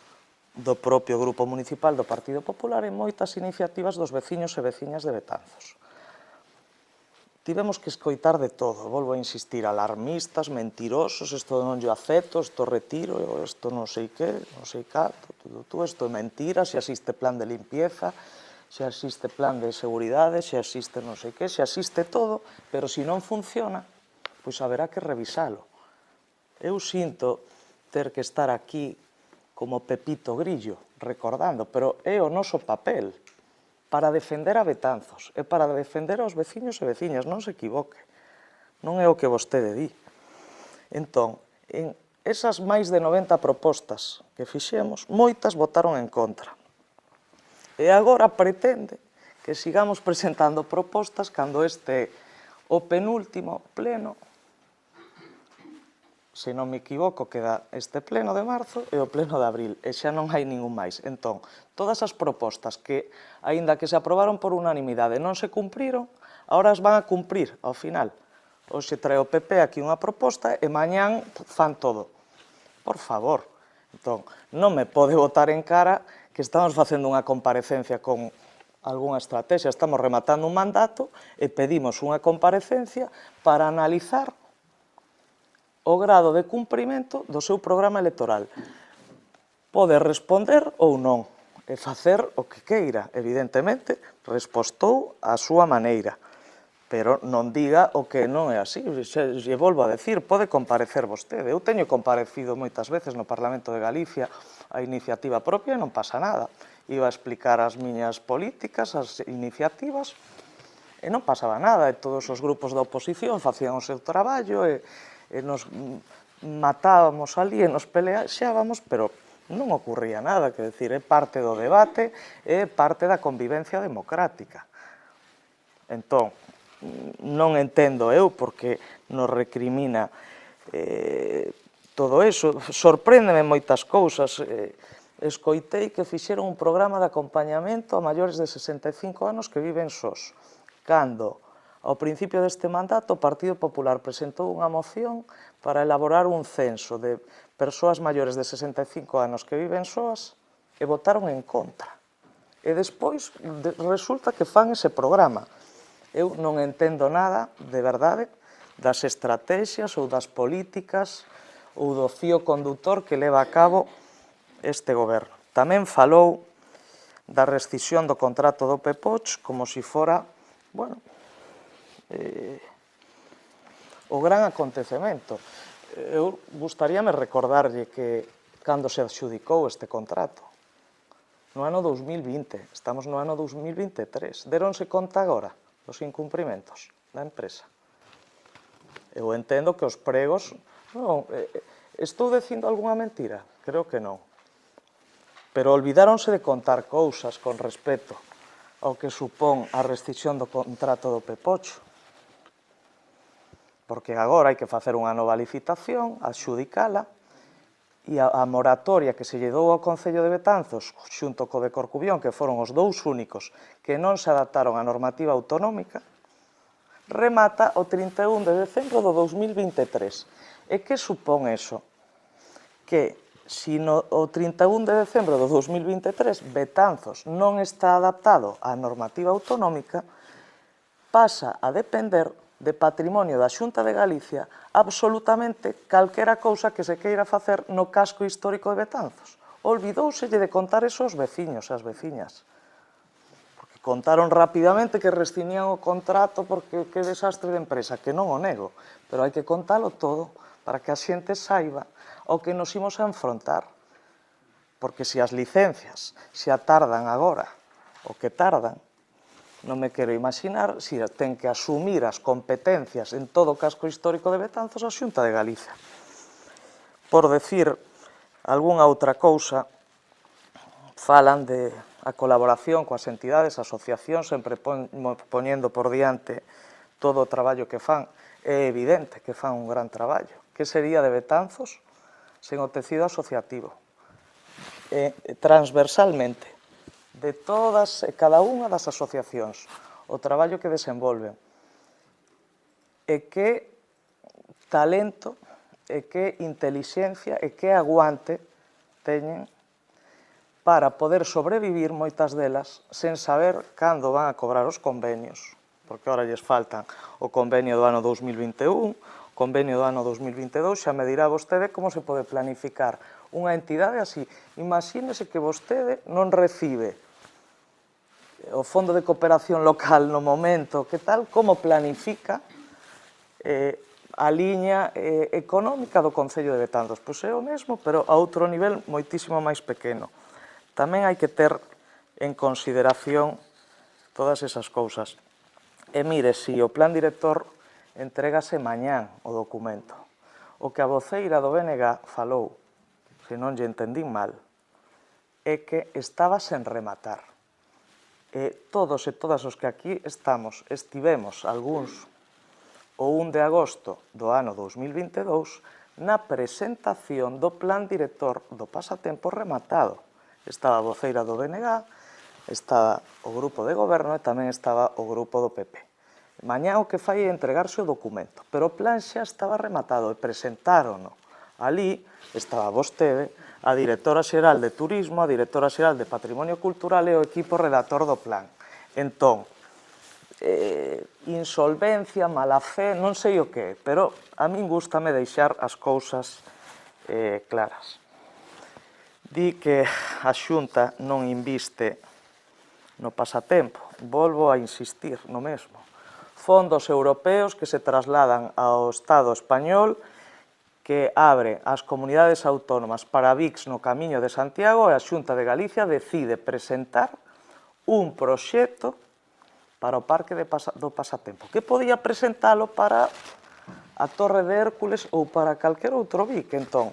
S8: do propio Grupo Municipal do Partido Popular e moitas iniciativas dos veciños e veciñas de Betanzos. Tivemos que escoitar de todo, volvo a insistir, alarmistas, mentirosos, isto non yo acepto, isto retiro, isto non sei que, non sei cato, isto é mentira, se existe plan de limpieza, se existe plan de seguridade, se existe non sei que, se existe todo, pero se non funciona, pois haberá que revisalo. Eu sinto ter que estar aquí como Pepito Grillo, recordando, pero é o noso papel, para defender a Betanzos e para defender aos veciños e veciñas, non se equivoque. Non é o que vostede di. Entón, en esas máis de 90 propostas que fixemos, moitas votaron en contra. E agora pretende que sigamos presentando propostas cando este o penúltimo pleno, se non me equivoco, queda este pleno de marzo e o pleno de abril, e xa non hai ningún máis. Entón, todas as propostas que, aínda que se aprobaron por unanimidade, non se cumpriron, agora as van a cumprir ao final. Hoxe trae o PP aquí unha proposta e mañán fan todo. Por favor. Entón, non me pode botar en cara que estamos facendo unha comparecencia con algunha estrategia, estamos rematando un mandato e pedimos unha comparecencia para analizar o grado de cumprimento do seu programa electoral. Pode responder ou non, e facer o que queira. Evidentemente, respostou á súa maneira, pero non diga o que non é así. Lle volvo a decir, pode comparecer vostede. Eu teño comparecido moitas veces no Parlamento de Galicia a iniciativa propia e non pasa nada. Iba a explicar as miñas políticas, as iniciativas, e non pasaba nada, e todos os grupos da oposición facían o seu traballo, e nos matábamos ali e nos peleábamos, pero non ocurría nada, que decir, é parte do debate, é parte da convivencia democrática. Entón, non entendo eu porque nos recrimina todo eso. Sorpréndeme moitas cousas. Escoitei que fixeron un programa de acompañamento a maiores de 65 anos que viven sós, cando, ao principio deste mandato, o Partido Popular presentou unha moción para elaborar un censo de persoas maiores de 65 anos que viven sós e votaron en contra. E despois resulta que fan ese programa. Eu non entendo nada, de verdade, das estrategias ou das políticas ou do fío condutor que leva a cabo este goberno. Tamén falou da rescisión do contrato do Pepoch como se fora, bueno, o gran acontecemento. Eu gustaríame recordarlle que cando se adxudicou este contrato, no ano 2020, estamos no ano 2023, deronse conta agora dos incumprimentos da empresa. Eu entendo que os pregos... Non, estou dicindo algunha mentira? Creo que non. Pero olvidáronse de contar cousas con respecto ao que supón a rescisión do contrato do Pepocho. Porque agora hai que facer unha nova licitación, adxudicala, e a moratoria que se lle dou ao Concello de Betanzos, xunto co de Corcubión, que foron os dous únicos que non se adaptaron á normativa autonómica, remata o 31 de decembro do 2023. E que supón eso? Que, se o 31 de decembro do 2023 Betanzos non está adaptado á normativa autonómica, pasa a depender de patrimonio da Xunta de Galicia absolutamente calquera cousa que se queira facer no casco histórico de Betanzos. Olvidouselle de contar eso aos veciños e as veciñas. Porque contaron rapidamente que rescinían o contrato porque que desastre de empresa, que non o nego, pero hai que contalo todo para que a xente saiba o que nos imos a enfrontar. Porque se as licencias se atardan agora o que tardan, non me quero imaginar se ten que asumir as competencias en todo o casco histórico de Betanzos a Xunta de Galicia. Por decir algunha outra cousa, falan de a colaboración coas entidades, asociacións, sempre poñendo por diante todo o traballo que fan. É evidente que fan un gran traballo. Que sería de Betanzos sen o tecido asociativo? Transversalmente, de todas e cada unha das asociacións, o traballo que desenvolven, e que talento, e que intelixencia, e que aguante teñen para poder sobrevivir moitas delas sen saber cando van a cobrar os convenios, porque ahora lles faltan o convenio do ano 2021, o convenio do ano 2022, xa me dirá vostede como se pode planificar unha entidade así. Imagínese que vostede non recibe o Fondo de Cooperación Local no momento, que tal, como planifica a liña económica do Concello de Betanzos? Pois é o mesmo, pero a outro nivel moitísimo máis pequeno. Tamén hai que ter en consideración todas esas cousas. E mire, se o plan director entrégase mañán o documento, o que a voceira do BNG falou, se non lle entendín mal, é que estaba sen rematar. E todos e todas os que aquí estivemos algúns o 1 de agosto do ano 2022 na presentación do plan director do pasatempo rematado. Estaba a voceira do BNG, estaba o grupo de goberno e tamén estaba o grupo do PP. Mañá o que fai é entregarse o documento, pero o plan xa estaba rematado e presentárono. Ali estaba vostede, a directora xeral de Turismo, a directora xeral de Patrimonio Cultural e o equipo redactor do plan. Entón, insolvencia, mala fe, non sei o que, pero a min gústame deixar as cousas claras. Di que a Xunta non inviste no pasatempo. Volvo a insistir no mesmo. Fondos europeos que se trasladan ao Estado español, que abre as comunidades autónomas para VIX no Camiño de Santiago, e a Xunta de Galicia decide presentar un proxecto para o Parque do Pasatempo, que podía presentalo para a Torre de Hércules ou para calquer outro BIC. Entón,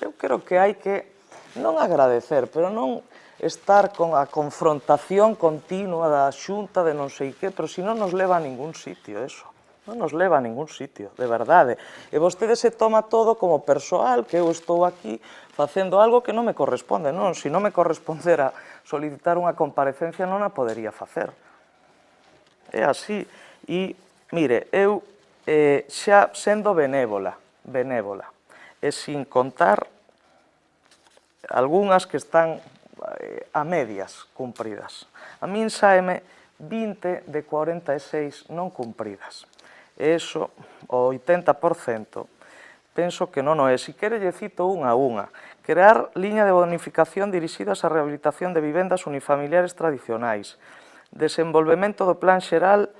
S8: eu creo que hai que non agradecer, pero non estar con a confrontación continua da Xunta de non sei que, pero si non nos leva a ningún sitio, eso. Non nos leva a ningún sitio, de verdade. E vostede se toma todo como persoal, que eu estou aquí facendo algo que non me corresponde. Non, se non me correspondera solicitar unha comparecencia, non a podería facer. É así. E, mire, eu xa sendo benévola, e sin contar algunhas que están a medias cumpridas. A min saeme 20 de 46 non cumpridas. E iso, o 80%, penso que non o é. Si quere, lle cito unha a unha. Crear liña de bonificación dirixidas á rehabilitación de vivendas unifamiliares tradicionais. Desenvolvemento do Plan Xeral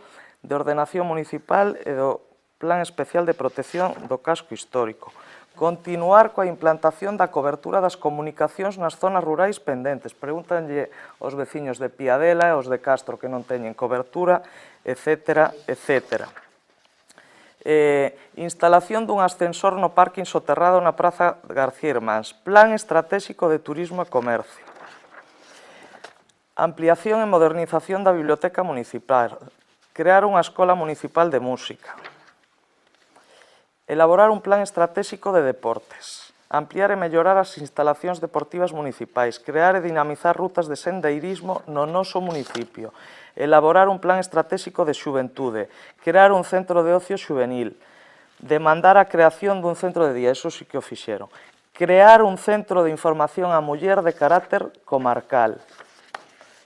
S8: de Ordenación Municipal e do Plan Especial de Protección do Casco Histórico. Continuar coa implantación da cobertura das comunicacións nas zonas rurais pendentes. Pregúntanlle aos veciños de Piadela e aos de Castro que non teñen cobertura, etc., etc. Instalación dun ascensor no parking soterrado na Praza García Hermáns. Plan estratégico de turismo e comercio. Ampliación e modernización da biblioteca municipal. Crear unha escola municipal de música. Elaborar un plan estratégico de deportes. Ampliar e mellorar as instalacións deportivas municipais. Crear e dinamizar rutas de sendeirismo no noso municipio. Elaborar un plan estratégico de xuventude. Crear un centro de ocio xuvenil. Demandar a creación dun centro de día, eso sí que o fixeron. Crear un centro de información á muller de carácter comarcal.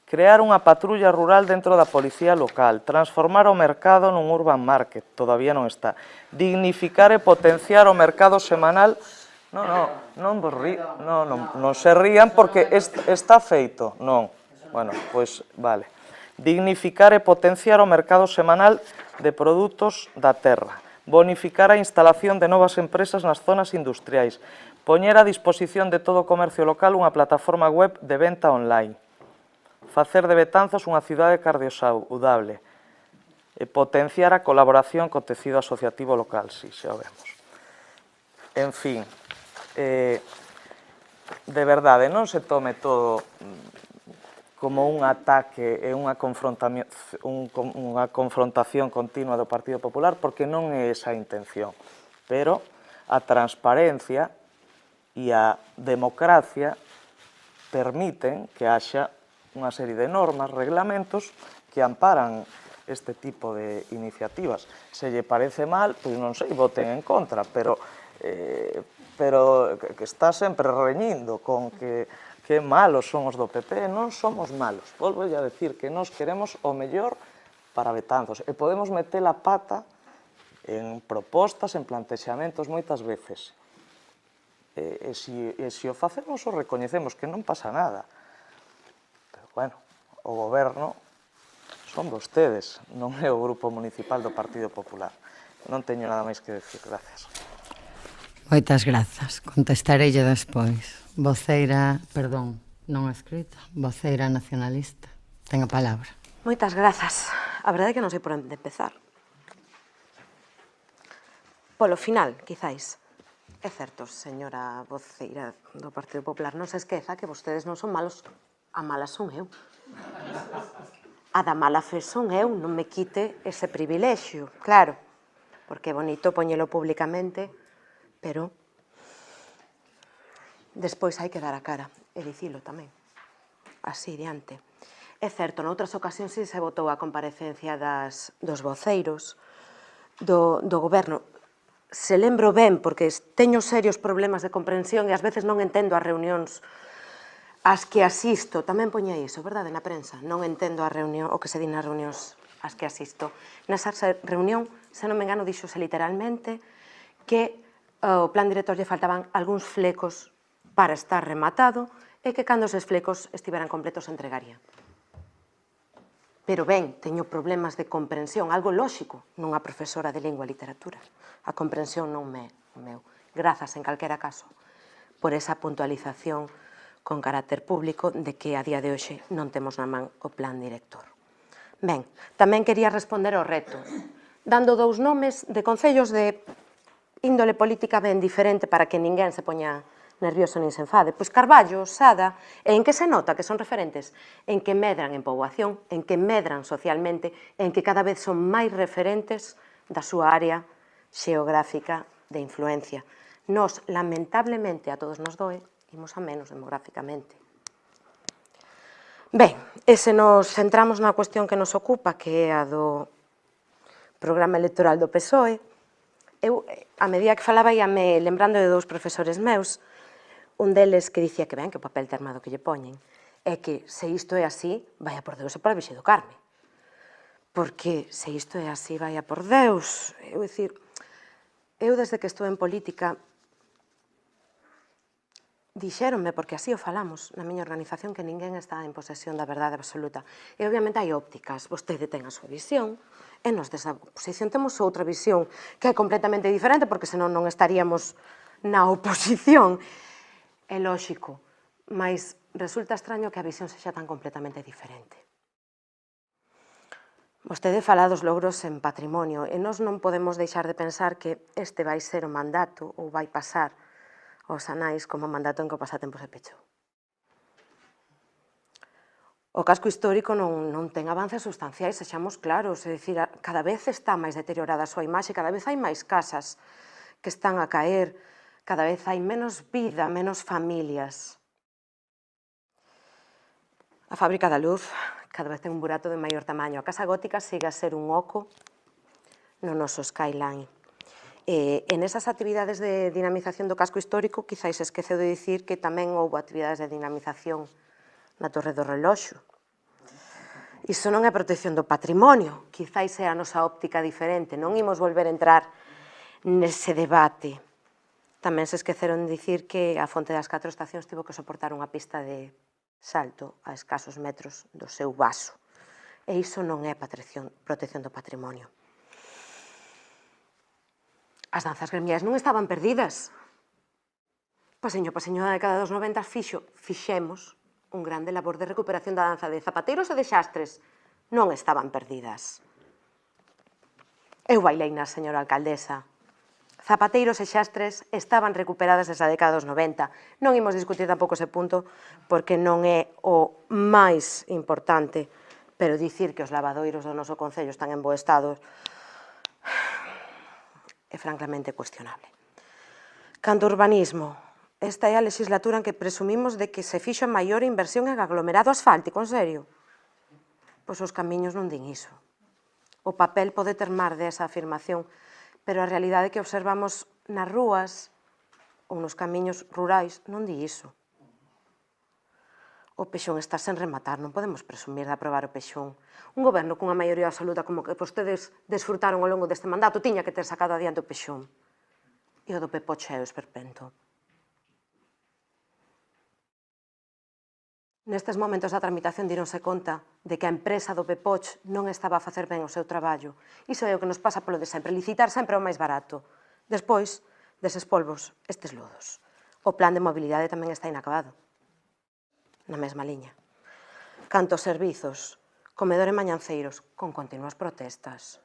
S8: Crear unha patrulla rural dentro da policía local, transformar o mercado nun urban market, todavía non está. Dignificar e potenciar o mercado semanal. Non se rían porque está feito. Non, bueno, pois vale. Dignificar e potenciar o mercado semanal de produtos da terra. Bonificar a instalación de novas empresas nas zonas industriais. Poñer a disposición de todo o comercio local unha plataforma web de venta online. Facer de Betanzos unha cidade cardiosaudable e potenciar a colaboración co tecido asociativo local, si, xa o vemos. En fin, de verdade, non se tome todo como un ataque e unha confrontación continua do Partido Popular, porque non é esa a intención. Pero a transparencia e a democracia permiten que haxa unha serie de normas, reglamentos que amparan este tipo de iniciativas. Se lle parece mal, pois non sei, voten en contra, pero que está sempre reñindo con que malos son os do PP. Non somos malos. Volvo a decir que nos queremos o mellor para Betanzos e podemos meter a pata en propostas, en plantexamentos moitas veces. E se o facemos o recoñecemos, que non pasa nada. Bueno, o goberno son vostedes, non é o Grupo Municipal do Partido Popular. Non teño nada máis que decir. Gracias.
S1: Moitas grazas. Contestareille despois. Voceira, perdón, non escrita, voceira nacionalista. Ten a palabra.
S3: Moitas grazas. A verdade é que non sei por onde empezar. Polo final, quizáis. É certo, señora voceira do Partido Popular, non se esqueza que vostedes non son malos. A mala son eu. A da mala fe son eu, non me quite ese privilexio, claro, porque é bonito poñelo públicamente, pero despois hai que dar a cara e dicilo tamén, así diante. É certo, noutras ocasións se votou a comparecencia dos voceiros do goberno. Se lembro ben, porque teño serios problemas de comprensión e ás veces non entendo as reunións as que asisto, tamén poña iso, verdade, na prensa, non entendo a reunión, o que se di nas reunións as que asisto. Nesa reunión, se non me engano, díxose literalmente que ao plan director lle faltaban algúns flecos para estar rematado e que cando eses flecos estiveran completos se entregaría. Pero ben, teño problemas de comprensión, algo lóxico nunha profesora de lingua e literatura. A comprensión non é o meu. Grazas, en calquera caso, por esa puntualización con carácter público de que a día de hoxe non temos na man o plan director. Ben, tamén quería responder ao reto, dando dous nomes de concellos de índole política ben diferente para que ninguén se poña nervioso nin se enfade. Pois Carballo, Sada, en que se nota que son referentes? En que medran en poboación, en que medran socialmente, en que cada vez son máis referentes da súa área xeográfica de influencia. Nos, lamentablemente, a todos nos doe, imos a menos demográficamente. Ben, e se nos centramos na cuestión que nos ocupa, que é a do programa electoral do PSOE, eu, a medida que falaba, íame lembrando de dous profesores meus, un deles que dicía que ben, que o papel termado que lle poñen, é que se isto é así, vaya por Deus e por a Virxe do Carme. Porque se isto é así, vaya por Deus, eu dicir, eu desde que estou en política, dixéronme, porque así o falamos na miña organización, que ninguén está en posesión da verdade absoluta. E obviamente hai ópticas, vostede ten a súa visión, e nos desa oposición temos outra visión, que é completamente diferente, porque senón non estaríamos na oposición. É lóxico, mas resulta extraño que a visión sexa tan completamente diferente. Vostede fala dos logros en patrimonio, e nós non podemos deixar de pensar que este vai ser o mandato, ou vai pasar os anais como mandato en que o pasatempo se pechou. O casco histórico non ten avances sustanciais, sexamos claros, é dicir, cada vez está máis deteriorada a súa imaxe, cada vez hai máis casas que están a caer, cada vez hai menos vida, menos familias. A Fábrica da Luz cada vez ten un burato de maior tamaño. A Casa Gótica sigue a ser un oco no noso skyline. En esas actividades de dinamización do casco histórico, quizáis esqueceu de dicir que tamén houve actividades de dinamización na Torre do Reloxo. Iso non é protección do patrimonio, quizáis é a nosa óptica diferente, non imos volver a entrar nese debate. Tamén se esqueceron de dicir que a Fonte das 4 Estacións tivo que soportar unha pista de salto a escasos metros do seu vaso. E iso non é protección do patrimonio. As danzas gremiais non estaban perdidas. Pasiño da década dos 90 fixemos un grande labor de recuperación da danza de zapateiros e de xastres. Non estaban perdidas. Eu baileina, señora alcaldesa. Zapateiros e xastres estaban recuperadas desde a década dos 90. Non imos discutir tampouco ese punto porque non é o máis importante, pero dicir que os lavadoiros do noso concello están en bo estado é francamente cuestionable. Canto ao urbanismo, esta é a legislatura en que presumimos de que se fixo a maior inversión en aglomerado asfáltico, en serio? Pois os camiños non din iso. O papel pode ter mar desa afirmación, pero a realidade que observamos nas rúas ou nos camiños rurais non di iso. O Pexón está sen rematar, non podemos presumir de aprobar o Pexón. Un goberno cunha maioría absoluta como que vostedes desfrutaron ao longo deste mandato tiña que ter sacado adiante o Pexón. E o do Pepoche é o esperpento. Nestes momentos da tramitación díronse conta de que a empresa do Pepoche non estaba a facer ben o seu traballo. Iso é o que nos pasa polo de sempre, licitar sempre o máis barato. Despois, deses polvos, estes lodos. O plan de mobilidade tamén está inacabado. Na mesma liña. Canto aos servizos, comedor e mañanceiros, con continuas protestas.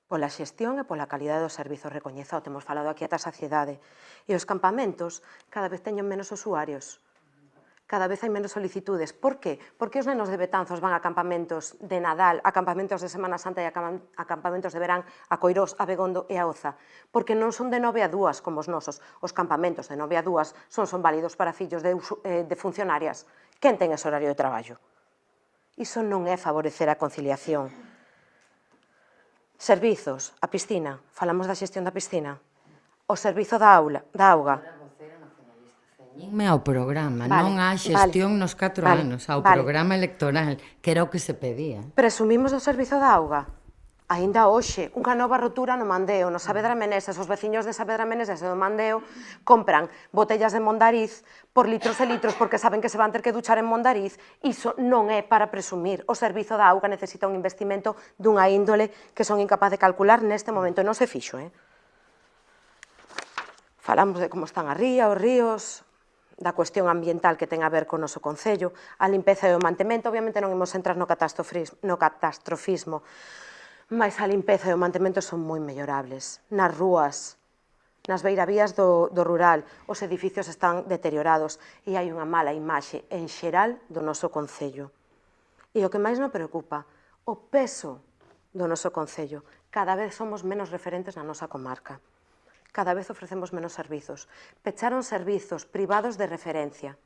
S3: Pola xestión e pola calidade dos servizos, recoñeza, o temos falado aquí ata a saciedade. E os campamentos cada vez teñen menos usuarios. Cada vez hai menos solicitudes. Por qué? Porque os nenos de Betanzos van a campamentos de Nadal, a campamentos de Semana Santa e a campamentos de verán a Coirós, a Begondo e a Oza. Porque non son de 9 a 2 como os nosos. Os campamentos de 9 a 2 son válidos para fillos de funcionarias. Quen ten ese horario de traballo? Iso non é favorecer a conciliación. Servizos, a piscina, falamos da xestión da piscina. O servizo da auga.
S1: Ceñinme ao programa, non á xestión nos 4 anos, ao programa electoral, que era o que se pedía.
S3: Presumimos do servizo da auga. Aínda hoxe, unha nova rotura no Mandeo, no Saavedra Meneses, os veciños de Saavedra Meneses e do Mandeo compran botellas de Mondariz por litros e litros porque saben que se van ter que duchar en Mondariz. Iso non é para presumir. O servizo da auga necesita un investimento dunha índole que son incapaz de calcular neste momento. Non se fixo, Falamos de como están a ría, os ríos. da cuestión ambiental que ten a ver con o noso Concello, a limpeza e o mantemento, obviamente non imos entrar no catastrofismo, mas a limpeza e o mantemento son moi mellorables. Nas rúas, nas beiravías do rural, os edificios están deteriorados e hai unha mala imaxe en xeral do noso Concello. E o que máis nos preocupa, o peso do noso Concello. Cada vez somos menos referentes na nosa comarca. Cada vez ofrecemos menos servizos. Pecharon servizos privados de referencia.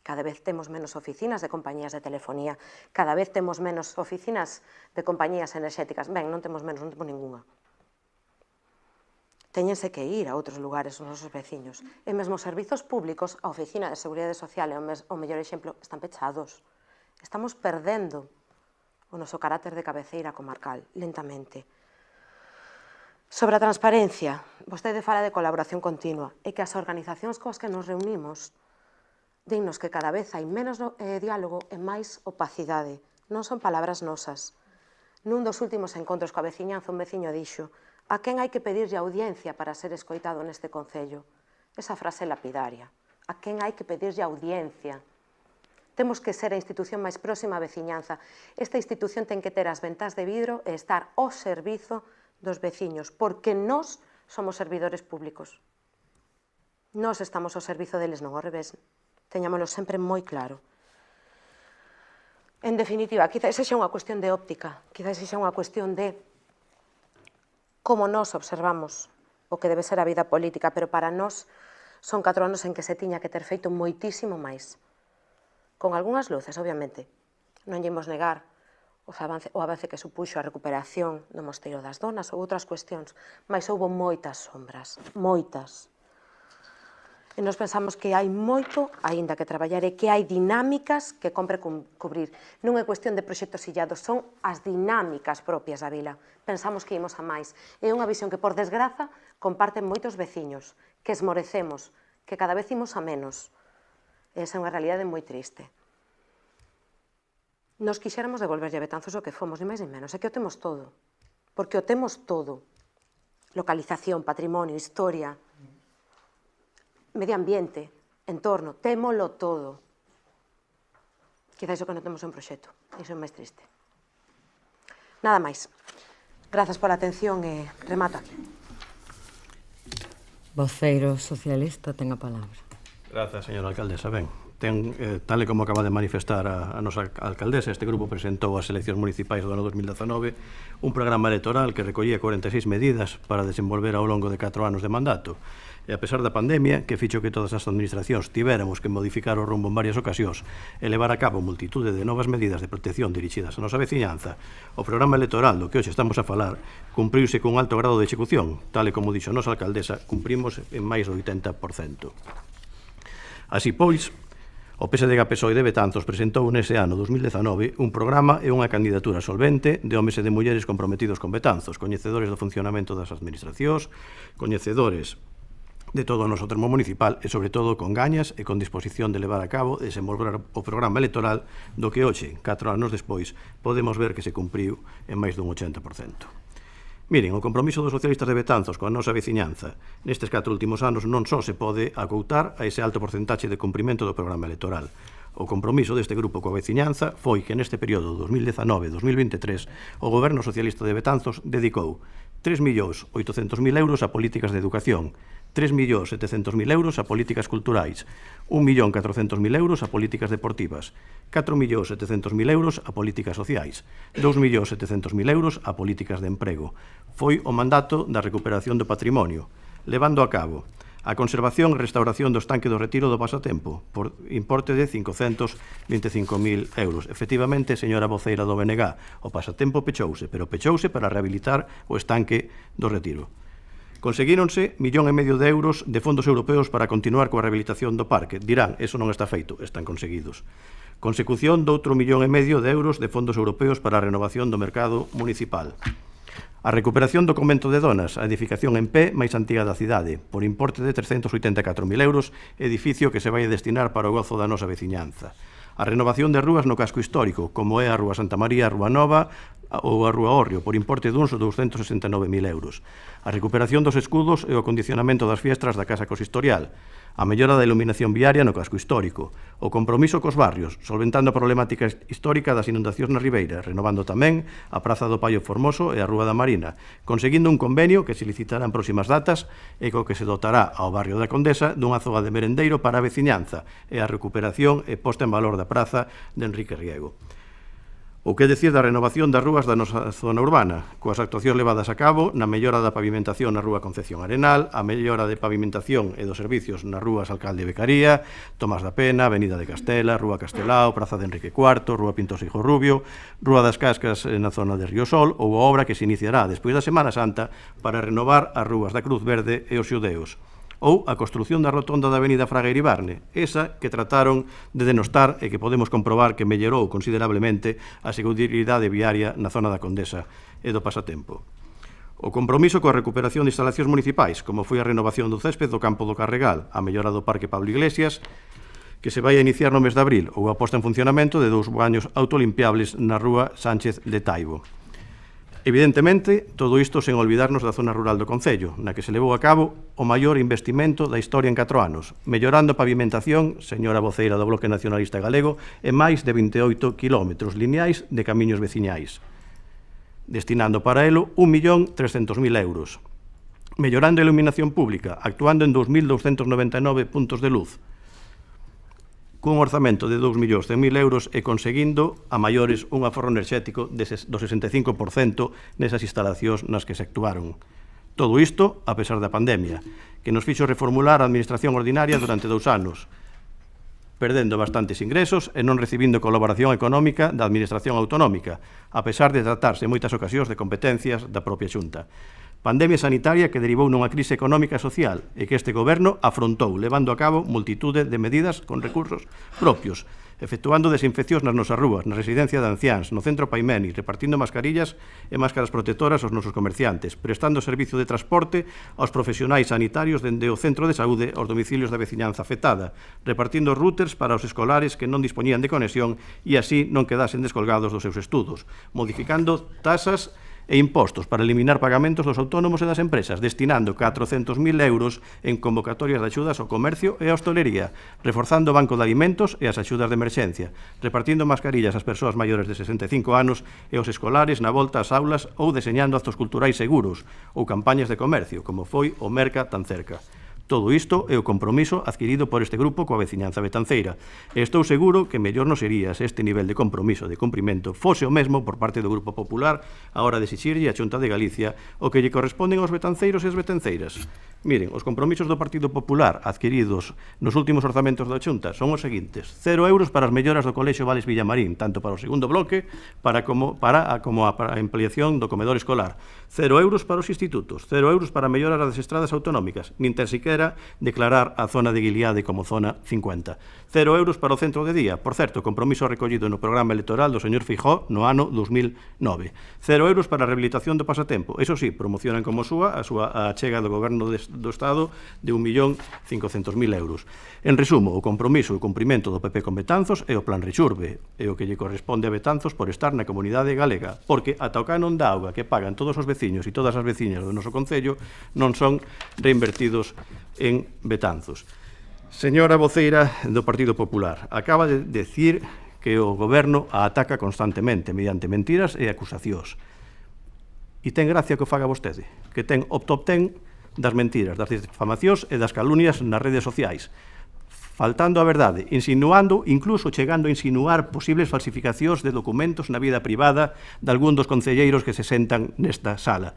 S3: Cada vez temos menos oficinas de compañías de telefonía. Cada vez temos menos oficinas de compañías enerxéticas. Ben, non temos menos, non temos ninguna. Téñense que ir a outros lugares os nosos veciños. E mesmo os servizos públicos, a Oficina de Seguridade Social é o mellor exemplo, están pechados. Estamos perdendo o noso carácter de cabeceira comarcal, lentamente. Sobre a transparencia, vostede fala de colaboración continua e que as organizacións coas que nos reunimos dinnos que cada vez hai menos diálogo e máis opacidade. Non son palabras nosas. Nun dos últimos encontros coa veciñanza, un veciño dixo: a quen hai que pedirlle audiencia para ser escoitado neste Concello? Esa frase lapidaria. A quen hai que pedirlle audiencia? Temos que ser a institución máis próxima á veciñanza. Esta institución ten que ter as ventás de vidro e estar ao servizo dos veciños, porque nós somos servidores públicos. Nós estamos ao servizo deles, non ao revés. Teñámoslo sempre moi claro. En definitiva, quizás sexa unha cuestión de óptica, quizás sexa unha cuestión de como nós observamos o que debe ser a vida política, pero para nós son 4 anos en que se tiña que ter feito moitísimo máis. Con algunhas luces, obviamente. Non lle imos negar o avance que supuxo a recuperación do Mosteiro das Donas ou outras cuestións, mas houve moitas sombras, moitas. E nos pensamos que hai moito aínda que traballar e que hai dinámicas que compre cubrir. Non é cuestión de proxectos illados, son as dinámicas propias da vila. Pensamos que imos a máis. É unha visión que, por desgraza, comparten moitos veciños, que esmorecemos, que cada vez imos a menos. Esa é unha realidade moi triste. Nos quixéramos devolverlle a Betanzos o que fomos, ni máis ni menos, é que o temos todo. Porque o temos todo. Localización, patrimonio, historia, medio ambiente, entorno, témolo todo. Quizás o que non temos é un proxecto, iso é máis triste. Nada máis. Grazas pola atención e remato aquí.
S1: Voceiro socialista ten a palabra.
S7: Grazas, señora alcaldesa. Ben, tal e como acaba de manifestar a nosa alcaldesa, este grupo presentou ás eleccións municipais do ano 2019 un programa electoral que recollía 46 medidas para desenvolver ao longo de 4 anos de mandato. E a pesar da pandemia, que fixo que todas as administracións tivéramos que modificar o rumbo en varias ocasións e levar a cabo multitude de novas medidas de protección dirixidas á nosa veciñanza, o programa electoral do que hoxe estamos a falar cumpriuse cun alto grado de execución, tal e como dixo a nosa alcaldesa, cumprimos en máis do 80%. Así pois, o PSDG-PSOE de Betanzos presentou nese ano 2019 un programa e unha candidatura solvente de homes e de mulleres comprometidos con Betanzos, coñecedores do funcionamento das administracións, coñecedores de todo o noso termo municipal e, sobre todo, con gañas e con disposición de levar a cabo e desenvolver o programa electoral do que hoxe, 4 anos despois, podemos ver que se cumpriu en máis dun 80%. Miren, o compromiso dos socialistas de Betanzos coa nosa veciñanza nestes 4 últimos anos non só se pode acoutar a ese alto porcentaxe de cumprimento do programa electoral. O compromiso deste grupo coa veciñanza foi que neste período 2019-2023 o Goberno Socialista de Betanzos dedicou 3.800.000 euros a políticas de educación, 3.700.000 euros a políticas culturais, 1.400.000 euros a políticas deportivas, 4.700.000 euros a políticas sociais, 2.700.000 euros a políticas de emprego. Foi o mandato da recuperación do patrimonio, levando a cabo a conservación e restauración do estanque do Retiro do Pasatempo, por importe de 525.000 euros. Efectivamente, señora voceira do BNG, o Pasatempo pechouse, pero pechouse para rehabilitar o estanque do Retiro. Conseguíronse 1,5 millón de euros de fondos europeos para continuar coa rehabilitación do parque. Dirán, eso non está feito, están conseguidos. Consecución de outro 1,5 millón de euros de fondos europeos para a renovación do mercado municipal. A recuperación do convento de Donas, a edificación en pé máis antiga da cidade, por importe de 384.000 euros, edificio que se vai destinar para o gozo da nosa veciñanza. A renovación de rúas no casco histórico, como é a Rúa Santa María, a Rúa Nova ou a Rúa Orrio, por importe duns 269.000 euros. A recuperación dos escudos e o acondicionamento das fiestras da Casa Consistorial. a mellora da iluminación viaria no casco histórico, o compromiso cos barrios, solventando a problemática histórica das inundacións na Ribeira, renovando tamén a Praza do Paio Formoso e a Rúa da Marina, conseguindo un convenio que se licitará en próximas datas e co que se dotará ao barrio da Condesa dunha zoga de merendeiro para a veciñanza e a recuperación e posta en valor da praza de Enrique Riego. O que decir da renovación das rúas da nosa zona urbana, coas actuacións levadas a cabo na mellora da pavimentación na Rúa Concepción Arenal, a mellora de pavimentación e dos servicios nas rúas Alcalde e Becaría, Tomás da Pena, Avenida de Castela, Rúa Castelao, Praza de Enrique IV, Rúa Pintos Hijo Rubio, Rúa das Cascas na zona de Riosol, ou a obra que se iniciará despois da Semana Santa para renovar as rúas da Cruz Verde e os Xudeos, ou a construción da rotonda da Avenida Fraga Iribarne, esa que trataron de denostar e que podemos comprobar que mellorou considerablemente a seguridade viaria na zona da Condesa e do Pasatempo. O compromiso coa recuperación de instalacións municipais, como foi a renovación do césped do campo do Carregal, a mellora do Parque Pablo Iglesias, que se vai a iniciar no mes de abril, ou a posta en funcionamento de 2 baños autolimpiables na Rúa Sánchez de Taibo. Evidentemente, todo isto sen olvidarnos da zona rural do Concello, na que se levou a cabo o maior investimento da historia en 4 anos, mellorando a pavimentación, señora voceira do Bloque Nacionalista Galego, en máis de 28 kilómetros lineais de camiños veciñais, destinando para elo 1.300.000 euros, mellorando a iluminación pública, actuando en 2.299 puntos de luz, cun orzamento de 2.100.000 euros e conseguindo a maiores un aforro enerxético do 65% nesas instalacións nas que se actuaron. Todo isto a pesar da pandemia, que nos fixo reformular a administración ordinaria durante 2 anos, perdendo bastantes ingresos e non recibindo colaboración económica da administración autonómica, a pesar de tratarse en moitas ocasións de competencias da propia Xunta. Pandemia sanitaria que derivou nunha crise económica e social e que este goberno afrontou, levando a cabo multitude de medidas con recursos propios, efectuando desinfeccións nas nosas rúas, na residencia de anciáns, no centro Paimeni, repartindo mascarillas e máscaras protectoras aos nosos comerciantes, prestando servicio de transporte aos profesionais sanitarios dende o centro de saúde aos domicilios da veciñanza afectada, repartindo routers para os escolares que non dispoñían de conexión e así non quedasen descolgados dos seus estudos, modificando tasas e impostos para eliminar pagamentos dos autónomos e das empresas, destinando 400.000 euros en convocatorias de axudas ao comercio e a hostelería, reforzando o banco de alimentos e as axudas de emerxencia, repartindo mascarillas ás persoas maiores de 65 anos e aos escolares na volta ás aulas ou deseñando actos culturais seguros ou campañas de comercio, como foi o Merca tan cerca. Todo isto é o compromiso adquirido por este grupo coa veciñanza betanceira. E estou seguro que mellor non sería se este nivel de compromiso de cumprimento fose o mesmo por parte do Grupo Popular a hora de exixirlle a Xunta de Galicia o que lle corresponden aos betanceiros e as betanceiras. Miren, os compromisos do Partido Popular adquiridos nos últimos orzamentos da Xunta son os seguintes: 0 euros para as melloras do Colexio Vales Villamarín, tanto para o segundo bloque como a ampliación do comedor escolar. 0 euros para os institutos, 0 euros para mellorar as estradas autonómicas, nin tan siquiera declarar a zona de Guiliade como zona 50. 0 euros para o centro de día, por certo, compromiso recollido no programa electoral do señor Feijóo no ano 2009. 0 euros para a rehabilitación do Pasatempo, eso sí, promocionan como súa a achega do Goberno do Estado de 1.500.000 euros. En resumo, o compromiso e o cumprimento do PP con Betanzos é o plan Rechurbe, é o que lle corresponde a Betanzos por estar na comunidade galega, porque ata o canon da auga que pagan todos os veciños e todas as veciñas do noso concello non son reinvertidos en Betanzos. Señora voceira do Partido Popular, acaba de decir que o goberno a ataca constantemente mediante mentiras e acusacións. E ten gracia que o faga vostede, que ten o top 10 das mentiras, das difamacións e das calumnias nas redes sociais, faltando a verdade, insinuando, incluso chegando a insinuar posibles falsificacións de documentos na vida privada de algún dos concelleiros que se sentan nesta sala.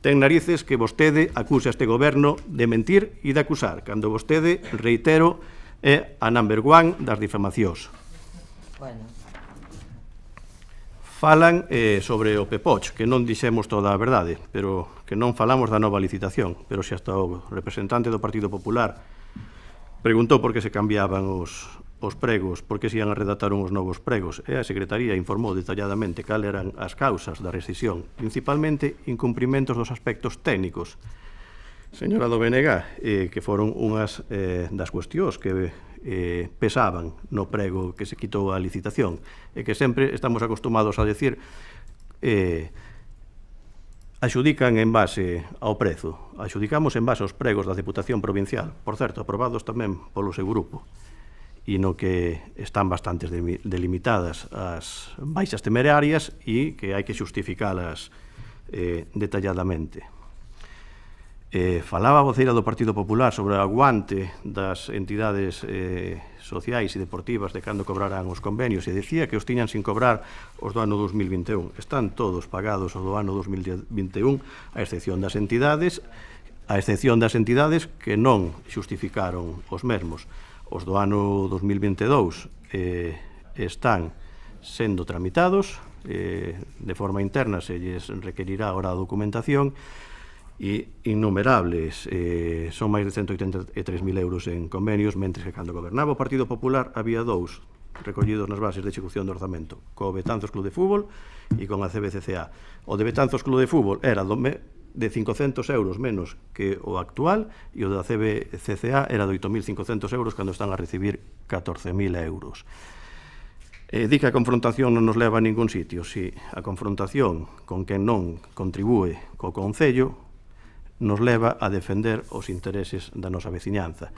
S7: Ten narices que vostede acuse a este goberno de mentir e de acusar, cando vostede, reitero, é a number one das difamacións. Falan sobre o Pepoch, que non dixemos toda a verdade, pero que non falamos da nova licitación, pero se hasta o representante do Partido Popular preguntou por que se cambiaban os pregos, por que se ian a redactar uns novos pregos, e a Secretaría informou detalladamente cal eran as causas da rescisión, principalmente incumprimentos dos aspectos técnicos. Señora do BNG, que foron unhas das cuestións que pesaban no prego que se quitou a licitación, e que sempre estamos acostumados a decir a Axudican en base ao prezo. Axudicamos en base aos pregos da Deputación Provincial, por certo, aprobados tamén polo seu grupo, e no que están bastantes delimitadas as baixas temerarias e que hai que xustificalas detalladamente. Falaba a voceira do Partido Popular sobre o aguante das entidades sociais e deportivas de cando cobrarán os convenios e decía que os tiñan sin cobrar os do ano 2021. Están todos pagados os do ano 2021, a excepción das entidades que non xustificaron os mesmos. Os do ano 2022 están sendo tramitados, de forma interna se lles requerirá ahora a documentación, e innumerables, son máis de 183.000 euros en convenios, mentre que cando gobernaba o Partido Popular había dous recollidos nas bases de execución do orzamento, co Betanzos Club de Fútbol e con a CBCCA. O de Betanzos Club de Fútbol era de 500 euros menos que o actual e o da CBCCA era de 8.500 euros cando están a recibir 14.000 euros. Di que a confrontación non nos leva a ningún sitio. Si a confrontación con quen non contribúe co Concello nos leva a defender os intereses da nosa veciñanza.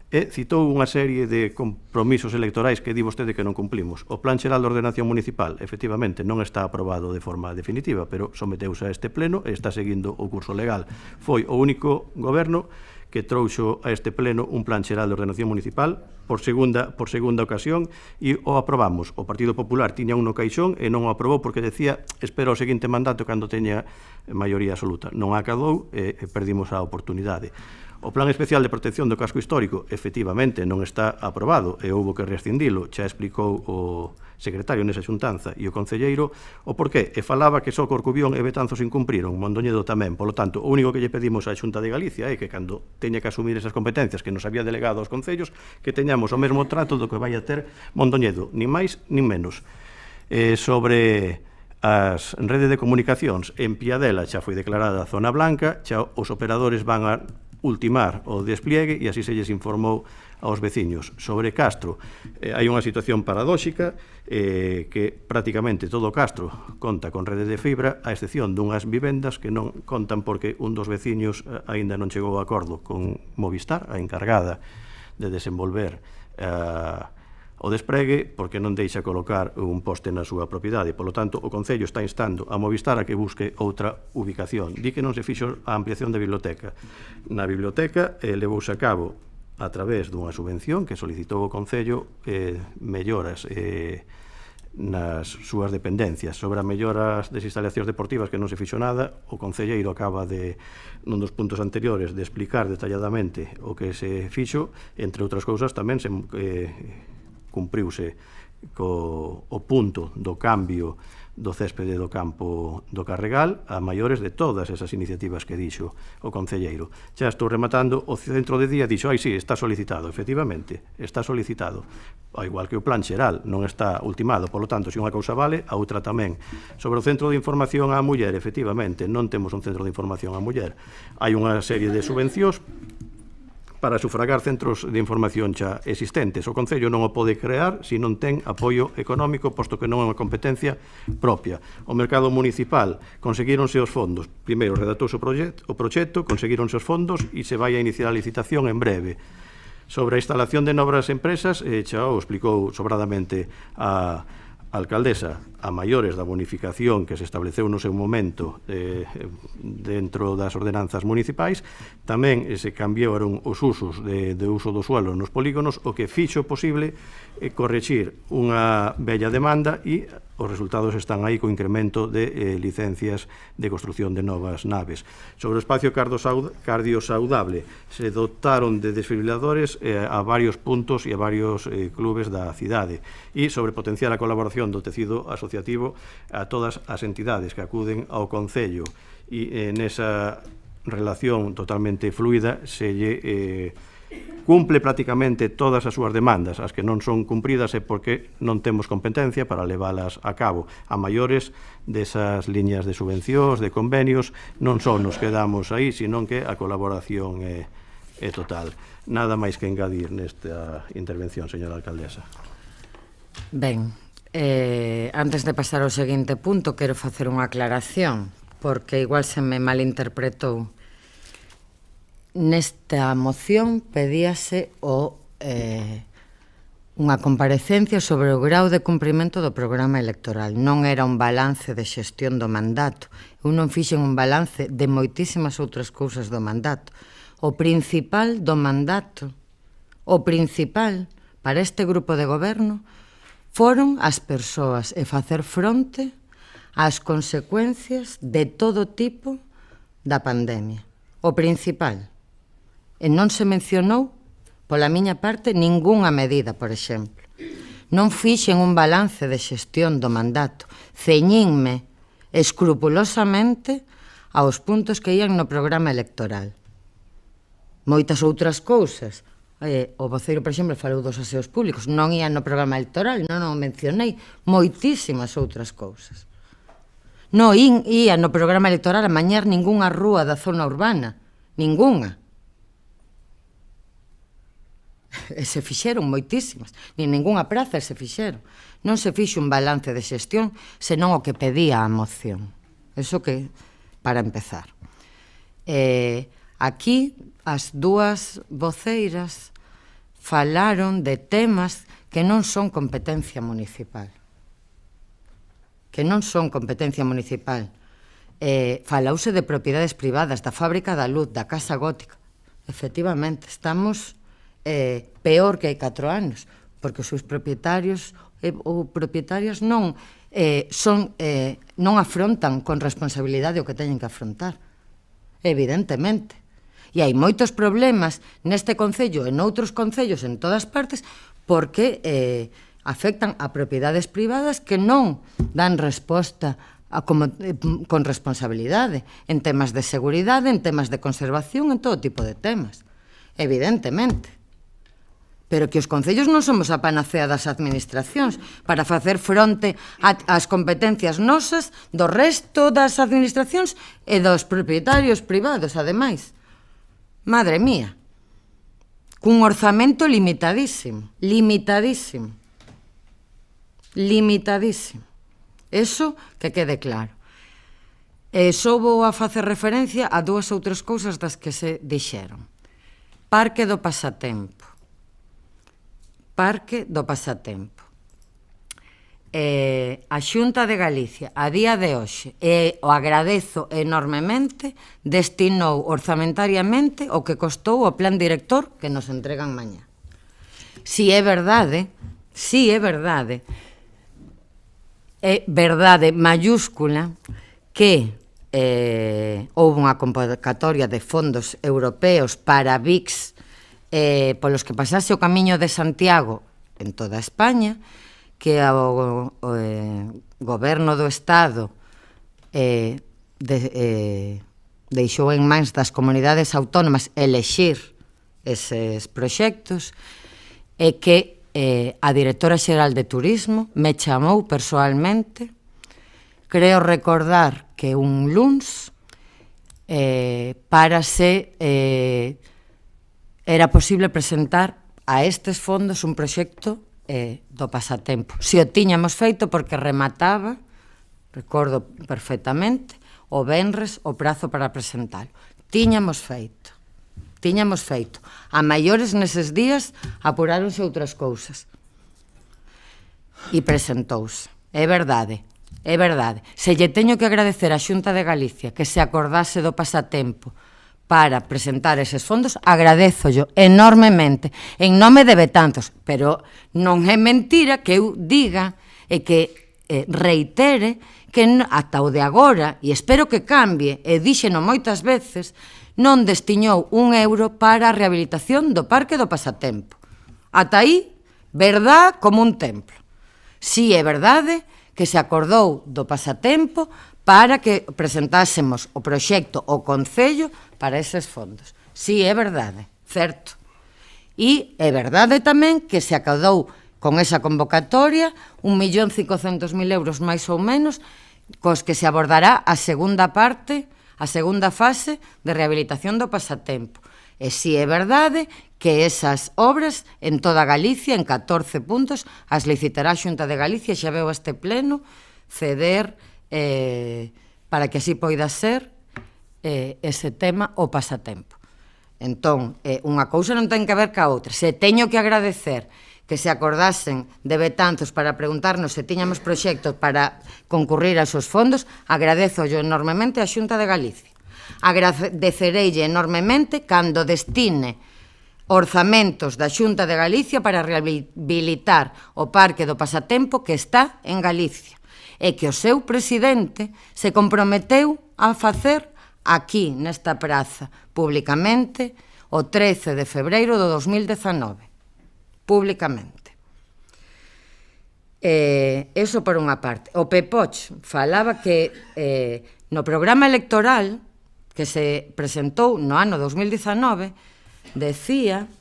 S7: Citou unha serie de compromisos electorais que di vostede que non cumplimos. O Plan Xeral de Ordenación Municipal, efectivamente, non está aprobado de forma definitiva, pero someteuse a este pleno e está seguindo o curso legal. Foi o único goberno que trouxo a este pleno un Plan Xeral de Ordenación Municipal por segunda ocasión e o aprobamos. O Partido Popular tiña un no caixón e non o aprobou porque decía espera o seguinte mandato cando teña maioría absoluta. Non acadou e perdimos a oportunidade. O Plan Especial de Protección do Casco Histórico efectivamente non está aprobado e houbo que rescindilo, xa explicou o secretario nesa xuntanza e o concelleiro o porqué, e falaba que só Corcubión e Betanzos incumpriron, Mondoñedo tamén. Polo tanto, o único que lle pedimos á Xunta de Galicia é que cando teña que asumir esas competencias que nos había delegado aos concellos, que teñamos o mesmo trato do que vai a ter Mondoñedo, nin máis nin menos. Sobre as redes de comunicacións, en Piadela xa foi declarada zona blanca, xa os operadores van a ultimar o despliegue e así se lles informou aos veciños. Sobre Castro, hai unha situación paradóxica que prácticamente todo Castro conta con rede de fibra, a excepción dunhas vivendas que non contan porque un dos veciños aínda non chegou a acordo con Movistar, a encargada de desenvolver o despregue, porque non deixa colocar un poste na súa propiedade. Polo tanto, o Concello está instando a Movistar a que busque outra ubicación. Di que non se fixo a ampliación da biblioteca. Na biblioteca levouse a cabo a través dunha subvención que solicitou o Concello melloras nas súas dependencias. Sobre as melloras das instalacións deportivas que non se fixo nada, o concelleiro acaba de, nun dos puntos anteriores, de explicar detalladamente o que se fixo. Entre outras cousas tamén se cumpriuse co punto do cambio do céspede do campo do Carregal a maiores de todas esas iniciativas que dixo o concelleiro. Xa estou rematando, o centro de día dixo, sí, está solicitado, efectivamente, está solicitado, ao igual que o plan xeral, non está ultimado, polo tanto, se unha cousa vale, a outra tamén. Sobre o centro de información á muller, efectivamente, non temos un centro de información á muller. Hai unha serie de subvencións para sufragar centros de información xa existentes. O Concello non o pode crear se non ten apoio económico, posto que non é unha competencia propia. O mercado municipal conseguíronse os fondos. Primeiro redactouse o proxecto, conseguíronse os fondos e se vai a iniciar a licitación en breve. Sobre a instalación de novas empresas, xa o explicou sobradamente a alcaldesa, a maiores da bonificación que se estableceu no seu momento dentro das ordenanzas municipais, tamén se cambiaron os usos de uso do suelo nos polígonos, o que fixo posible correxir unha bella demanda e os resultados están aí co incremento de licencias de construción de novas naves. Sobre o espacio cardiosaudable, se dotaron de desfibriladores a varios puntos e a varios clubes da cidade, e sobre potenciar a colaboración do tecido asociativo a todas as entidades que acuden ao Concello, e nesa relación totalmente fluida se lle cumple prácticamente todas as súas demandas. As que non son cumpridas é porque non temos competencia para leválas a cabo. A maiores desas liñas de subvencións, de convenios, non só nos quedamos aí, senón que a colaboración é total. Nada máis que engadir nesta intervención, señora alcaldesa.
S1: Ben, antes de pasar ao seguinte punto, quero facer unha aclaración, porque igual se me malinterpretou. Nesta moción pedíase unha comparecencia sobre o grau de cumprimento do programa electoral. Non era un balance de xestión do mandato. Eu non fixen un balance de moitísimas outras cousas do mandato. O principal do mandato, o principal para este grupo de goberno, foron as persoas e facer fronte ás consecuencias de todo tipo da pandemia. O principal. E non se mencionou, pola miña parte, ningunha medida, por exemplo. Non fixen un balance de xestión do mandato. Ceñínme escrupulosamente aos puntos que ían no programa electoral. Moitas outras cousas. O voceiro, por exemplo, falou dos aseos públicos. Non ían no programa electoral, non o mencionei. Moitísimas outras cousas. Non ían no programa electoral a mañar ningunha rúa da zona urbana. Ningunha. E se fixeron moitísimas, nin ningunha praza se fixeron. Non se fixo un balance de xestión, senón o que pedía a moción. Eso que, para empezar. Aquí, as dúas voceiras falaron de temas que non son competencia municipal. Que non son competencia municipal. Falouse de propiedades privadas, da fábrica da luz, da Casa Gótica. Efectivamente, estamos peor que hai 4 anos, porque os seus propietarios ou propietarias non afrontan con responsabilidade o que teñen que afrontar, evidentemente. E hai moitos problemas neste concello e noutros concellos en todas partes porque afectan a propiedades privadas que non dan resposta con responsabilidade en temas de seguridade, en temas de conservación, en todo tipo de temas, evidentemente. Pero que os concellos non somos a panacea das administracións para facer fronte ás competencias nosas do resto das administracións e dos propietarios privados, ademais. Madre mía, cun orzamento limitadísimo, limitadísimo, limitadísimo. Eso que quede claro. Só vou a facer referencia a dúas outras cousas das que se dixeron. Parque do Pasatempo. Parque do Pasatempo. A Xunta de Galicia, a día de hoxe, e o agradezo enormemente, destinou orzamentariamente o que costou o plan director que nos entregan mañá. Si é verdade mayúscula que houve unha convocatoria de fondos europeos para VICs polos que pasase o camiño de Santiago en toda España, que o goberno do Estado deixou en mans das comunidades autónomas elexir eses proxectos, e que a directora xeral de Turismo me chamou persoalmente, creo recordar que un luns, para se era posible presentar a estes fondos un proxecto do Pasatempo. Si o tiñamos feito porque remataba, recordo perfectamente, o venres o prazo para presentarlo. Tiñamos feito. A maiores neses días apuráronse outras cousas. E presentouse. É verdade. Se lle teño que agradecer á Xunta de Galicia que se acordase do Pasatempo para presentar eses fondos, agradézollo enormemente, en nome de Betanzos, pero non é mentira que eu diga e que reitere que ata o de agora, e espero que cambie, e díxeno moitas veces, non destiñou €1 para a rehabilitación do Parque do Pasatempo. Ata aí, verdad como un templo. Si é verdade que se acordou do Pasatempo para que presentásemos o proxecto o Concello para eses fondos. Si, é verdade, certo. E é verdade tamén que se acadou con esa convocatoria 1.500.000 € máis ou menos, cos que se abordará a segunda parte, a segunda fase de rehabilitación do Pasatempo. E si é verdade que esas obras en toda Galicia, en 14 puntos, as licitará a Xunta de Galicia, xa veu este pleno, ceder para que así poida ser ese tema o pasatempo. Entón, unha cousa non ten que ver ca outra. Se teño que agradecer que se acordasen de Betanzos para preguntarnos se tiñamos proxectos para concurrir a esos fondos, agradezo yo enormemente a Xunta de Galicia. Agradecereille enormemente cando destine orzamentos da Xunta de Galicia para rehabilitar o Parque do Pasatempo que está en Galicia e que o seu presidente se comprometeu a facer aquí, nesta praza, públicamente, o 13 de febreiro do 2019. Públicamente. Eso por unha parte. O Pepoch falaba que no programa electoral que se presentou no ano 2019 decía,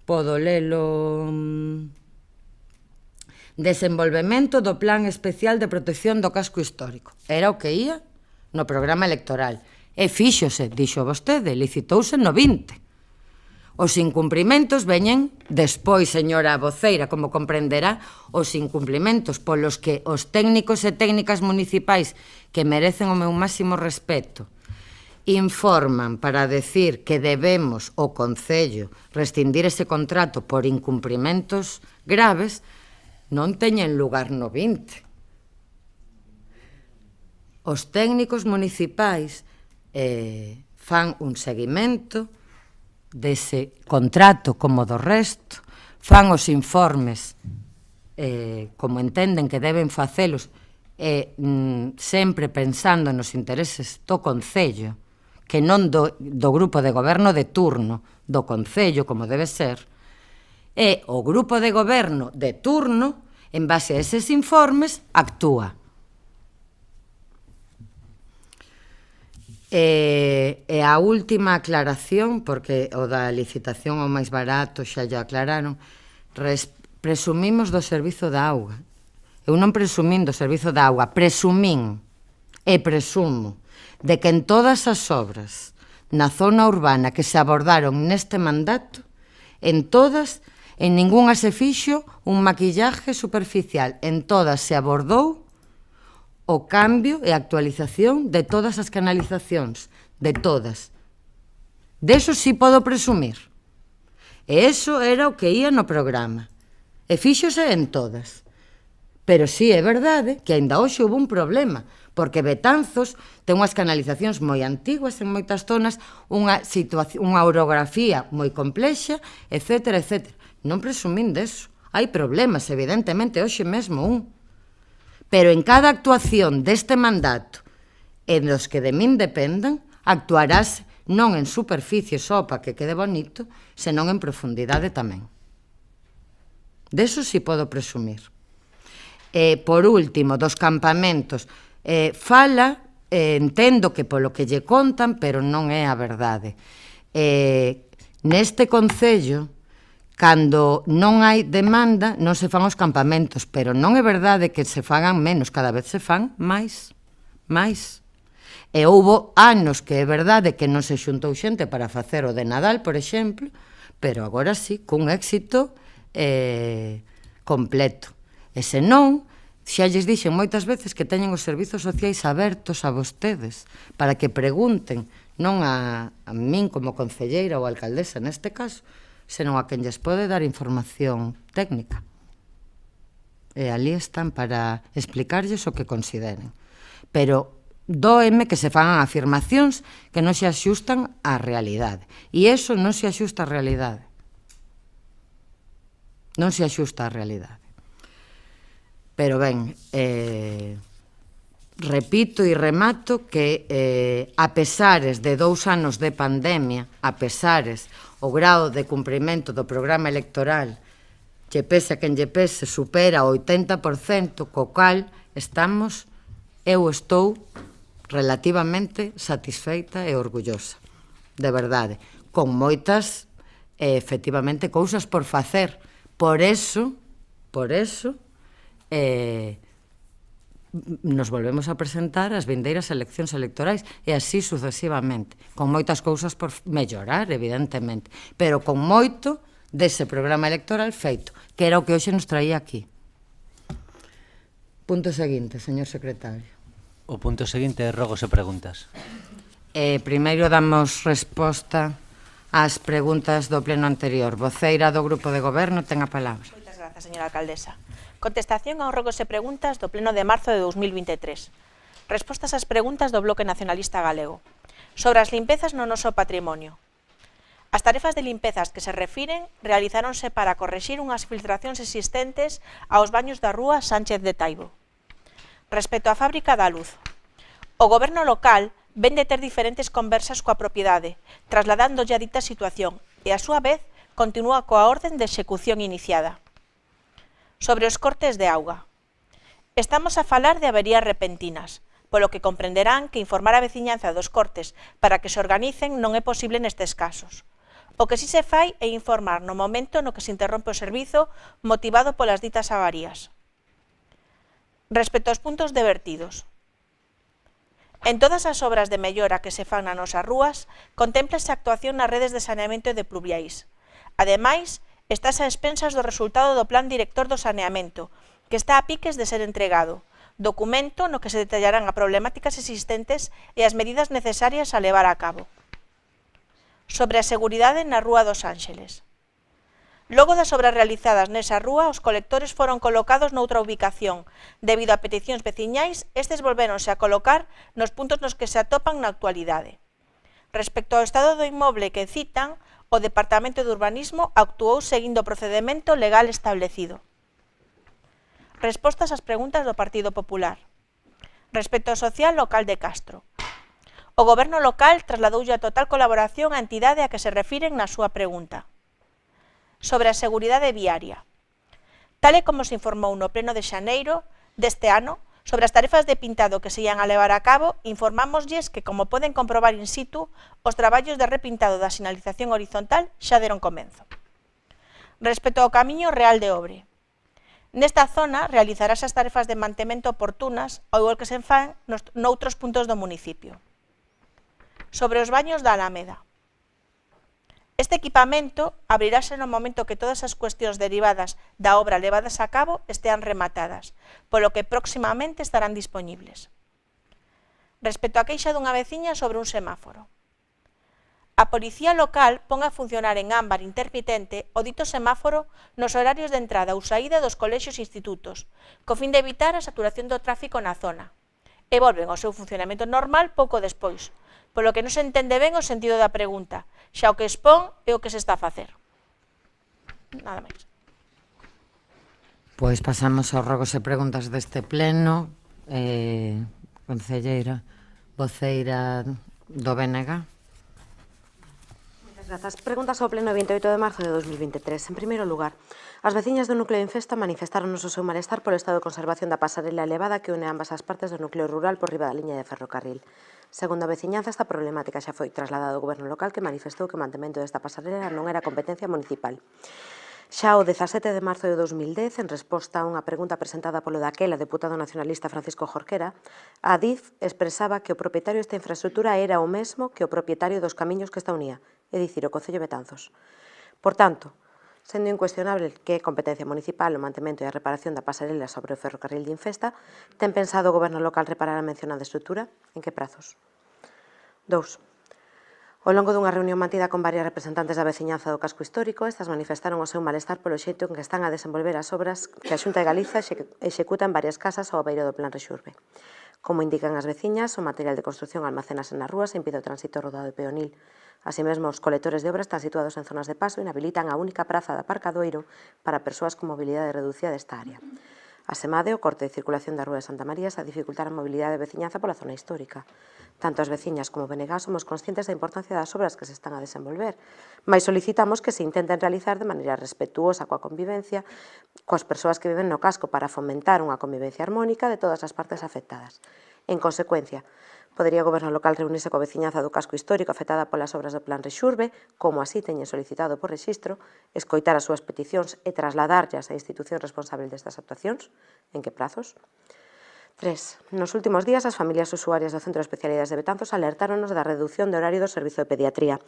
S1: podo lelo, desenvolvemento do Plan Especial de Protección do Casco Histórico. Era o que ia no programa electoral. E fíxose, dixo vostede, licitouse no 20. Os incumprimentos veñen despois, señora voceira, como comprenderá, os incumprimentos polos que os técnicos e técnicas municipais que merecen o meu máximo respeto informan para decir que debemos o Concello rescindir ese contrato por incumprimentos graves, non teñen lugar no 20. Os técnicos municipais fan un seguimento dese contrato como do resto, fan os informes como entenden que deben facelos sempre pensando nos intereses do Concello, que non do grupo de goberno de turno, do Concello, como debe ser, e o grupo de goberno de turno, en base a eses informes, actúa. E a última aclaración, porque o da licitación ao máis barato xa lle aclararon, presumimos do servizo da auga. Eu non presumín do servizo da auga, presumín e presumo de que en todas as obras na zona urbana que se abordaron neste mandato, en todas, en ningunha se fixo un maquillaje superficial, en todas se abordou o cambio e actualización de todas as canalizacións, de todas. De eso sí podo presumir. E eso era o que ia no programa. E fíxose en todas. Pero sí é verdade que aínda hoxe houve un problema, porque Betanzos ten unhas canalizacións moi antiguas en moitas zonas, unha orografía moi complexa, etcétera, etcétera. Non presumín deso. Hai problemas, evidentemente, hoxe mesmo un. Pero en cada actuación deste mandato en los que de min dependan, actuarás non en superficie só para que quede bonito, senón en profundidade tamén. Deso sí podo presumir. Por último, dos campamentos, fala, entendo que polo que lle contan, pero non é a verdade. Neste concello, cando non hai demanda, non se fan os campamentos, pero non é verdade que se fagan menos, cada vez se fan máis. E houbo anos que é verdade que non se xuntou xente para facer o de Nadal, por exemplo, pero agora sí, cun éxito completo. E senón, xa lles dixen moitas veces que teñen os servizos sociais abertos a vostedes para que pregunten, non a min como concelleira ou alcaldesa neste caso, senón a quen lles pode dar información técnica. E ali están para explicarlles o que consideren. Pero dóeme que se fagan afirmacións que non se axustan á realidade. E iso non se axusta á realidade. Non se axusta á realidade. Pero ben, repito e remato que a pesares de 2 anos de pandemia, a pesares o grado de cumprimento do programa electoral, lle pese a quen lle pese, supera o 80%, co cal estamos, eu estou relativamente satisfeita e orgullosa, de verdade, con moitas, efectivamente, cousas por facer. Por eso, nos volvemos a presentar ás vindeiras eleccións electorais e así sucesivamente, con moitas cousas por mellorar, evidentemente, pero con moito dese programa electoral feito, que era o que hoxe nos traía aquí. Punto seguinte, señor secretario.
S2: O punto seguinte é rogos e preguntas.
S1: Primeiro damos resposta ás preguntas do pleno anterior. Voceira do Grupo de Goberno ten a palabra.
S10: Moitas grazas, señora alcaldesa. Contestación aos rogos e preguntas do pleno de marzo de 2023. Respostas ás preguntas do Bloque Nacionalista Galego. Sobre as limpezas no noso patrimonio. As tarefas de limpezas que se refiren realizáronse para correxir unhas filtracións existentes aos baños da rúa Sánchez de Taibo. Respecto á fábrica da luz, o goberno local ven de ter diferentes conversas coa propiedade, trasladándolle a dita situación e, a súa vez, continúa coa orden de execución iniciada. Sobre os cortes de auga. Estamos a falar de averías repentinas, polo que comprenderán que informar a veciñanza dos cortes para que se organicen non é posible nestes casos. O que si se fai é informar no momento no que se interrompe o servizo motivado polas ditas avarías. Respecto aos puntos de vertidos. En todas as obras de mellora que se fan nas nosas rúas, contémplase a actuación nas redes de saneamento e de pluviais. Ademais, estás a expensas do resultado do Plan Director do Saneamento, que está a piques de ser entregado, documento no que se detallarán as problemáticas existentes e as medidas necesarias a levar a cabo. Sobre a seguridade na Rúa dos Ánxeles. Logo das obras realizadas nesa rúa, os colectores foron colocados noutra ubicación. Debido a peticións veciñais, estes volvéronse a colocar nos puntos nos que se atopan na actualidade. Respecto ao estado do inmoble que citan, o Departamento de Urbanismo actuou seguindo o procedemento legal establecido. Respostas ás preguntas do Partido Popular. Respecto ao social local de Castro. O goberno local trasladoulle a total colaboración á entidade a que se refiren na súa pregunta. Sobre a seguridade viaria. Tal e como se informou no pleno de xaneiro deste ano, sobre as tarefas de pintado que se ian a levar a cabo, informámoslles que, como poden comprobar in situ, os traballos de repintado da sinalización horizontal xa deron comenzo. Respecto ao camiño real de Obre. Nesta zona realizarás as tarefas de mantemento oportunas, ao igual que se fan noutros puntos do municipio. Sobre os baños da Alameda. Este equipamento abrirase no momento que todas as cuestións derivadas da obra levadas a cabo estean rematadas, polo que próximamente estarán dispoñibles. Respecto á queixa dunha veciña sobre un semáforo. A Policía Local pon a funcionar en ámbar intermitente o dito semáforo nos horarios de entrada ou saída dos colexios e institutos, co fin de evitar a saturación do tráfico na zona, e volven ao seu funcionamento normal pouco despois, polo que non se entende ben o sentido da pregunta, xa o que expón é o que se está a facer. Nada máis.
S1: Pois pasamos aos rogos e preguntas deste pleno. Concelleira, voceira do BNG.
S3: Moitas grazas. Preguntas ao pleno 28 de marzo de 2023. En primeiro lugar, as veciñas do núcleo de Infesta manifestaron o seu malestar polo estado de conservación da pasarela elevada que une ambas as partes do núcleo rural por riba da liña de ferrocarril. Segundo a veciñanza, esta problemática xa foi trasladada ao goberno local, que manifestou que o mantemento desta pasarela non era competencia municipal. Xa o 17 de marzo de 2010, en resposta a unha pregunta presentada polo daquela deputado nacionalista Francisco Jorquera, a DIF expresaba que o propietario desta infraestructura era o mesmo que o propietario dos camiños que esta unía, é dicir, o Concello de Betanzos. Por tanto, sendo incuestionable que é competencia municipal o mantemento e a reparación da pasarela sobre o ferrocarril de Infesta, ten pensado o goberno local reparar a mencionada estrutura? En que prazos? 2. Ao longo dunha reunión mantida con varias representantes da veciñanza do casco histórico, estas manifestaron o seu malestar polo xeito en que están a desenvolver as obras que a Xunta de Galiza executa en varias casas ao beiro do Plan Rexurbe. Como indican as veciñas, o material de construción almacénase nas rúas e impide o tránsito rodado e peonil. Así mesmo, os colectores de obras están situados en zonas de paso e inhabilitan a única praza de aparcadoiro para persoas con mobilidade reducida desta área. Asemade, o corte de circulación da Rúa de Santa María está a dificultar a mobilidade de veciñanza pola zona histórica. Tanto as veciñas como o BNG somos conscientes da importancia das obras que se están a desenvolver, mais solicitamos que se intenten realizar de maneira respetuosa coa convivencia coas persoas que viven no casco para fomentar unha convivencia armónica de todas as partes afectadas. En consecuencia, podería o goberno local reunirse coa veciñanza do casco histórico afectada polas obras do Plan Rexurbe, como así teñen solicitado por rexistro, escoitar as súas peticións e trasladarllas á institución responsable destas actuacións? En que prazos? 3. Nos últimos días, as familias usuarias do Centro de Especialidades de Betanzos alertáronos da reducción de horario do servizo de pediatría.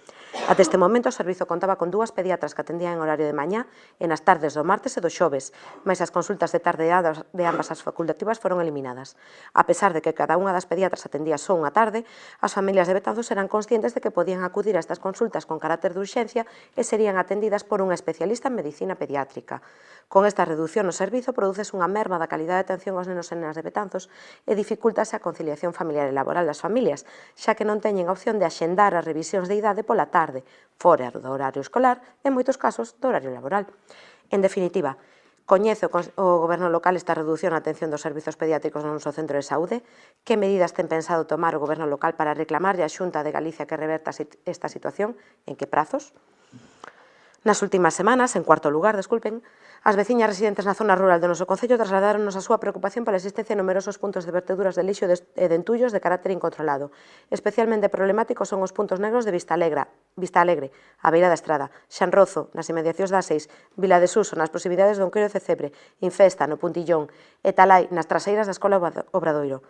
S3: Até este momento, o servizo contaba con 2 pediatras que atendían en horario de mañá e nas tardes do martes e do xoves, mais as consultas de tarde de ambas as facultativas foron eliminadas. A pesar de que cada unha das pediatras atendía só unha tarde, as familias de Betanzos eran conscientes de que podían acudir a estas consultas con carácter de urxencia e serían atendidas por unha especialista en medicina pediátrica. Con esta reducción no servizo, produces unha merma da calidade de atención aos nenos e nenas de Betanzos e dificultase a conciliación familiar e laboral das familias, xa que non teñen a opción de axendar as revisións de idade pola tarde, fora do horario escolar e, en moitos casos, do horario laboral. En definitiva, coñece o Goberno local esta reducción na atención dos servizos pediátricos no noso centro de saúde? Que medidas ten pensado tomar o Goberno local para reclamarlle á Xunta de Galicia que reverta esta situación? En que prazos? Nas últimas semanas, en cuarto lugar, as veciñas residentes na zona rural do noso concello trasladáronos a súa preocupación pola existencia de numerosos puntos de verteduras de lixo e de entullos de carácter incontrolado. Especialmente problemáticos son os puntos negros de Vista Alegre, a beira da estrada, Xanrozo, nas inmediacións da A6, Vila de Suso, nas proximidades do Onqueiro de Cebre, Infesta, no Puntillón, e Talai, nas traseiras da Escola Obradoiro.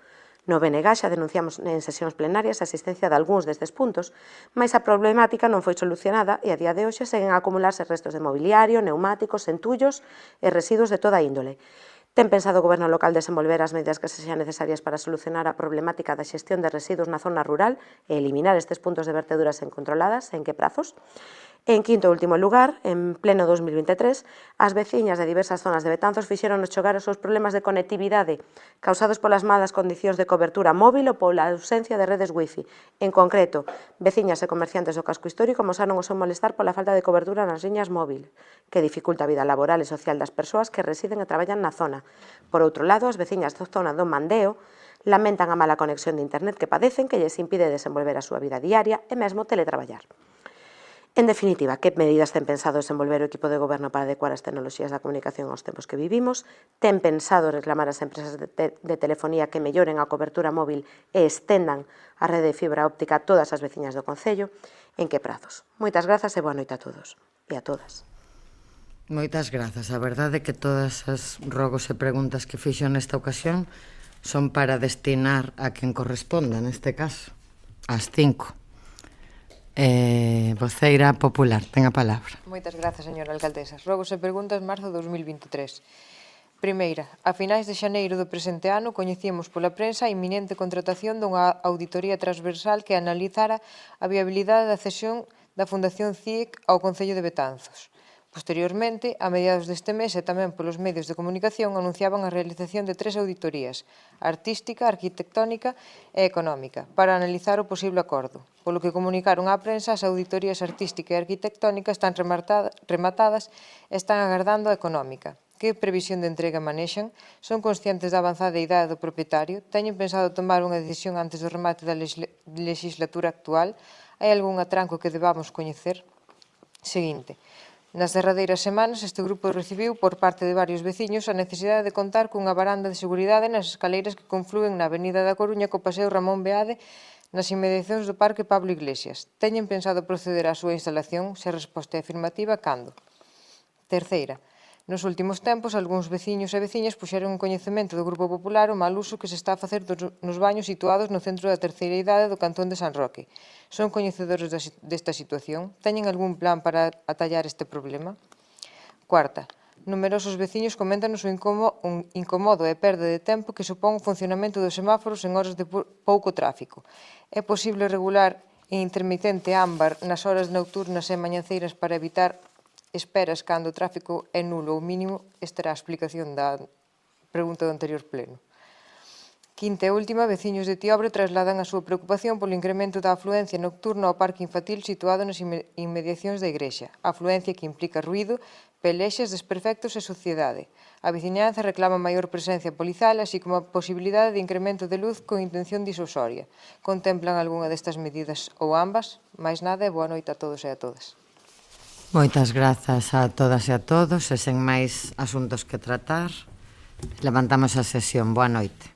S3: No BNG xa denunciamos en sesións plenarias a existencia de algúns destes puntos, mas a problemática non foi solucionada e a día de hoxe seguen a acumularse restos de mobiliario, neumáticos, entullos e residuos de toda índole. Ten pensado o Goberno local desenvolver as medidas que sexan necesarias para solucionar a problemática da xestión de residuos na zona rural e eliminar estes puntos de verteduras incontroladas? En que prazos? En quinto e último lugar, en pleno 2023, as veciñas de diversas zonas de Betanzos fixéronos chogar os seus problemas de conectividade causados polas malas condicións de cobertura móvil ou pola ausencia de redes wifi. En concreto, veciñas e comerciantes do casco histórico mostraron o seu malestar pola falta de cobertura nas liñas móvil, que dificulta a vida laboral e social das persoas que residen e traballan na zona. Por outro lado, as veciñas da zona do Mandeo lamentan a mala conexión de internet que padecen, que lles impide desenvolver a súa vida diaria e mesmo teletraballar. En definitiva, que medidas ten pensado desenvolver o equipo de goberno para adecuar as tecnoloxías da comunicación aos tempos que vivimos? Ten pensado reclamar ás empresas de telefonía que melloren a cobertura móvil e estendan a rede de fibra óptica a todas as veciñas do concello? En que prazos? Moitas grazas e boa noite a todos e a todas.
S1: Moitas grazas. A verdade é que todas as rogos e preguntas que fixo nesta ocasión son para destinar a quen corresponda, neste caso, ás 5. Voceira popular, ten a palabra.
S11: Moitas grazas, señora alcaldesa. Rogos e preguntas, marzo de 2023. Primeira, a finais de xaneiro do presente ano coñecíamos pola prensa a inminente contratación dunha auditoría transversal que analizara a viabilidade da cesión da Fundación CIEC ao Concello de Betanzos. Posteriormente, a mediados deste mes e tamén polos medios de comunicación anunciaban a realización de 3 auditorías, artística, arquitectónica e económica, para analizar o posible acordo. Polo que comunicaron á prensa, as auditorías artística e arquitectónica están rematadas e están agardando a económica. Que previsión de entrega manexan? Son conscientes da avanzada idade do propietario? Teñen pensado tomar unha decisión antes do remate da legislatura actual? Hai algún atranco que debamos coñecer? Seguinte. Nas derradeiras semanas, este grupo recibiu por parte de varios veciños a necesidade de contar cunha varanda de seguridade nas escaleiras que conflúen na Avenida da Coruña co Paseo Ramón Beade nas inmediacións do Parque Pablo Iglesias. Teñen pensado proceder á súa instalación? Se a resposta é afirmativa, cando? Terceira. Nos últimos tempos, algúns veciños e veciñas puxeron en coñecemento do Grupo Popular o mal uso que se está a facer nos baños situados no centro da terceira idade do Cantón de San Roque. Son coñecedores desta situación? Teñen algún plan para atallar este problema? Cuarta. Numerosos veciños coméntanos o incomodo e perda de tempo que supón o funcionamento dos semáforos en horas de pouco tráfico. É posible regular e intermitente ámbar nas horas nocturnas e mañanceiras para evitar esperas cando o tráfico é nulo ou mínimo? Esta era a explicación da pregunta do anterior pleno. Quinta e última, veciños de Tiobre trasladan a súa preocupación polo incremento da afluencia nocturna ao parque infantil situado nas inmediacións da igrexa. Afluencia que implica ruído, pelexas, desperfectos e suciedade. A veciñanza reclama maior presencia policial, así como a posibilidade de incremento de luz con intención disuasoria. Contemplan algunha destas medidas ou ambas? Mais nada e boa noite a todos e a todas.
S1: Moitas grazas a todas e a todos, e sen máis asuntos que tratar, levantamos a sesión. Boa noite.